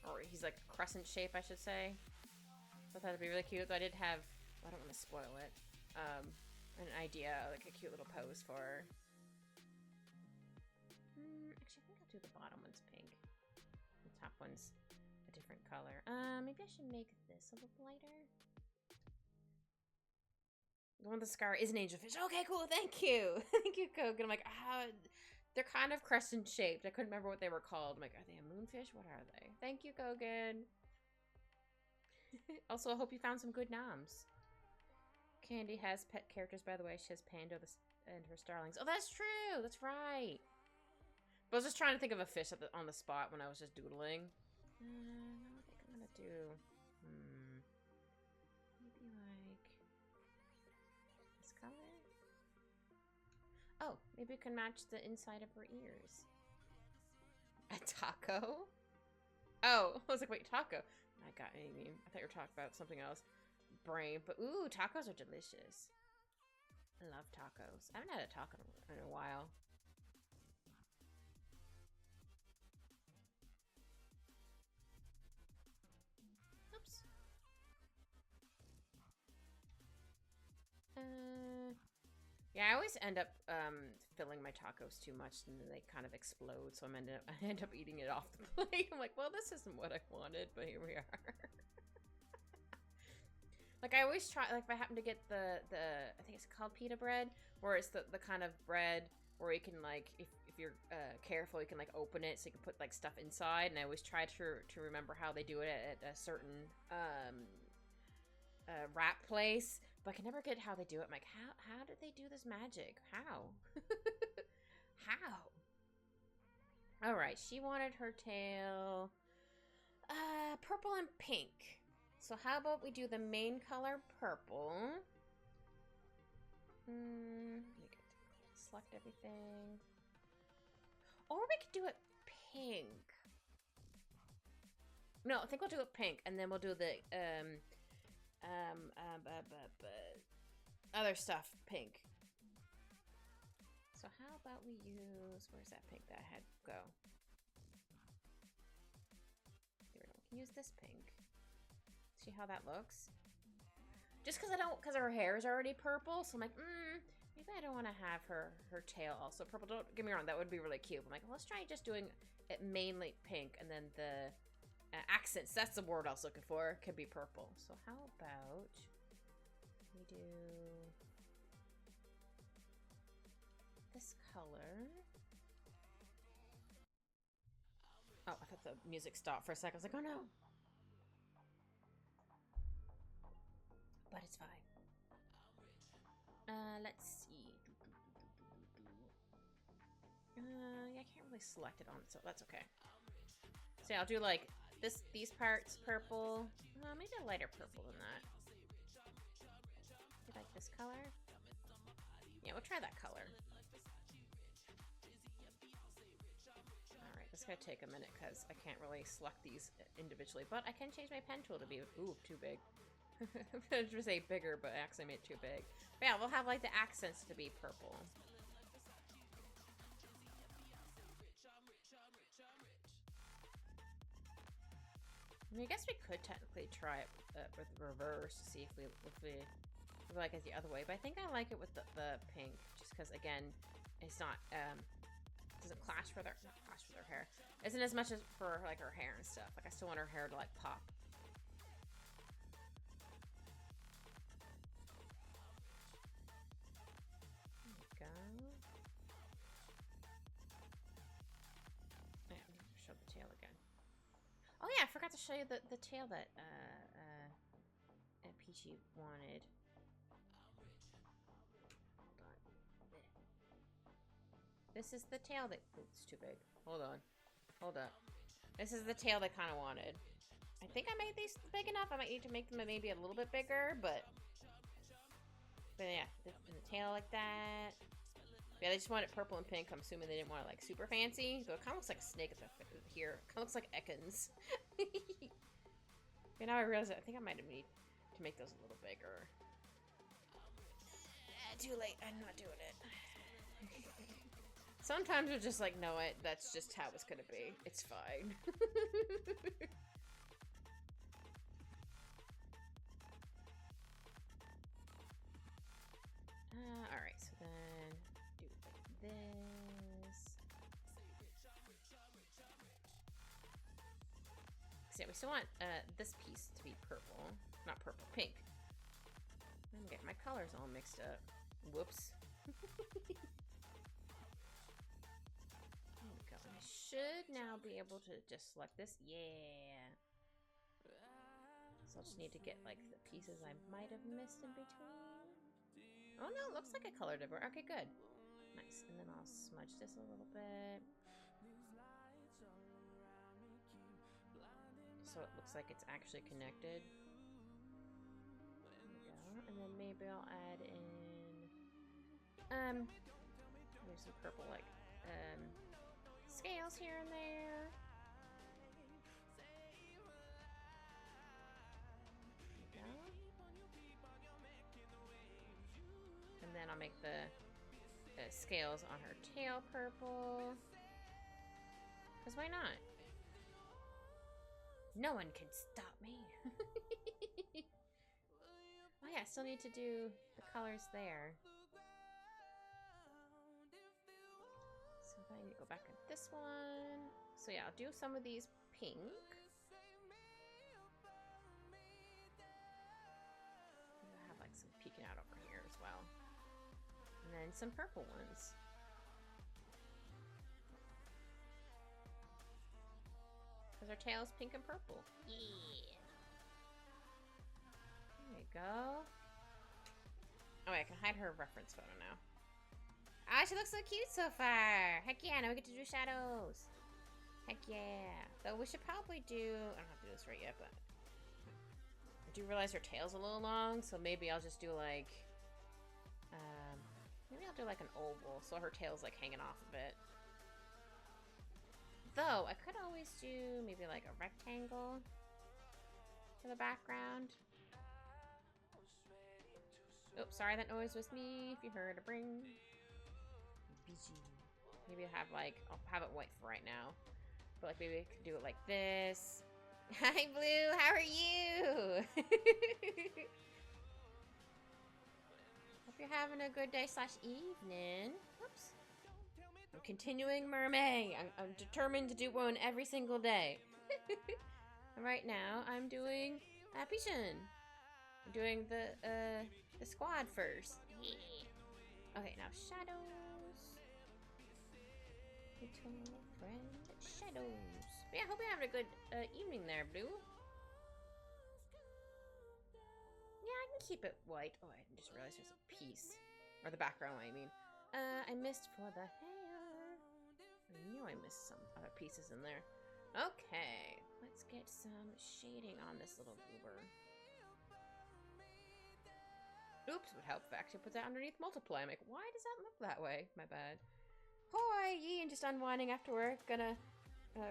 Or he's like crescent shape, I should say. I thought that'd be really cute. Though I did have, I don't want to spoil it, an idea, like a cute little pose for her. Actually, I think I'll do the bottom one's pink. The top one's a different color. Maybe I should make this a little lighter. The one with the scar is an angelfish. Okay, cool. Thank you. Thank you, Coke. And I'm like, they're kind of crescent shaped. I couldn't remember what they were called. I'm like, are they a moonfish? What are they? Thank you, Kogan. Also, I hope you found some good noms. Candy has pet characters, by the way. She has Pando and her starlings. Oh, that's true. That's right. But I was just trying to think of a fish on the spot when I was just doodling. I think I'm gonna do. Maybe like this color. Oh, maybe we can match the inside of her ears. A taco? Oh, I was like, wait, taco. I got Amy. I thought you were talking about something else. Brain, but ooh, tacos are delicious. I love tacos. I haven't had a taco in a while. Oops. Yeah, I always end up filling my tacos too much, and then they kind of explode. So I end up eating it off the plate. I'm like, well, this isn't what I wanted, but here we are. Like I always try. Like if I happen to get the I think it's called pita bread, where it's the kind of bread where you can like if you're careful, you can like open it so you can put like stuff inside. And I always try to remember how they do it at a certain wrap place, but I can never get how they do it. I'm like, how did they do this magic? How? How? All right, she wanted her tail purple and pink. So how about we do the main color purple? We could select everything. Or we could do it pink. No, I think we'll do it pink, and then we'll do the other stuff pink. So how about we use, where's that pink that I had go? There we go. We can use this pink. See how that looks? Just because her hair is already purple, so I'm like, maybe I don't want to have her tail also purple. Don't get me wrong, that would be really cute. I'm like, well, let's try just doing it mainly pink, and then the accents, that's the word I was looking for, could be purple. So how about we do this color? Oh, I thought the music stopped for a second. I was like, oh no. But it's fine. Let's see. Yeah, I can't really select it on, so that's okay. So I'll do like these parts purple. Maybe a lighter purple than that. You like this color? Yeah, we'll try that color. Alright, this is gonna take a minute because I can't really select these individually, but I can change my pen tool to be, ooh, too big. I'm gonna just say bigger, but I actually made it too big. But yeah, we'll have like the accents to be purple. I mean, I guess we could technically try it with reverse to see if we like it the other way. But I think I like it with the pink, just because again, it's not doesn't clash with her, not clash with her hair. Isn't as much as for like her hair and stuff. Like I still want her hair to like pop. Oh yeah, I forgot to show you the tail that Peachy wanted. Hold on. This is the tail that... Ooh, it's too big. Hold on. Hold up. This is the tail they kind of wanted. I think I made these big enough. I might need to make them maybe a little bit bigger, but yeah, the tail like that. Yeah, they just wanted purple and pink. I'm assuming they didn't want it like super fancy, though it kind of looks like a snake at the here. It kind of looks like Ekans. Okay, now I realize that I think I might need to make those a little bigger. Too late. I'm not doing it. Sometimes we're just like, no, that's just how it's gonna be. It's fine. Alright, so then do like this. So yeah, we still want this piece to be purple. Not purple, pink. I'm getting my colors all mixed up. Whoops. There we go. And I should now be able to just select this. Yeah. So I'll just need to get like the pieces I might have missed in between. Oh no, it looks like I colored it. Okay, good. Nice. And then I'll smudge this a little bit. So it looks like it's actually connected. There we go. And then maybe I'll add in there's some purple like scales here and there. There we go. And then I'll make the scales on her tail purple. Because why not? No one can stop me. Oh yeah, I still need to do the colors there. So then I need to go back on this one. So yeah, I'll do some of these pink. I have like some peeking out over here as well. And then some purple ones. Because our tail is pink and purple. Yeah. There you go. Oh, wait, I can hide her reference photo now. Ah, she looks so cute so far. Heck yeah, now we get to do shadows. Heck yeah. Though we should probably do... I don't have to do this right yet, but... I do realize her tail's a little long, so maybe I'll just do like... maybe I'll do like an oval, so her tail's like hanging off a bit. Though, I could always do maybe like a rectangle for the background. Oops, sorry, that noise was me. If you heard a ring. Maybe I have like, I'll have it white for right now. But like maybe I could do it like this. Hi, Blue, how are you? Hope you're having a good day / evening. Whoops. I'm continuing Mermay. I'm determined to do one every single day. Right now, I'm doing peachsune. I'm doing the squad first. Yeah. Okay, now shadows. Little friend shadows. But yeah, I hope you're having a good evening there, Blue. Yeah, I can keep it white. Oh, I just realized there's a piece. Or the background, I mean. I missed for the hair. I knew I missed some other pieces in there. Okay, let's get some shading on this little goober. Oops, would help if I actually put that underneath multiply. I'm like, why does that look that way? My bad. Hoi, Ian, just unwinding after work. Gonna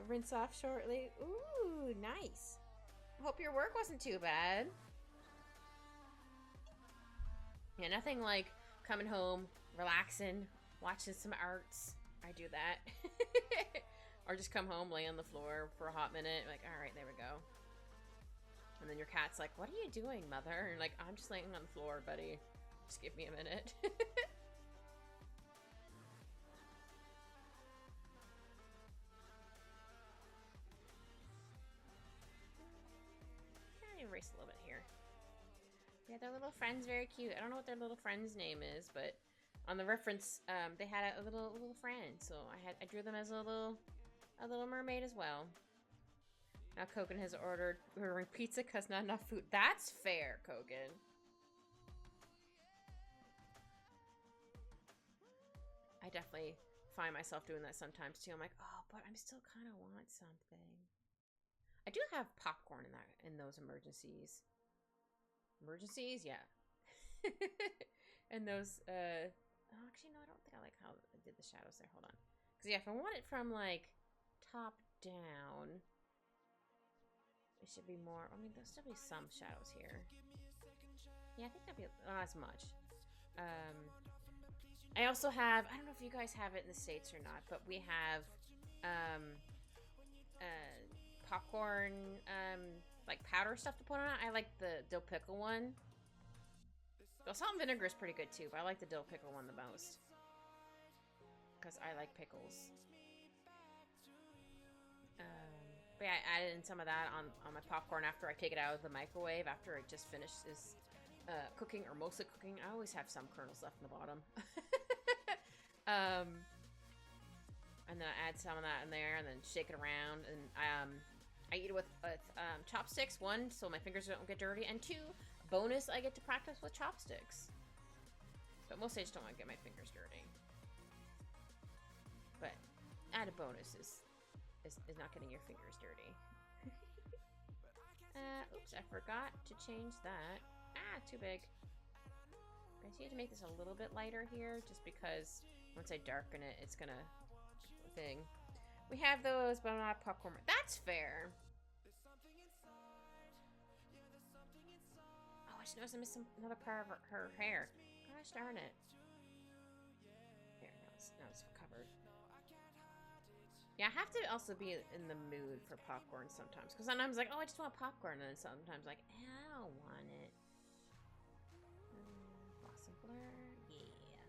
rinse off shortly. Ooh, nice. Hope your work wasn't too bad. Yeah, nothing like coming home, relaxing, watching some arts. I do that. Or just come home, lay on the floor for a hot minute. Like, all right, there we go. And then your cat's like, what are you doing, mother? And like, I'm just laying on the floor, buddy. Just give me a minute. Erase a little bit here. Yeah, their little friend's very cute. I don't know what their little friend's name is, but on the reference, they had a little friend, so I drew them as a little mermaid as well. Now Kogan has ordering pizza because not enough food. That's fair, Kogan. I definitely find myself doing that sometimes too. I'm like, oh, but I'm still kind of want something. I do have popcorn in those emergencies. Emergencies, yeah. And those, actually, no, I don't think I like how I did the shadows there. Hold on. Because, yeah, if I want it from, like, top down, it should be more, I mean, there'll still be some shadows here. Yeah, I think that'd be not as much. I also have, I don't know if you guys have it in the States or not, but we have, popcorn, like powder stuff to put on it. I like the dill pickle one. The salt and vinegar is pretty good too, but I like the dill pickle one the most. Because I like pickles. But yeah, I added in some of that on my popcorn after I take it out of the microwave, after it just finishes cooking, or mostly cooking. I always have some kernels left in the bottom. And then I add some of that in there, and then shake it around, and I eat it with chopsticks. One, so my fingers don't get dirty, and two, bonus, I get to practice with chopsticks. But mostly I just don't want to get my fingers dirty. But added bonus is not getting your fingers dirty. Oops, I forgot to change that. Ah, too big. I just need to make this a little bit lighter here, just because once I darken it, it's gonna thing. We have those, but I'm not popcorn. That's fair. Oh, I just noticed I missed another part of her hair. Gosh darn it. Here, now it's covered. Yeah, I have to also be in the mood for popcorn sometimes, because sometimes like, oh, I just want popcorn, and then sometimes like, I don't want it. Blossom blur, yeah.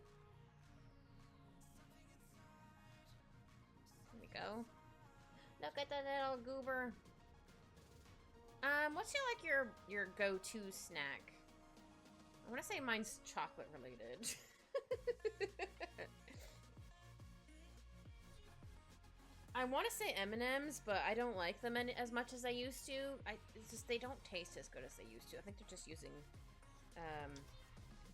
There we go. Look at the little goober. What's your go-to snack? I want to say mine's chocolate related. I want to say M&Ms, but I don't like them as much as I used to. It's just they don't taste as good as they used to. I think they're just using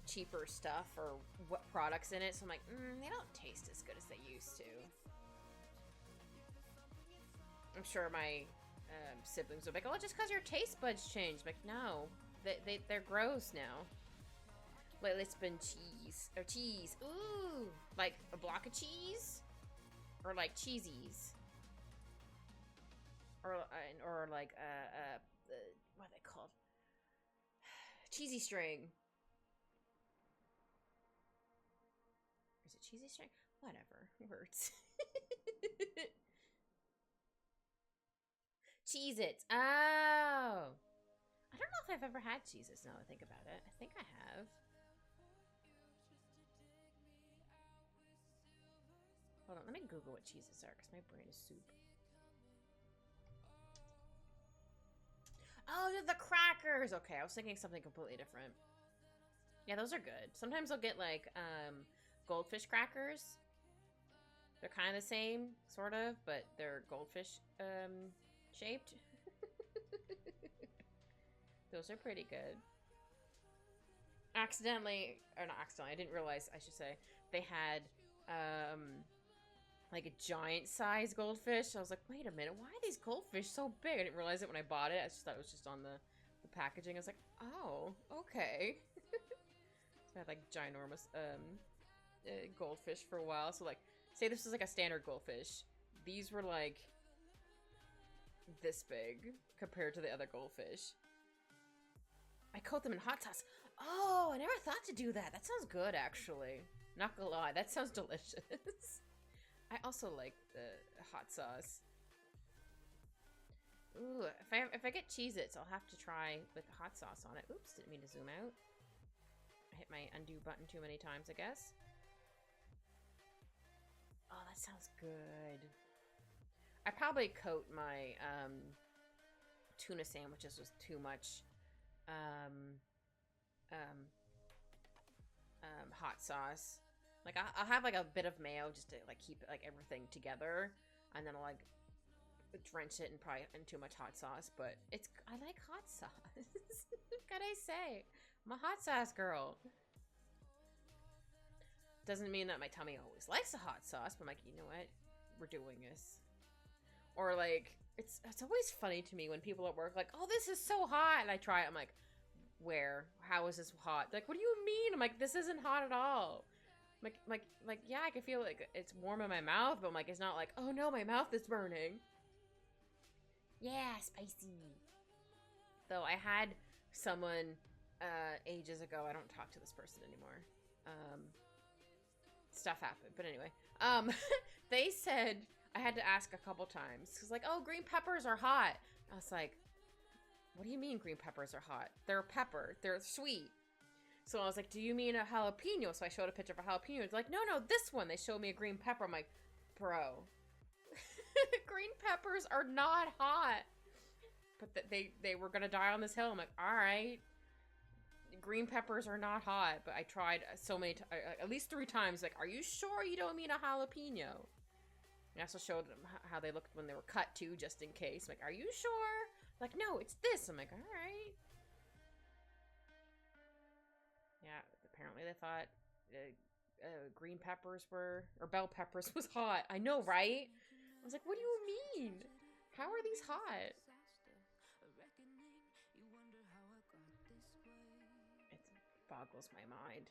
cheaper stuff or what products in it. So I'm like, they don't taste as good as they used to. I'm sure my siblings will be like, oh, just because your taste buds changed. I'm like, no, they're gross now. Lately it's been cheese. Ooh, like a block of cheese? Or like cheesies. Or like, what are they called? Cheesy string. Is it cheesy string? Whatever. Words. Cheez-Its. Oh. I don't know if I've ever had Cheez-Its now that I think about it. I think I have. Hold on, let me Google what Cheez-Its are, because my brain is soup. Oh, they're the crackers! Okay, I was thinking something completely different. Yeah, those are good. Sometimes I'll get, like, goldfish crackers. They're kind of the same, sort of, but they're goldfish, shaped. Those are pretty good. Accidentally, or not accidentally, I didn't realize, I should say, they had, like a giant size goldfish. I was like, wait a minute, why are these goldfish so big? I didn't realize it when I bought it. I just thought it was just on the packaging. I was like, oh, okay. So I had like ginormous goldfish for a while. So like, say this was like a standard goldfish. These were like this big compared to the other goldfish. I coat them in hot sauce. Oh, I never thought to do that. That sounds good, actually. Not gonna lie, that sounds delicious. I also like the hot sauce. Ooh, if I get Cheez-Its, I'll have to try with hot sauce on it. Oops, didn't mean to zoom out. I hit my undo button too many times, I guess. Oh, that sounds good. I probably coat my tuna sandwiches with too much hot sauce. Like I'll have like a bit of mayo just to like keep it, like everything together, and then I'll like drench it in too much hot sauce. But I like hot sauce. What can I say? I'm a hot sauce girl. doesn't mean that my tummy always likes a hot sauce, but I'm like, you know what? We're doing this. Or like, it's always funny to me when people at work like, oh, this is so hot, and I try it. I'm like, where? How is this hot? They're like, what do you mean? I'm like, this isn't hot at all. I'm like, yeah, I can feel like it's warm in my mouth, but I'm like, it's not like, oh no, my mouth is burning. Yeah, spicy. Though I had someone ages ago. I don't talk to this person anymore. Stuff happened, but anyway. They said I had to ask a couple times because like, oh, green peppers are hot. I was like, what do you mean green peppers are hot? They're a pepper. They're sweet. So I was like, do you mean a jalapeno? So I showed a picture of a jalapeno. It's like, no, this one. They showed me a green pepper. I'm like, bro, green peppers are not hot. But they were gonna die on this hill. I'm like, all right. Green peppers are not hot, but I tried so many, at least 3 times. Like, are you sure you don't mean a jalapeno? I also showed them how they looked when they were cut too, just in case. I'm like, are you sure? Like, no, it's this. I'm like, all right. Yeah, apparently they thought green peppers were, or bell peppers was hot. I know, right? I was like, what do you mean? How are these hot? It boggles my mind.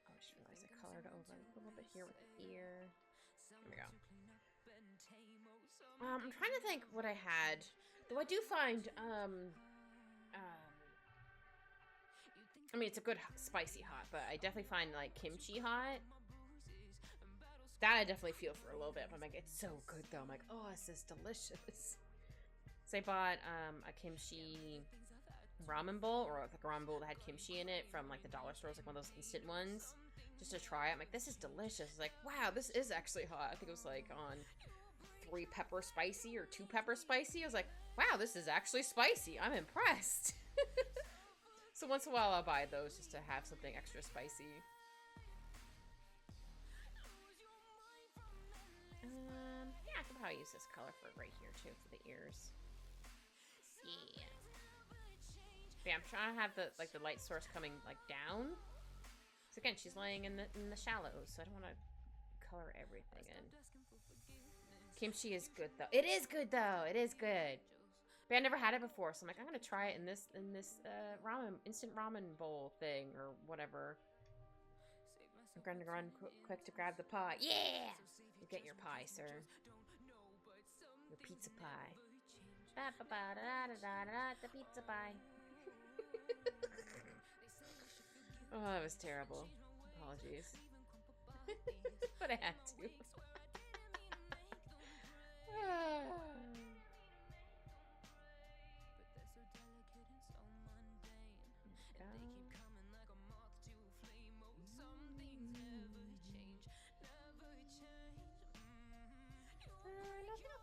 Oh, I just realized I colored over a little bit here with the ear. There we go. I'm trying to think what I had. Though I do find, I mean, it's a good spicy hot, but I definitely find, like, kimchi hot. That I definitely feel for a little bit. But I'm like, it's so good, though. I'm like, oh, this is delicious. So I bought a kimchi ramen bowl, or like a ramen bowl that had kimchi in it from, like, the dollar stores, like one of those instant ones, just to try it. I'm like, this is delicious. It's like, wow, this is actually hot. I think it was, like, on 3 pepper spicy or 2 pepper spicy. I was like, wow, this is actually spicy. I'm impressed. So once in a while I'll buy those just to have something extra spicy. Yeah, I can probably use this color for right here too, for the ears. Yeah. But yeah, I'm trying to have the light source coming like down. So again, she's laying in the shallows, so I don't want to color everything in. Kimchi is good though. It is good though. It is good. But I never had it before, so I'm like, I'm gonna try it in this ramen, instant ramen bowl thing or whatever. I'm gonna run quick to grab the pie. Yeah, you get your pie, sir. Your pizza pie. The pizza pie. Oh, that was terrible. Apologies. But I had to.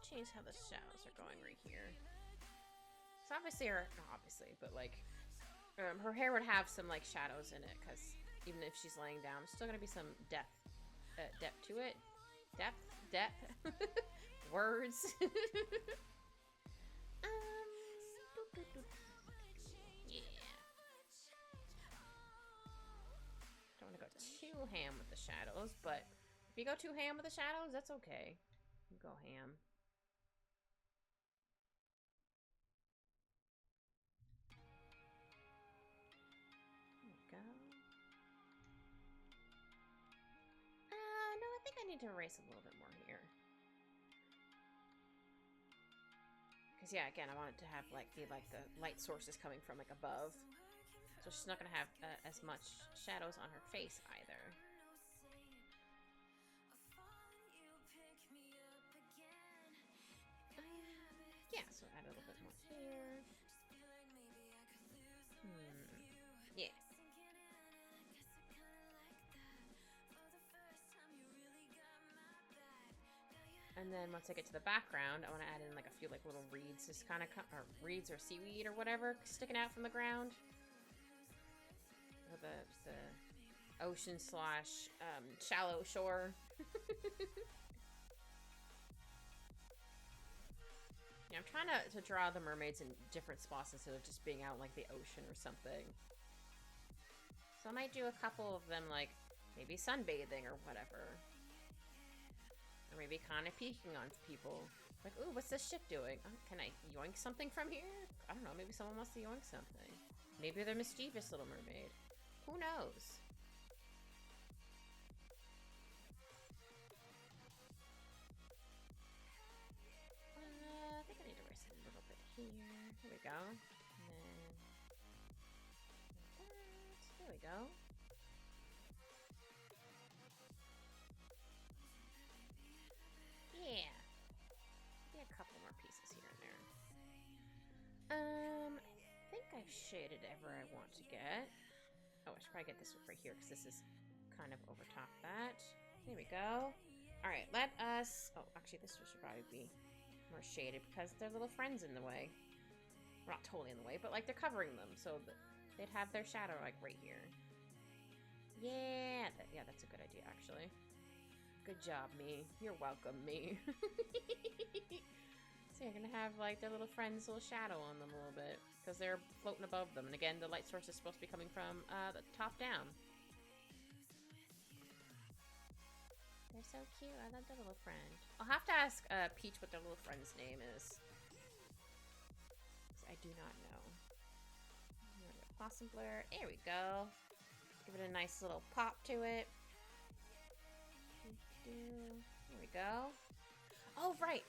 Change how the shadows are going right here. So obviously, or not obviously, but like, her hair would have some like shadows in it, because even if she's laying down, there's still gonna be some depth to it. Depth. Words. Yeah. Don't want to go too ham with the shadows, but if you go too ham with the shadows, that's okay. You go ham. No, I think I need to erase a little bit more here. Because yeah, again, I want it to have like the light sources coming from like above, so she's not gonna have as much shadows on her face either. Yeah, so add a little bit more here. Yeah. And then once I get to the background, I want to add in like a few like little reeds, just kind of, or reeds or seaweed or whatever sticking out from the ground. Or the ocean slash shallow shore. Yeah, I'm trying to draw the mermaids in different spots instead of just being out like the ocean or something. So I might do a couple of them like Maybe sunbathing or whatever. Or maybe kind of peeking onto people. Like, ooh, what's this ship doing? Oh, can I yoink something from here? I don't know, maybe someone wants to yoink something. Maybe they're mischievous little mermaid. Who knows? I think I need to rest a little bit here. Here we go. And then like that. There we go. Yeah. Maybe a couple more pieces here and there. I think I've shaded ever I want to get. Oh, I should probably get this right here because this is kind of over top that. There we go. All right, let us... Oh, actually, this should probably be more shaded because their little friends in the way. Well, not totally in the way, but like they're covering them, so that they'd have their shadow like right here. Yeah, yeah, that's a good idea actually. Good job, me. You're welcome, me. So you're gonna have like their little friend's little shadow on them a little bit because they're floating above them, and again, the light source is supposed to be coming from the top down. They're so cute. I love their little friend. I'll have to ask Peach what their little friend's name is. I do not know. Possum blur. There we go. Give it a nice little pop to it. There we go. Oh, right.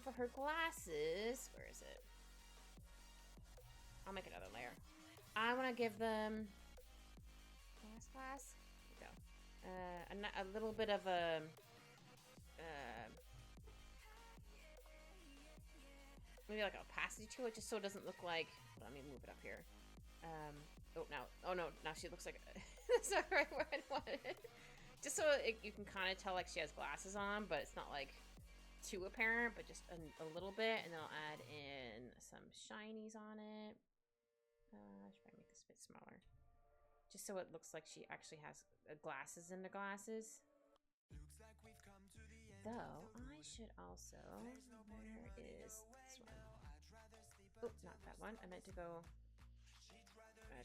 For her glasses, where is it? I'll make another layer. I want to give them glass. There we go. A little bit of a maybe like opacity to it, just so it doesn't look like. Let me move it up here. Oh no, now she looks like that's not the right word I wanted. Just so you can kind of tell like she has glasses on, but it's not like too apparent, but just a little bit, and then I'll add in some shinies on it. I should probably make this a bit smaller, just so it looks like she actually has glasses in the glasses. Though I should also, where is this one? Oh, not that one. I meant to go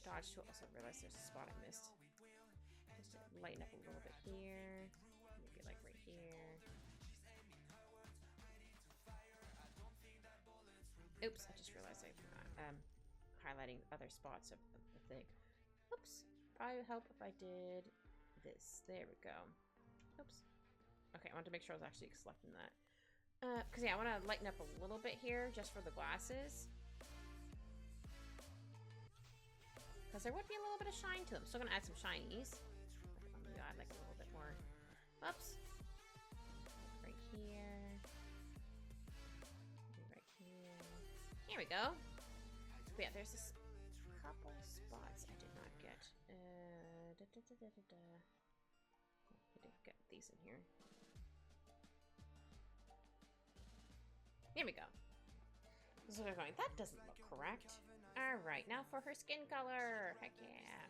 dodge to also realize there's a spot I missed. Just to lighten up a little bit here, maybe like right here. Oops, I just realized I'm highlighting other spots of the thing. Oops, probably would help if I did this. There we go. Oops. Okay, I wanted to make sure I was actually selecting that. Because yeah, I want to lighten up a little bit here just for the glasses. Because there would be a little bit of shine to them. Still gonna add some shinies. I'm gonna add like a little bit more. Oops. Right here. Right here. Here we go. But yeah, there's this couple spots I did not get. I did get these in here. Here we go. So they're going, that doesn't look correct. Alright, now for her skin color. Heck yeah.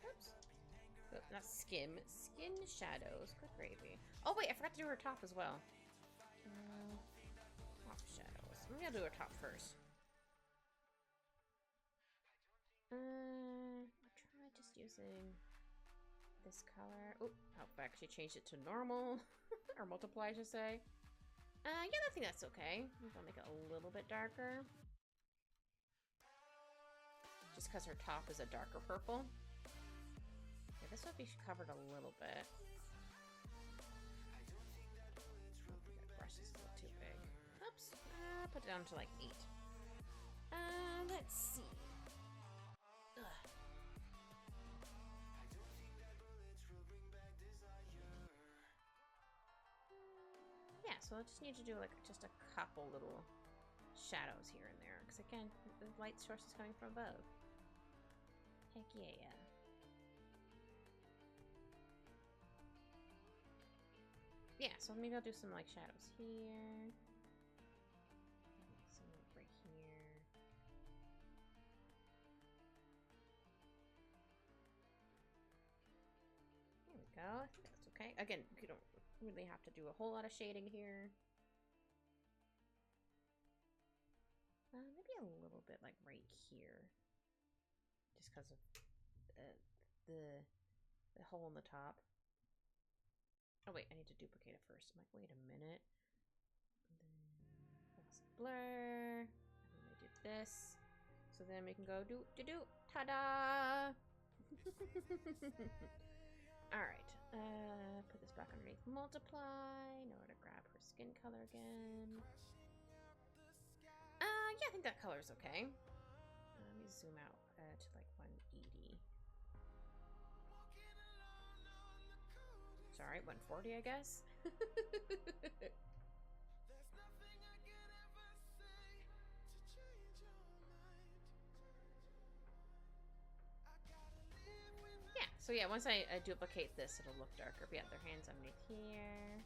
Oops. Oh, not skim. Skin shadows. Good gravy. Oh wait, I forgot to do her top as well. Top shadows. Maybe I'll do her top first. I'll try just using this color. Oh, I actually changed it to normal. Or multiply, I should say. Yeah, I think that's okay. Maybe I'll make it a little bit darker. Just because her top is a darker purple. Yeah, this would be covered a little bit. Oh, that brush is a little too big. Oops. Put it down to like 8. Let's see. Ugh. Yeah, so I just need to do like just a couple little shadows here and there, because again, the light source is coming from above. Heck yeah. Yeah, so maybe I'll do some like shadows here. Some right here. There we go. I think that's okay. Again, you don't really have to do a whole lot of shading here. a little bit like right here. Just because of the hole in the top. Oh wait, I need to duplicate it first. I'm like, wait a minute. And then blur. And then I do this. So then we can go do. Ta-da! Alright. Put this back underneath multiply. Know where to grab her skin color again. Yeah, I think that color's okay. Let me zoom out to like 180. Sorry, 140, I guess. Yeah, so yeah, once I duplicate this, it'll look darker. But yeah, their hands underneath here.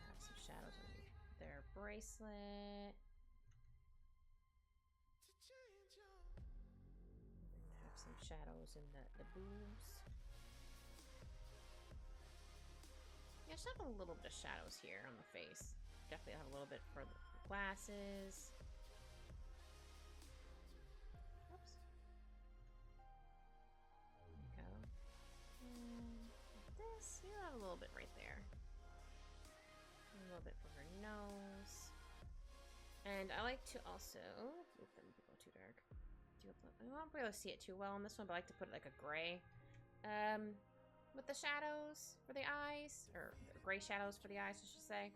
Have some shadows underneath their bracelet. Have some shadows in the boobs. Yeah, just have a little bit of shadows here on the face. Definitely have a little bit for the glasses. Oops. There you go. And this, you have a little bit right there. A little bit for her nose. And I like to also, oops, that might go too dark. I won't be able to see it too well on this one, but I like to put like a gray. With the shadows for the eyes, or gray shadows for the eyes, I should say,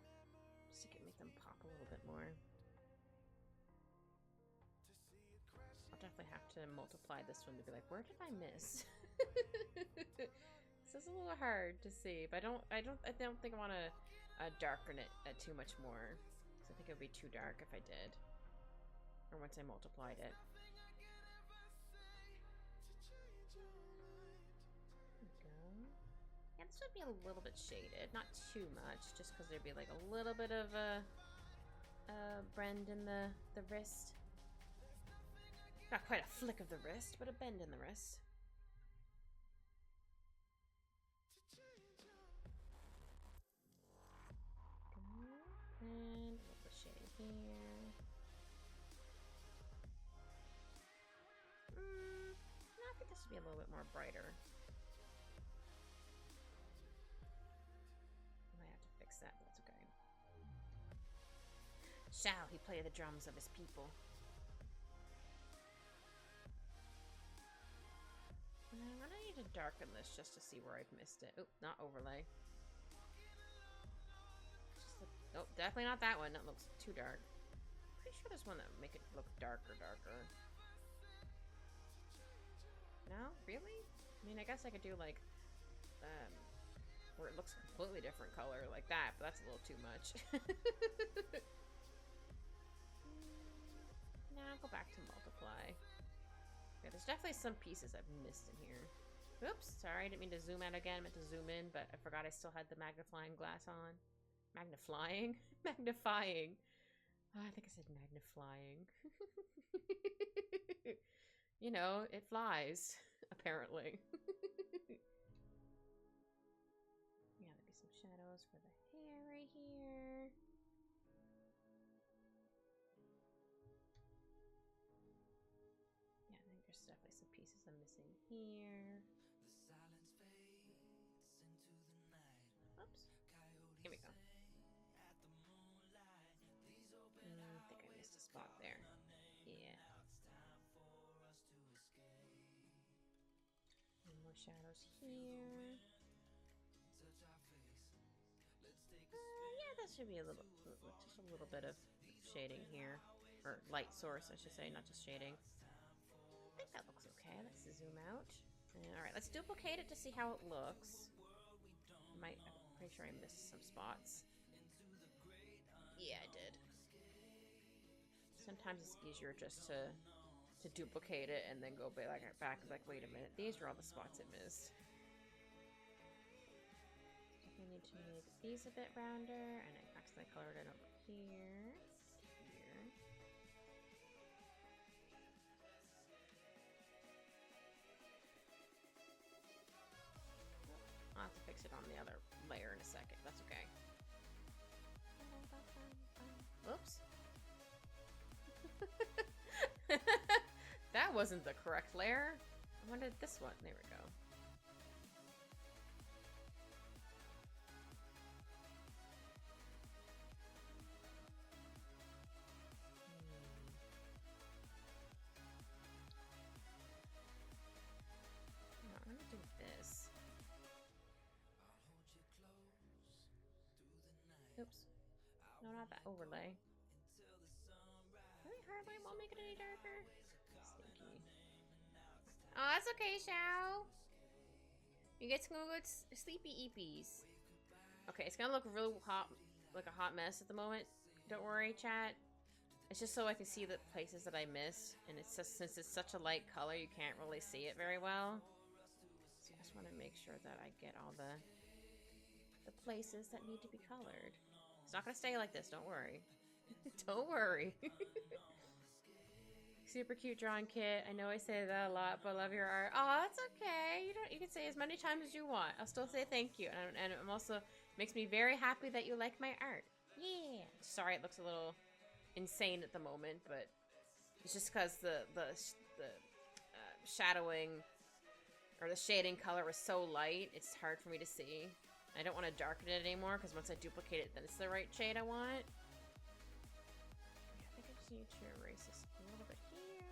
just to make them pop a little bit more. I'll definitely have to multiply this one to be like, where did I miss? This is a little hard to see, but I don't think I want to darken it too much more, because I think it would be too dark if I did, or once I multiplied it. Yeah, this would be a little bit shaded, not too much, just because there'd be like a little bit of a bend in the wrist. Not quite a flick of the wrist, but a bend in the wrist. And a little bit shading here. No, I think this would be a little bit more brighter. That, but that's okay. Shall he play the drums of his people? I'm gonna need to darken this just to see where I've missed it. Oh, not overlay. Nope, definitely not that one. That looks too dark. Pretty sure there's one that would make it look darker. No? Really? I mean, I guess I could do like where it looks a completely different color like that, but that's a little too much. Now go back to multiply. Yeah, there's definitely some pieces I've missed in here. Oops, sorry, I didn't mean to zoom out again. I meant to zoom in, but I forgot I still had the magnifying glass on. Magnifying? Magnifying. Oh, I think I said magnifying. You know, it flies, apparently. Shadows for the hair right here. Yeah, I think there's definitely some pieces I'm missing here. Oops. Here we go. I think I missed a spot there. Yeah. And more shadows here. Yeah, that should be a little, just a little bit of shading here, or light source, I should say, not just shading. I think that looks okay. Let's zoom out. All right, let's duplicate it to see how it looks. I'm pretty sure I missed some spots. Yeah, I did. Sometimes it's easier just to duplicate it and then go back and be like, wait a minute, these are all the spots it missed. I need to make these a bit rounder, and I accidentally colored it over here. I'll have to fix it on the other layer in a second. That's okay. Whoops. wasn't the correct layer. I wanted this one. There we go. No, I'm gonna do this. Oops. No, not that overlay. Really hard line won't make it any darker. Stinky. Oh, that's okay, Shao. You get some good sleepy eepies. Okay, it's gonna look real hot, like a hot mess at the moment. Don't worry, chat. It's just so I can see the places that I missed, and it's just, since it's such a light color, you can't really see it very well. So I just want to make sure that I get all the places that need to be colored. It's not gonna stay like this. Don't worry. Don't worry. Super cute drawing kit. I know I say that a lot, but I love your art. Oh, that's okay. You can say as many times as you want. I'll still say thank you, and it also makes me very happy that you like my art. Yeah. Sorry, it looks a little insane at the moment, but it's just because the shadowing or the shading color was so light. It's hard for me to see. I don't want to darken it anymore because once I duplicate it, then it's the right shade I want. I think I just need to erase this a little bit here.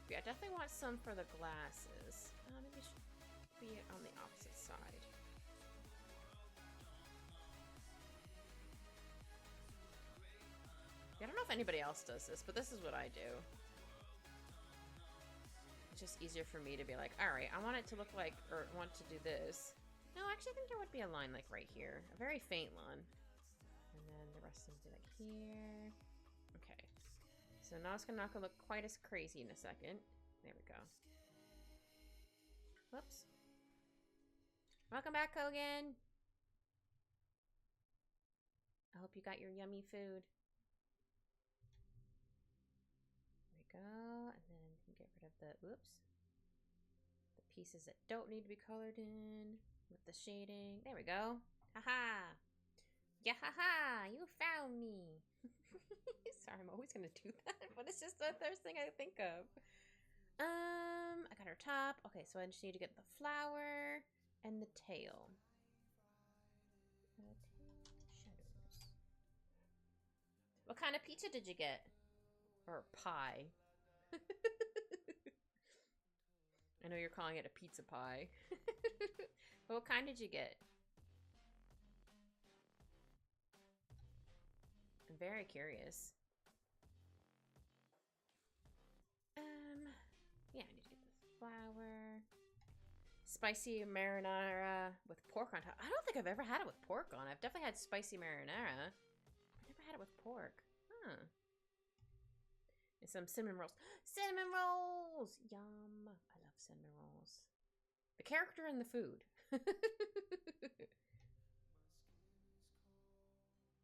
Yeah, I definitely want some for the glasses. Maybe it should be on the opposite side. Yeah, I don't know if anybody else does this, but this is what I do. It's just easier for me to be like, alright, I want it to look like, or want to do this. No, actually I think there would be a line like right here. A very faint line. And then the rest of them be like here. Okay. So now it's not gonna look quite as crazy in a second. There we go. Whoops. Welcome back, Kogan. I hope you got your yummy food. There we go. And then we can get rid of the, whoops. The pieces that don't need to be colored in with the shading. There we go. Haha. Yeah, haha. You found me. Sorry, I'm always gonna do that, but it's just the first thing I think of. I got her top. Okay, so I just need to get the flower and the tail. Shadows. What kind of pizza did you get? Or pie? I know you're calling it a pizza pie. But what kind did you get? I'm very curious. Yeah, I need to get the flour. Spicy marinara with pork on top. I don't think I've ever had it with pork on. I've definitely had spicy marinara. I've never had it with pork. Huh. And some cinnamon rolls. Cinnamon rolls! Yum. I love cinnamon rolls. The character and the food.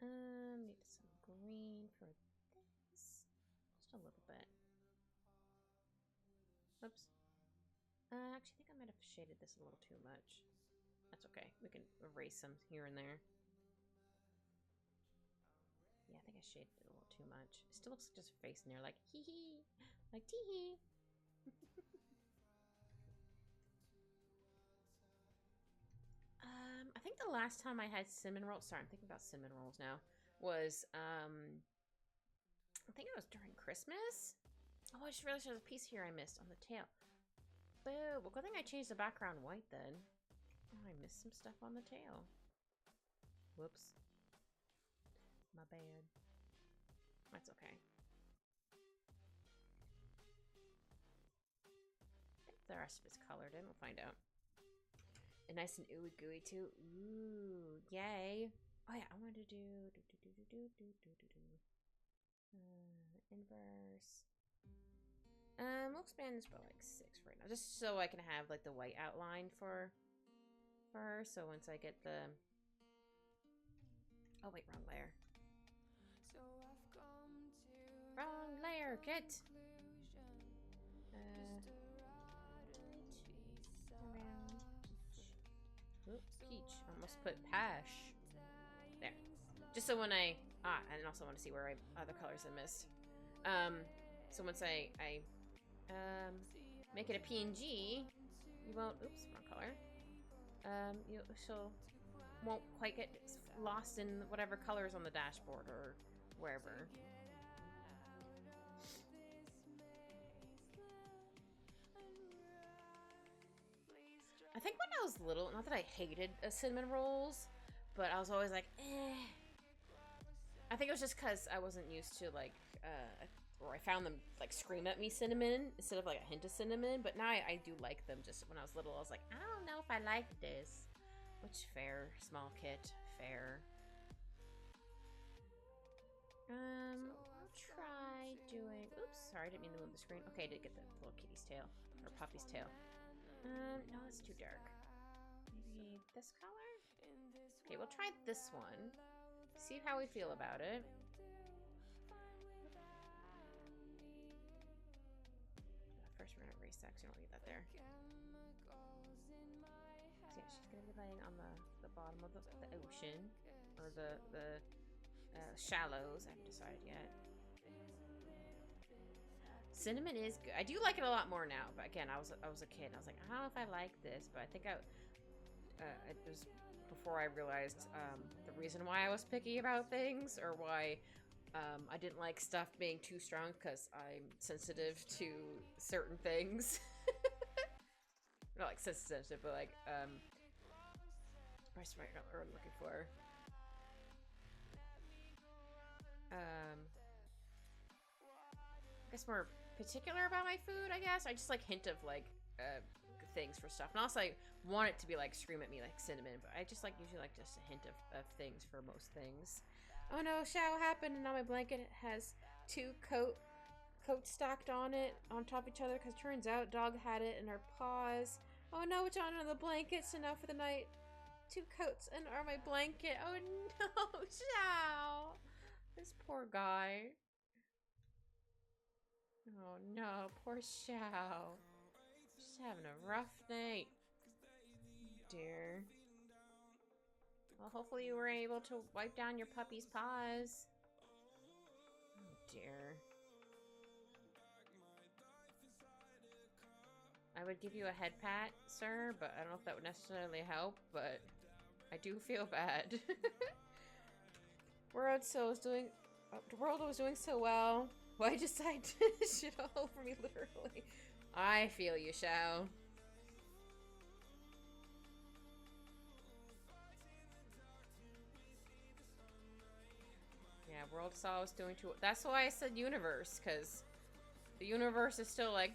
Need some green for this. Just a little bit. Oops. Actually, I think I might have shaded this a little too much. That's okay. We can erase some here and there. Yeah, I think I shaded it a little too much. It still looks just face in there like hee hee. Like tee hee. I think the last time I had cinnamon rolls, sorry, I'm thinking about cinnamon rolls now, was, I think it was during Christmas. Oh, I just realized there's a piece here I missed on the tail. Boo. Well, good thing I changed the background white then. Oh, I missed some stuff on the tail. Whoops. My bad. That's okay. I think the rest of it's colored in. We'll find out. And nice and ooey gooey too. Ooh, yay. Oh yeah, I want to do inverse. We'll expand this by like 6 right now, just so I can have like the white outline for her. So once I get the, oh wait, wrong layer. Wrong layer, Kit. Around peach. Oop, peach. Almost put pash. There. Just so when I and also want to see where other colors I missed. So once I make it a PNG, you won't. Oops, wrong color. She'll won't quite get lost in whatever colors on the dashboard or wherever. I think when I was little, not that I hated cinnamon rolls, but I was always like, eh. I think it was just because I wasn't used to, like, or I found them, like, scream at me cinnamon instead of, like, a hint of cinnamon. But now I do like them. Just when I was little, I was like, I don't know if I like this. Which, fair, small kit, fair. I'll try doing... Oops, sorry, I didn't mean to move the screen. Okay, I did get the little kitty's tail, or puppy's tail. No, it's too dark. Maybe this color? Okay, we'll try this one. See how we feel about it. First, we're gonna erase that because we don't need that there. So yeah, she's gonna be laying on the bottom of the ocean, or the shallows. I haven't decided yet. Cinnamon is good. I do like it a lot more now, but again, I was a kid. And I was like, I don't know if I like this, but I think it was before I realized the reason why I was picky about things, or why I didn't like stuff being too strong, because I'm sensitive to certain things. Not like sensitive, but like what's the right word I'm looking for? I guess more particular about my food, I guess. I just like hint of like things for stuff. And also I want it to be like scream at me like cinnamon, but I just like usually like just a hint of things for most things. Oh no, shower happened, and now my blanket has two coats stacked on it on top of each other, because turns out dog had it in her paws. Oh no, it's on the blanket, so now for the night, two coats and are my blanket. Oh no, Shao! This poor guy. Oh no, poor Shao. Just having a rough night. Dear. Well, hopefully you were able to wipe down your puppy's paws. Oh dear. I would give you a head pat, sir, but I don't know if that would necessarily help, but I do feel bad. The world was doing so well. Why decide to shit all over me, literally? I feel you, Shao. Yeah, world saw was doing too. That's why I said universe, because the universe is still like,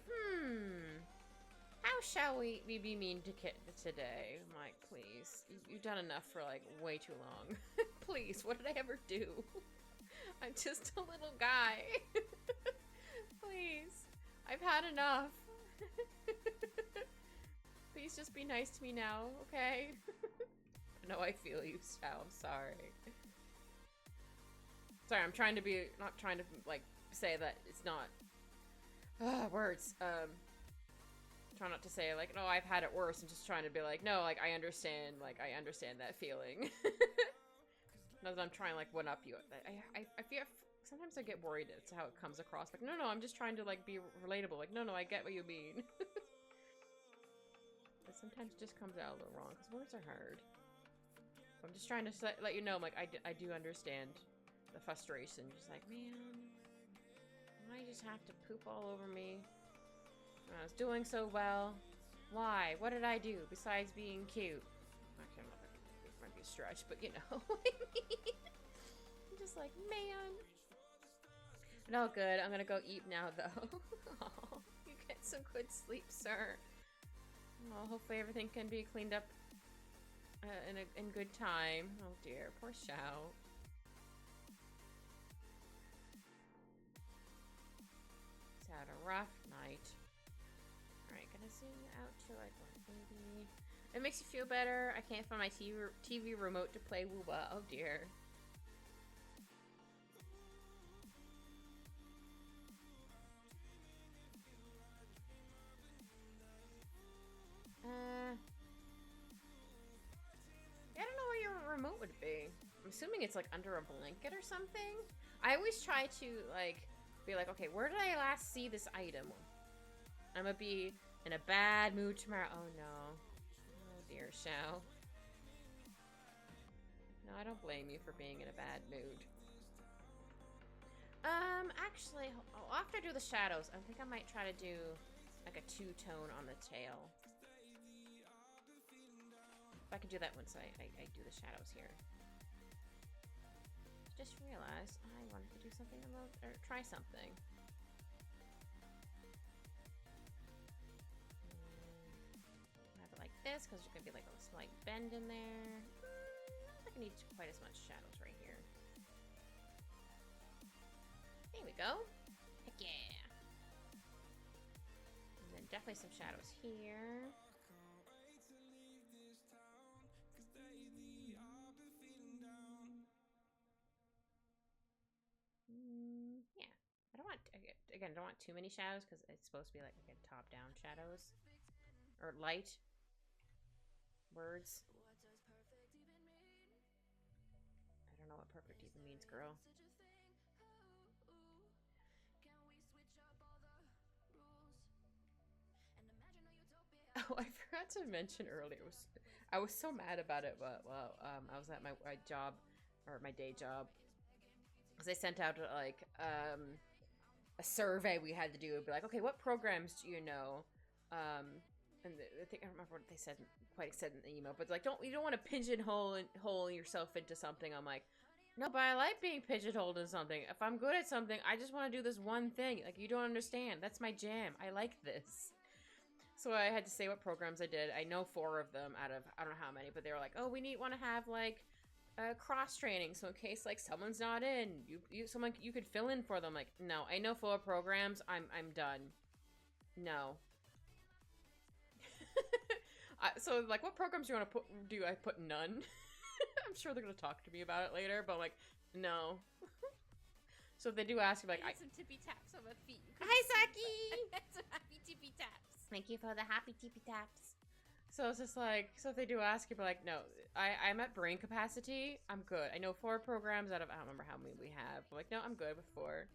how shall we be mean to Kit today? I'm like, please, you've done enough for like way too long. Please, what did I ever do? I'm just a little guy. Please, I've had enough. Please just be nice to me now, okay? No, I feel you, Sal. I'm sorry. Sorry, I'm trying to be, not trying to like say that it's not words. Try not to say like, no, I've had it worse. I'm just trying to be like, no, like I understand that feeling. Not that I'm trying to like one up you. I feel sometimes I get worried as to how it comes across. Like, no, I'm just trying to like be relatable. Like, no, I get what you mean. But sometimes it just comes out a little wrong because words are hard. I'm just trying to let you know, like I do understand the frustration. Just like, man, I just have to poop all over me. I was doing so well. Why? What did I do besides being cute? Actually, I don't know if it might be a stretch, but you know what I mean. I'm just like, man. No good. I'm gonna go eat now, though. Oh, you get some good sleep, sir. Well, hopefully everything can be cleaned up in good time. Oh dear, poor Shao. He's had a rough night. Alright, gonna zoom out to like maybe. It makes you feel better. I can't find my TV remote to play Wooba. Oh dear. I don't know where your remote would be. I'm assuming it's like under a blanket or something. I always try to like Be like, okay, where did I last see this item? I'm gonna be in a bad mood tomorrow. Oh no. Oh dear, Shao. No, I don't blame you for being in a bad mood. Actually, after I do the shadows, I think I might try to do like a two-tone on the tail. If I can do that once I do the shadows here. Just realized I wanted to do something a little, or try something. Have it like this, because there's gonna be like a slight bend in there. I don't think I need quite as much shadows right here. There we go. Heck yeah. And then definitely some shadows here. Yeah. I don't want, again, I don't want too many shadows because it's supposed to be like, again, top-down shadows. Or light. Words. I don't know what perfect even means, girl. Oh, I forgot to mention earlier. I was so mad about it. But well, I was at my job, or my day job, because they sent out like a survey we had to do. It'd be like, okay, what programs do you know? And I think I don't remember what they said. Quite said in the email, but like, you don't want to pigeonhole yourself into something. I'm like, no, but I like being pigeonholed in something. If I'm good at something, I just want to do this one thing. Like, you don't understand. That's my jam. I like this. So I had to say what programs I did. I know 4 of them out of, I don't know how many, but they were like, oh, we want to have like cross training. So in case like someone's not in, you could fill in for them. Like, no, I know 4 programs. I'm done. No. So like, what programs do you want to do? I put none. I'm sure they're gonna talk to me about it later, but like, no. So if they do ask you, like, I did some tippy taps on my feet. Hi, Saki! Some happy tippy taps. Thank you for the happy tippy taps. So it's just like, so if they do ask you, but like, no, I'm at brain capacity. I'm good. I know 4 programs out of, I don't remember how many we have. But like, no, I'm good with 4.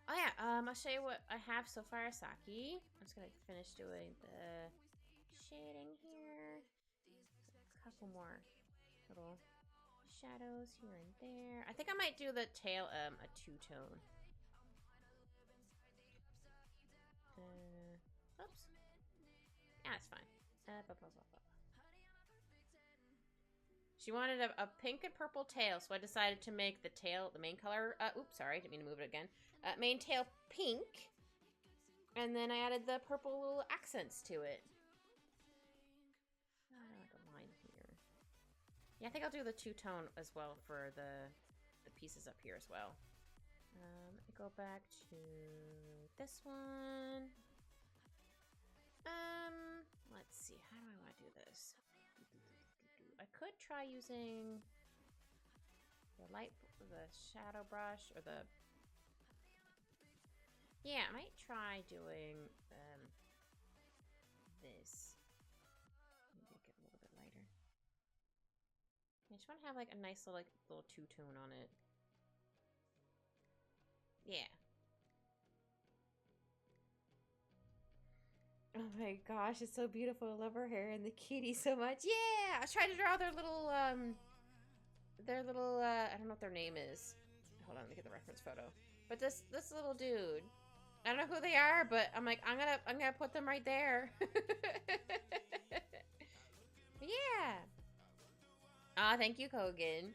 Oh yeah, I'll show you what I have so far, Saki. I'm just gonna finish doing the shading here. A couple more little shadows here and there. I think I might do the tail a 2-tone. Oops. Yeah, it's fine. She wanted a pink and purple tail, so I decided to make the tail, the main color, oops, sorry, didn't mean to move it again. Main tail pink, and then I added the purple little accents to it. Like a line here. Yeah, I think I'll do the 2-tone as well for the pieces up here as well. Let me go back to this one. Let's see, how do I want to do this? I could try using the shadow brush, or the... Yeah, I might try doing this. Make it a little bit lighter. I just want to have like a nice little 2-tone on it. Yeah. Oh my gosh, it's so beautiful. I love her hair and the kitty so much. Yeah! I was trying to draw their little, I don't know what their name is. Hold on, let me get the reference photo. But this little dude, I don't know who they are, but I'm like, I'm gonna put them right there. Yeah. Ah, thank you, Kogan.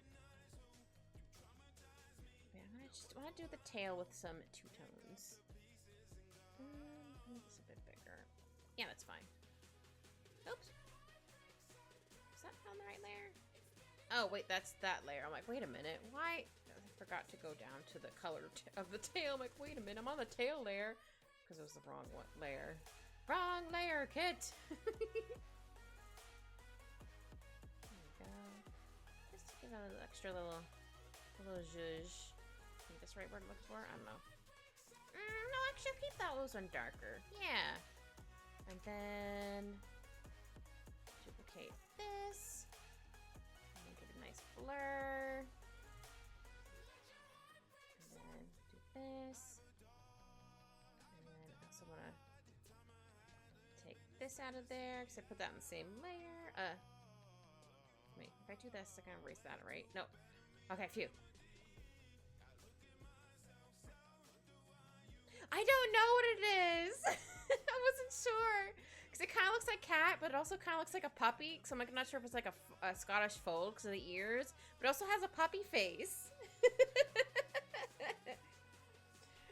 Yeah, I just want to do the tail with some 2-tones. It's a bit bigger. Yeah, that's fine. Oops. Is that on the right layer? Oh, wait, that's that layer. I'm like, wait a minute. Why? I forgot to go down to the color of the tail. I'm like, wait a minute. I'm on the tail layer. Because it was the wrong layer. Wrong layer, Kit! There we go. Just to give it an extra little zhuzh. I think that's the right word I'm looking for? I don't know. No, actually, I'll keep those one darker. Yeah. And then duplicate this. And give it a nice blur. And then do this. And then I also want to take this out of there because I put that in the same layer. Wait, if I do this, I can erase that, right? No. Okay, phew. I don't know what it is. I wasn't sure. Because it kind of looks like cat, but it also kind of looks like a puppy. So I'm like, not sure if it's like a Scottish fold because of the ears. But it also has a puppy face.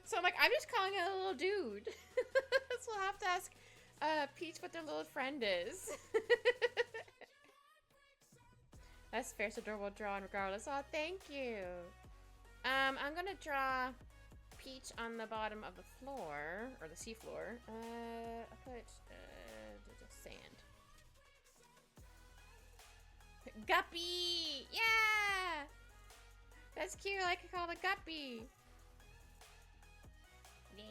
So I'm like, I'm just calling it a little dude. So we'll have to ask Peach what their little friend is. That's fair, so adorable drawing regardless. Oh, thank you. I'm gonna draw Peach on the bottom of the floor, or the seafloor. I'll put sand. Guppy! Yeah! That's cute, I like to call it a guppy. Yeah.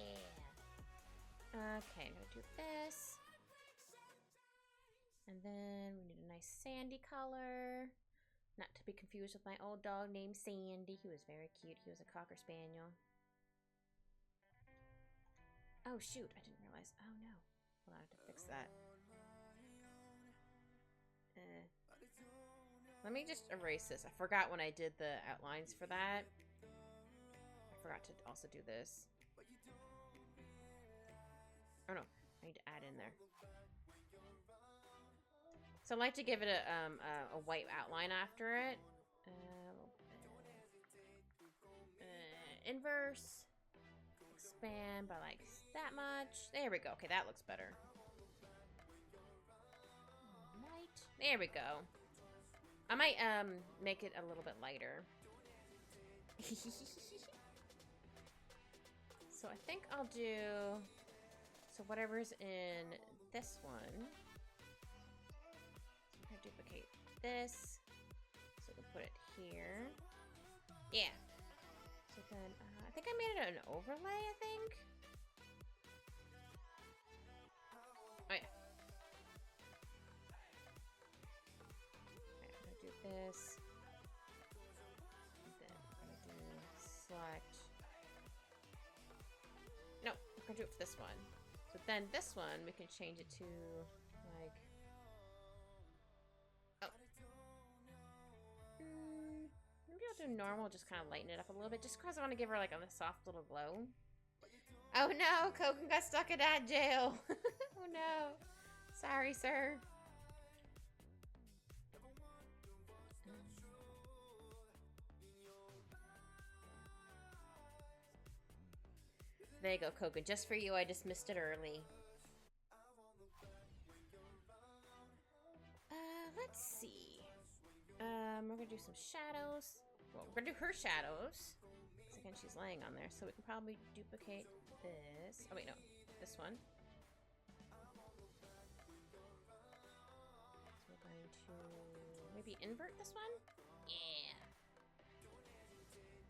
Okay, I'm gonna do this. And then we need a nice sandy color. Not to be confused with my old dog named Sandy. He was very cute. He was a Cocker Spaniel. Oh, shoot. I didn't realize. Oh, no. Well, I have to fix that. Let me just erase this. I forgot when I did the outlines for that. I forgot to also do this. Oh, no. I need to add in there. So I like to give it a white outline after it. Inverse. Expand by like that much. There we go. Okay, that looks better. Light. There we go. I might make it a little bit lighter. So I think I'll do whatever's in this one. I'm gonna duplicate this. So we'll put it here. Yeah. So then I think I made it an overlay, I think. Oh yeah. Okay, I'm gonna do this. And then I'm gonna do select. No, I'm gonna do it for this one. So then this one we can change it to like. Oh. Maybe I'll do normal, just kind of lighten it up a little bit, just because I want to give her like a soft little glow. Oh no, Kogan got stuck in that jail. Oh no. Sorry, sir. There you go, Kogan. Just for you, I dismissed it early. Let's see. We're gonna do some shadows. Well, we're gonna do her shadows. Because again, she's laying on there, so we can probably duplicate this. Oh wait, no, this one. So we're going to maybe invert this one. Yeah.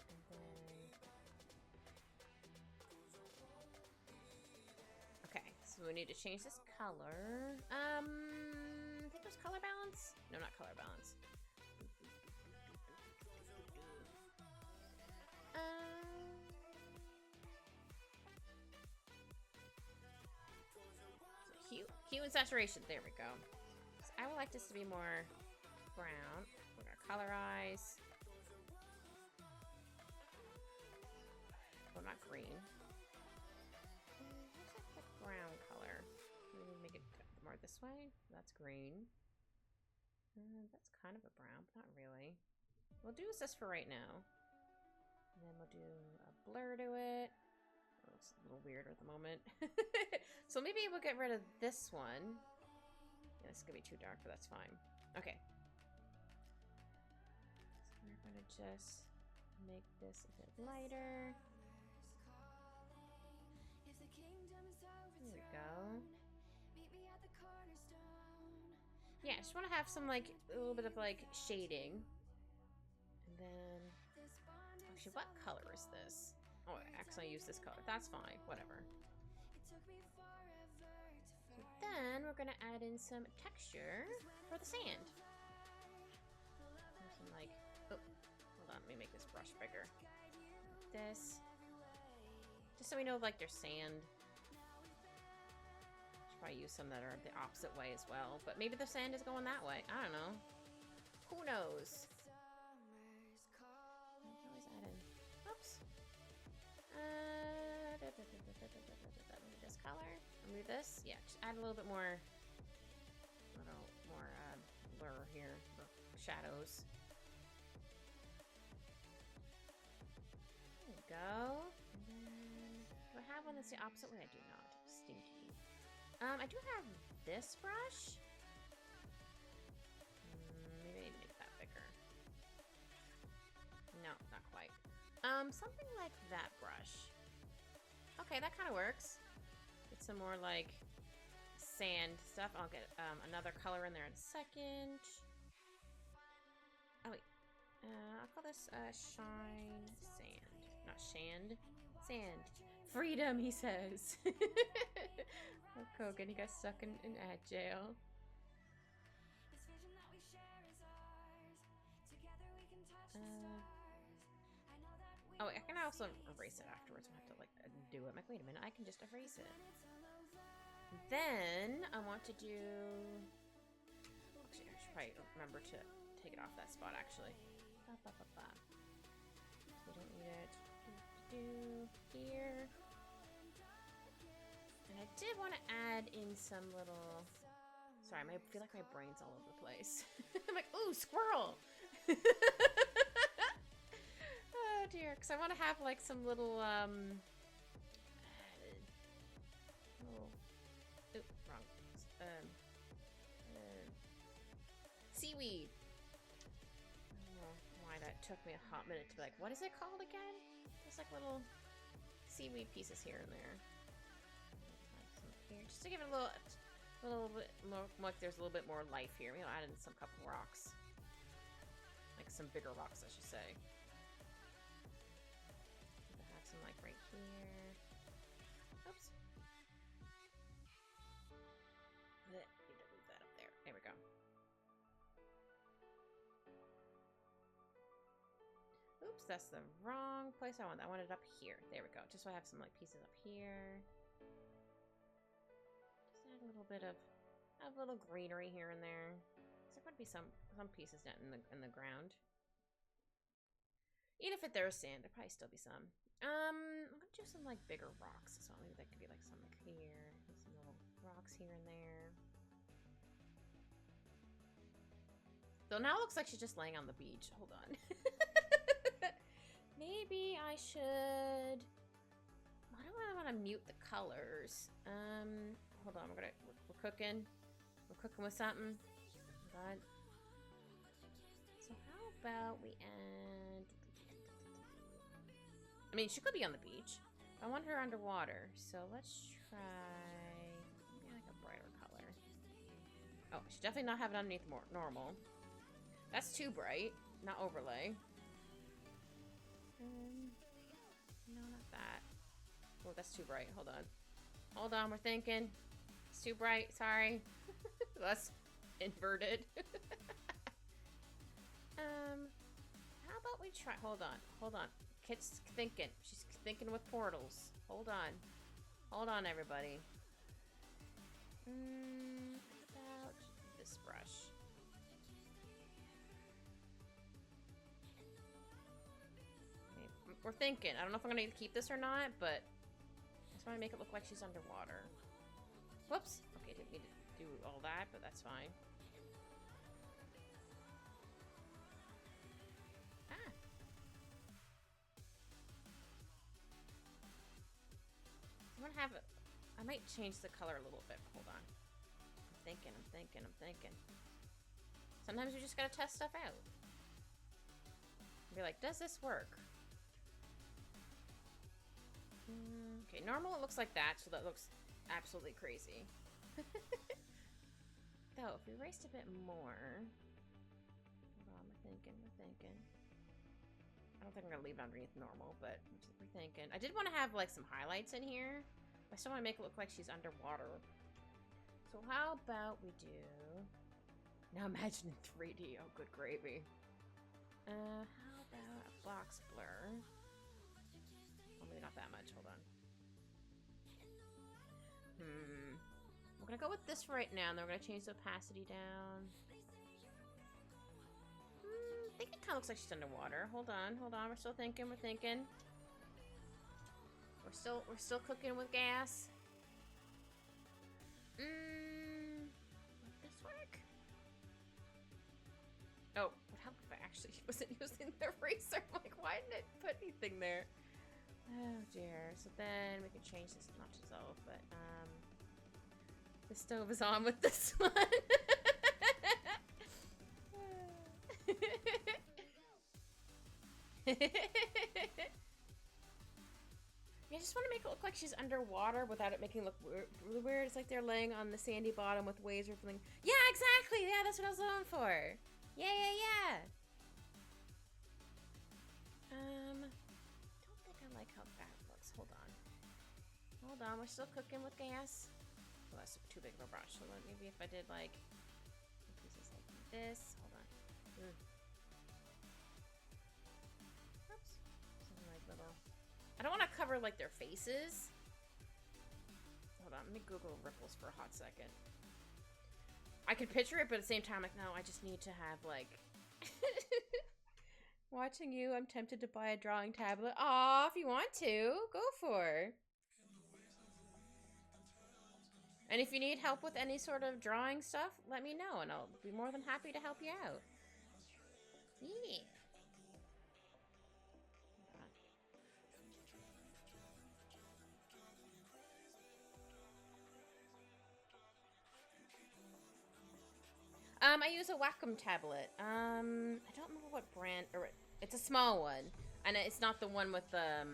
And then. Okay, so we need to change this color. I think it was color balance. No, not color balance. Hue and saturation. There we go. So I would like this to be more brown. We're gonna colorize. Well, not green. Where's that brown color? Maybe make it more this way. That's green. That's kind of a brown, but not really. We'll do this for right now. And then we'll do a blur to it. It looks a little weird at the moment. So maybe we'll get rid of this one. Yeah, this is gonna be too dark, but that's fine. Okay. So we're gonna just make this a bit lighter. There we go. Yeah, I just want to have some, like, a little bit of, like, shading. And then, actually, what color is this? Oh, I accidentally used this color. That's fine. Whatever. So then, we're going to add in some texture for the sand. Some, like, oh, hold on. Let me make this brush bigger. This. Just so we know, like, there's sand. Should probably use some that are the opposite way as well. But maybe the sand is going that way. I don't know. Who knows? Always add in. Oops. This color. Remove this. Yeah, just add a little bit more. Blur here. Shadows. There we go. And then, do I have one that's the opposite way? I do not. Stinky. I do have this brush. Maybe I need to make that bigger. No, not quite. Something like that brush. Okay, that kind of works. Get some more like sand stuff. I'll get another color in there in a second. Oh wait, I'll call this shine sand, not shand, sand. Freedom, he says. Oh, Kogan, he got stuck in ad jail. Oh, I can also erase it afterwards. I have to like do it. I'm like, wait a minute, I can just erase it. Then I want to do. Actually, I should probably remember to take it off that spot. Actually, we don't need it. Here. And I did want to add in some little. Sorry, I feel like my brain's all over the place. I'm like, ooh, squirrel. Oh dear, because I want to have like some little wrong. Seaweed. I don't know why that took me a hot minute to be like, what is it called again? There's like little seaweed pieces here and there. Here, just to give it a little bit more, like there's a little bit more life here. Maybe I'll add in some couple rocks, like some bigger rocks, I should say. I have some like right here. Oops. Need to move that up there. There we go. Oops, that's the wrong place I want. I want it up here. There we go. Just so I have some like pieces up here. Just add a little bit of a little greenery here and there. So there would be some pieces down in the ground. Even if there's sand, there'd probably still be some. I'm gonna do some like bigger rocks. So maybe that could be like some like here, some little rocks here and there. So now it looks like she's just laying on the beach. Hold on. Maybe I should. Why do I want to mute the colors? Hold on. We're cooking. We're cooking with something. Hold on. So how about we add? I mean, she could be on the beach. I want her underwater, so let's try maybe like a brighter color. Oh, she definitely not have it underneath normal. That's too bright. Not overlay. No, not that. Oh, that's too bright. Hold on. Hold on, we're thinking. It's too bright. Sorry. That's inverted. How about we try? Hold on. Hold on. Kit's thinking. She's thinking with portals. Hold on. Hold on, everybody. How about this brush? We're thinking. I don't know if I'm gonna keep this or not, but I just want to make it look like she's underwater. Whoops. Okay, didn't mean to do all that, but that's fine. Ah. I'm gonna have it. I might change the color a little bit. Hold on. I'm thinking. Sometimes you just gotta test stuff out. Be like, does this work? Okay, normal it looks like that, so that looks absolutely crazy. Though, if we erased a bit more... Hold on, we're thinking. I don't think I'm gonna leave it underneath normal, but we're thinking. I did want to have, like, some highlights in here. I still want to make it look like she's underwater. So how about we do... Now imagine in 3D. Oh, good gravy. How about a box blur? Maybe not that much. Hold on. gonna go with this for right now, and then we're gonna change the opacity down. I think it kind of looks like she's underwater. Hold on, hold on. We're still thinking. We're thinking. We're still cooking with gas. Would this work? Oh, what happened if I actually wasn't using the eraser? I'm like, why didn't it put anything there? Oh dear. So then we can change this not to dissolve, but the stove is on with this one. I just want to make it look like she's underwater without it making it look really weird. It's like they're laying on the sandy bottom with waves rippling. Yeah, exactly. Yeah, that's what I was going for. Yeah. Don't think I like how that looks. Hold on. We're still cooking with gas. Well, that's too big of a brush. So maybe if I did like pieces like this. Hold on. Oops. Something like little. I don't want to cover like their faces. Hold on, let me Google ripples for a hot second. I can picture it, but at the same time, like, no, I just need to have like. Watching you, I'm tempted to buy a drawing tablet. Aw, if you want to, go for. And if you need help with any sort of drawing stuff, let me know, and I'll be more than happy to help you out. Yeah. I use a Wacom tablet. I don't remember what brand, or it's a small one, and it's not the one with the,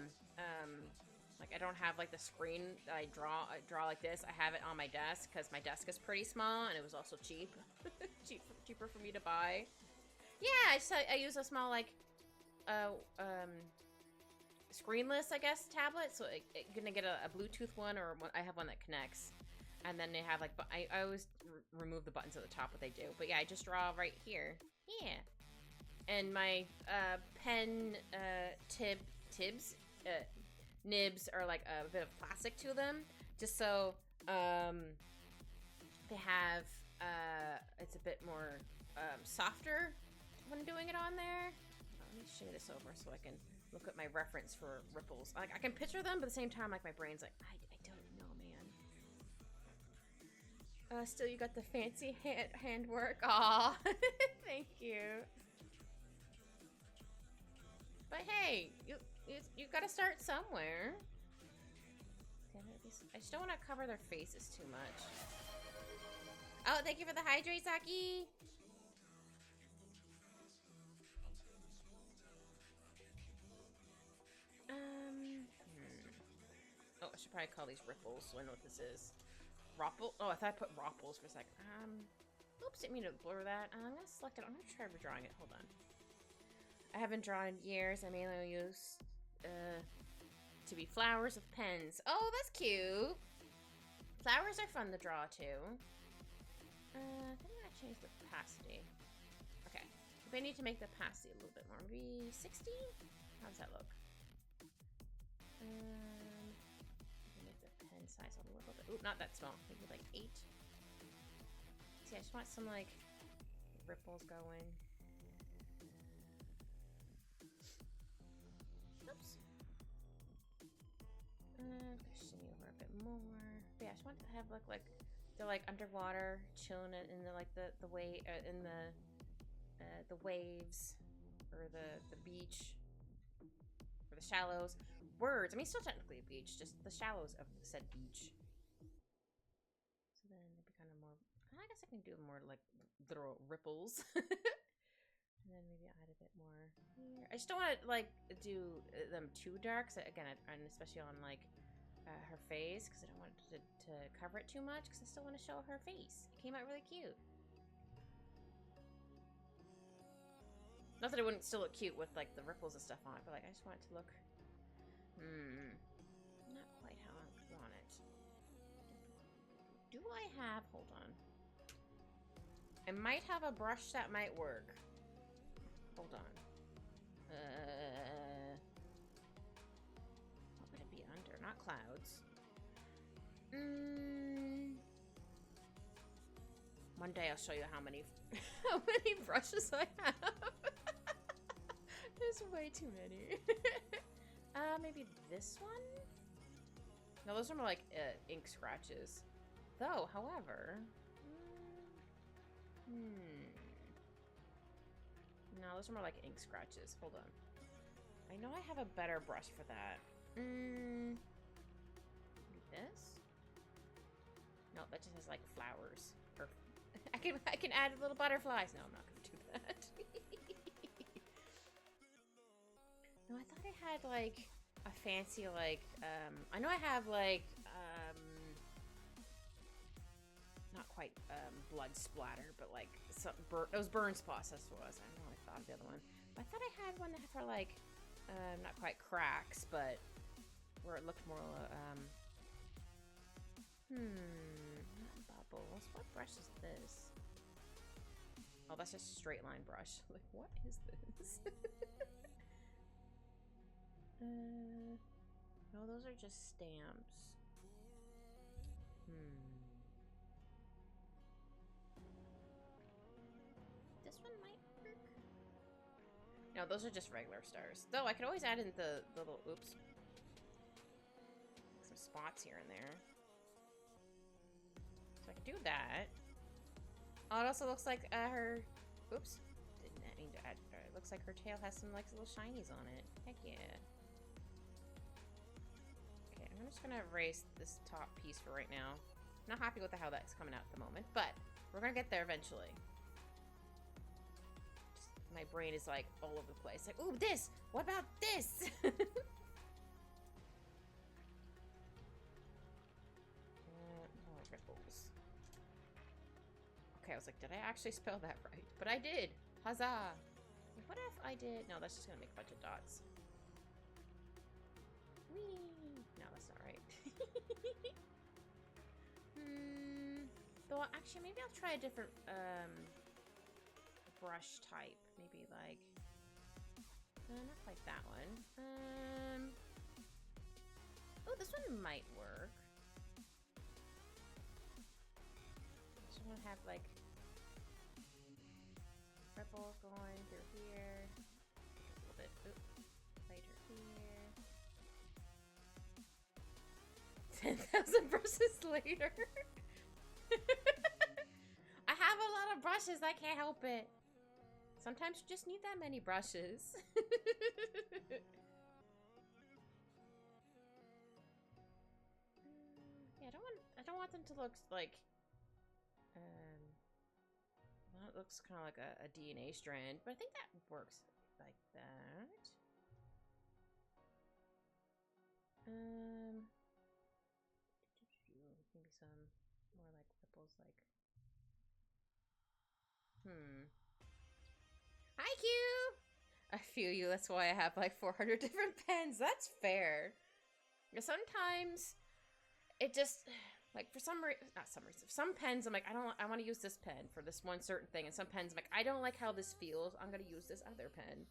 like I don't have like the screen that I draw like this. I have it on my desk because my desk is pretty small, and it was also cheap, cheaper for me to buy. Yeah, I use a small like, screenless, I guess, tablet. So I'm gonna get a Bluetooth one, or I have one that connects. And then they have like, I always remove the buttons at the top, what they do. But yeah, I just draw right here. Yeah. And my pen nibs are like a bit of plastic to them, just so they have it's a bit more softer when doing it on there. Let me show this over so I can look at my reference for ripples. Like I can picture them, but at the same time, like my brain's like, I don't know, man. Still, you got the fancy handwork. Aw, thank you. But hey, you gotta start somewhere. I just don't want to cover their faces too much. Oh, thank you for the hydrate, Saki. Oh, I should probably call these ripples so I know what this is. Ropple? Oh, I thought I put ropples for a sec. Oops, didn't mean to blur that. I'm gonna select it. I'm gonna try redrawing it. Hold on. I haven't drawn in years. I mainly use to be flowers with pens. Oh, that's cute. Flowers are fun to draw too. I think I'm gonna change the opacity. Okay. Maybe I need to make the opacity a little bit more. Maybe 60? How does that look? Size a little bit. Ooh, not that small. Maybe like 8. See, I just want some like ripples going. Oops. Pushing you over a bit more. But yeah, I just want to have like they're like underwater, chilling in the like the way in the waves or the beach or the shallows. Words. I mean, still technically a beach, just the shallows of said beach. So then it'd be kind of more. I guess I can do more like literal ripples, and then maybe add a bit more here. I just don't want to like do them too dark. So again, and especially on like her face, because I don't want to cover it too much. Because I still want to show her face. It came out really cute. Not that it wouldn't still look cute with like the ripples and stuff on it, but like I just want it to look. Not quite how I want it. Do I have... Hold on. I might have a brush that might work. Hold on. What would it be under? Not clouds. One day I'll show you how many how many brushes I have. There's way too many. Maybe this one? No, those are more like ink scratches. Though, however... No, those are more like ink scratches. Hold on. I know I have a better brush for that. Maybe this? No, that just has like flowers. Or I can add little butterflies. No, I'm not gonna do that. No, I thought I had like a fancy like I know I have like not quite blood splatter, but like some those burn spots. That's what it was. I don't know what I thought of the other one. But I thought I had one for like not quite cracks, but where it looked more not bubbles. What brush is this? Oh, that's just a straight line brush. Like, what is this? No, those are just stamps. This one might work. No, those are just regular stars. Though I could always add in the little oops. Some spots here and there. So I could do that. Oh, it also looks like her oops. Didn't mean to add it looks like her tail has some like little shinies on it. Heck yeah. Okay, I'm just gonna erase this top piece for right now. Not happy with how that's coming out at the moment, but we're gonna get there eventually. My brain is like all over the place. Like, ooh, this! What about this? More ripples. Okay, I was like, did I actually spell that right? But I did! Huzzah! What if I did? No, that's just gonna make a bunch of dots. Whee! No, that's not right. Though, actually, maybe I'll try a different, brush type. Maybe like not quite that one. Oh, this one might work. Just want to have like ripples going through here. A little bit lighter here. 10,000 brushes later. I have a lot of brushes. I can't help it. Sometimes you just need that many brushes. Yeah, I don't want them to look like well, it looks kind of like a DNA strand, but I think that works like that. Maybe some more like ripples like Hi, Q! I feel you. That's why I have like 400 different pens. That's fair. Sometimes it just like for some reason, not some reason. Some pens I'm like I want to use this pen for this one certain thing, and some pens I'm like I don't like how this feels. I'm gonna use this other pen.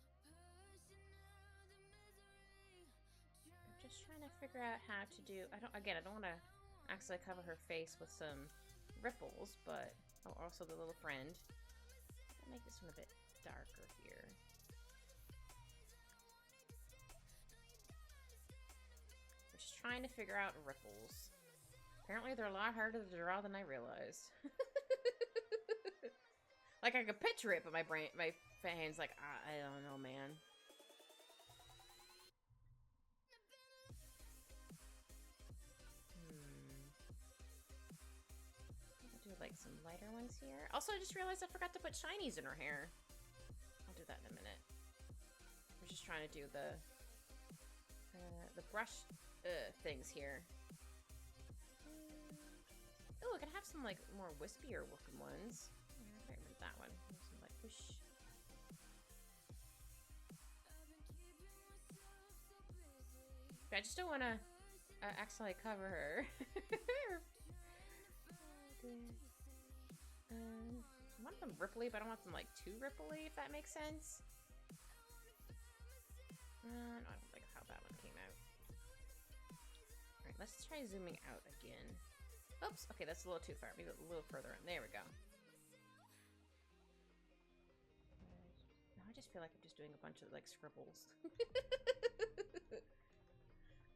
I'm just trying to figure out how to do. I don't want to actually cover her face with some ripples, but also the little friend. I'll make this one a bit darker here. I'm just trying to figure out ripples. Apparently they're a lot harder to draw than I realized. Like I could picture it, but my hand's like, I don't know, man. I'll do like some lighter ones here. Also, I just realized I forgot to put shinies in her hair. I'll do that in a minute. I'm just trying to do the brush things here. Oh, I can have some like more wispier looking ones. I remember that one. Some like whoosh. But I just don't want to accidentally cover her. I want them ripply, but I don't want them like too ripply, if that makes sense. No, I don't like how that one came out. Alright, let's try zooming out again. Oops, okay, that's a little too far. Maybe a little further in. There we go. just feel like I'm just doing a bunch of like scribbles.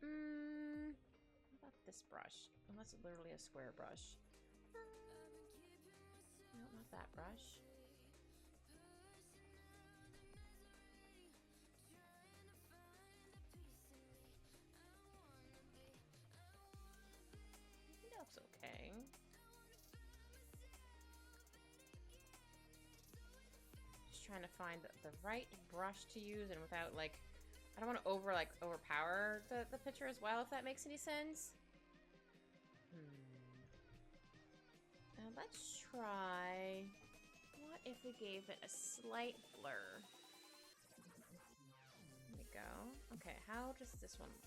What about this brush? Oh, that's literally a square brush. No, not that brush. It looks okay. Just trying to find the right brush to use and without like, I don't want to overpower the picture as well, if that makes any sense. Let's try, what if we gave it a slight blur? There we go. Okay, how does this one look?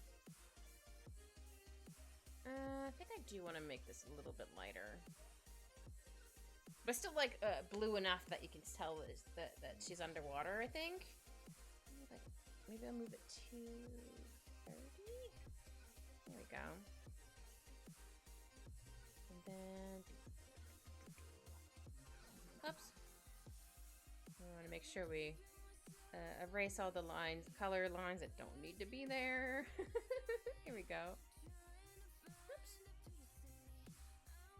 I think I do want to make this a little bit lighter. But still like blue enough that you can tell that she's underwater, I think. Maybe I'll move it to 30? There we go. And then... Oops. We want to make sure we erase all the lines, color lines that don't need to be there. Here we go. Oops.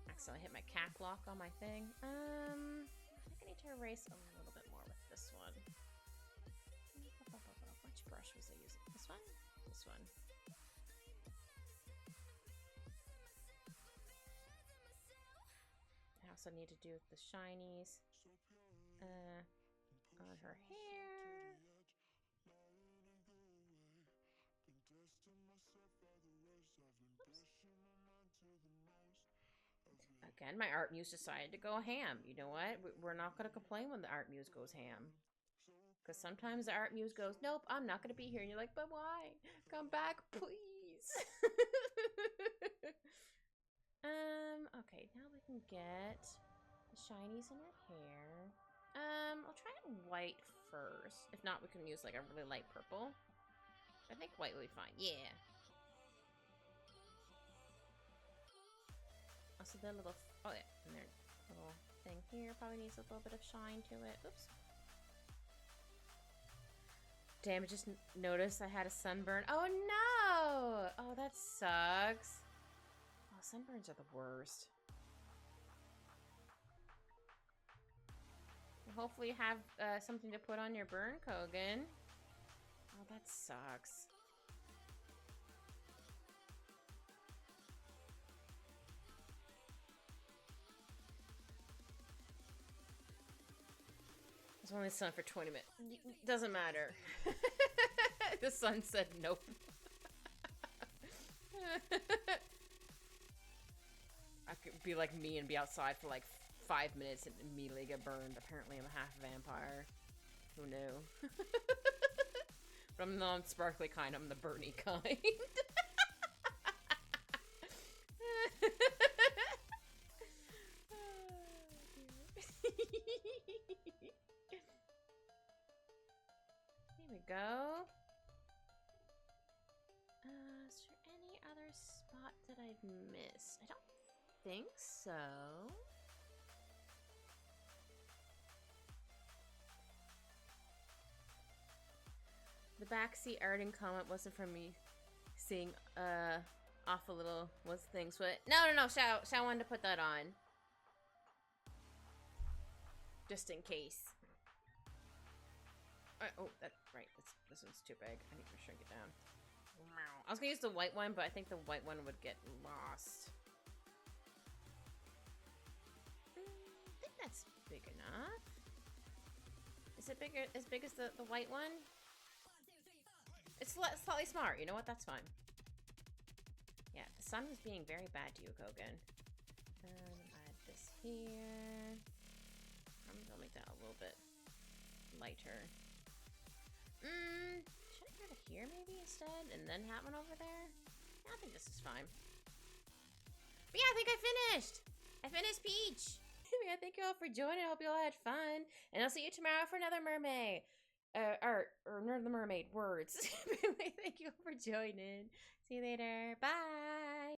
Accidentally hit my cap lock on my thing. I think I need to erase a little bit more with this one. Which brush was I using? This one? This one. I also need to do the shinies on her hair. Oops. Again, my art muse decided to go ham. You know what? We're not going to complain when the art muse goes ham. Because sometimes the art muse goes, nope, I'm not going to be here. And you're like, but why? Come back, please. Okay, now we can get the shinies in her hair. I'll try it white first. If not, we can use like a really light purple. I think white will be fine. Yeah. Also, their little, oh yeah, and their little thing here probably needs a little bit of shine to it. Oops. Damn, I just noticed I had a sunburn. Oh no! Oh, that sucks. Oh, sunburns are the worst. Well, hopefully you have something to put on your burn, Kogan. Oh, that sucks. It's only sun for 20 minutes. Doesn't matter. The sun said nope. I could be like me and be outside for like 5 minutes and immediately get burned. Apparently I'm a half vampire. Who knew? But I'm the non-sparkly kind, I'm the Bernie kind. Here we go. Is there any other spot that I've missed? I don't think so. The backseat art and comment wasn't from me seeing off a little was things, but no, Shao wanted to put that on. Just in case. Oh, that's right. This one's too big. I need to shrink it down. I was gonna use the white one, but I think the white one would get lost. I think that's big enough. Is it bigger, as big as the white one? It's slightly smart. You know what? That's fine. Yeah, the sun was being very bad to you, Kogan. Add this here. I'm gonna make that a little bit lighter. Should I have it here maybe instead, and then have one over there? Yeah, I think this is fine. But yeah, I think I finished. I finished Peach. Yeah, thank you all for joining. I hope you all had fun, and I'll see you tomorrow for another mermaid. Art or Nerd the Mermaid words. Thank you all for joining. See you later. Bye.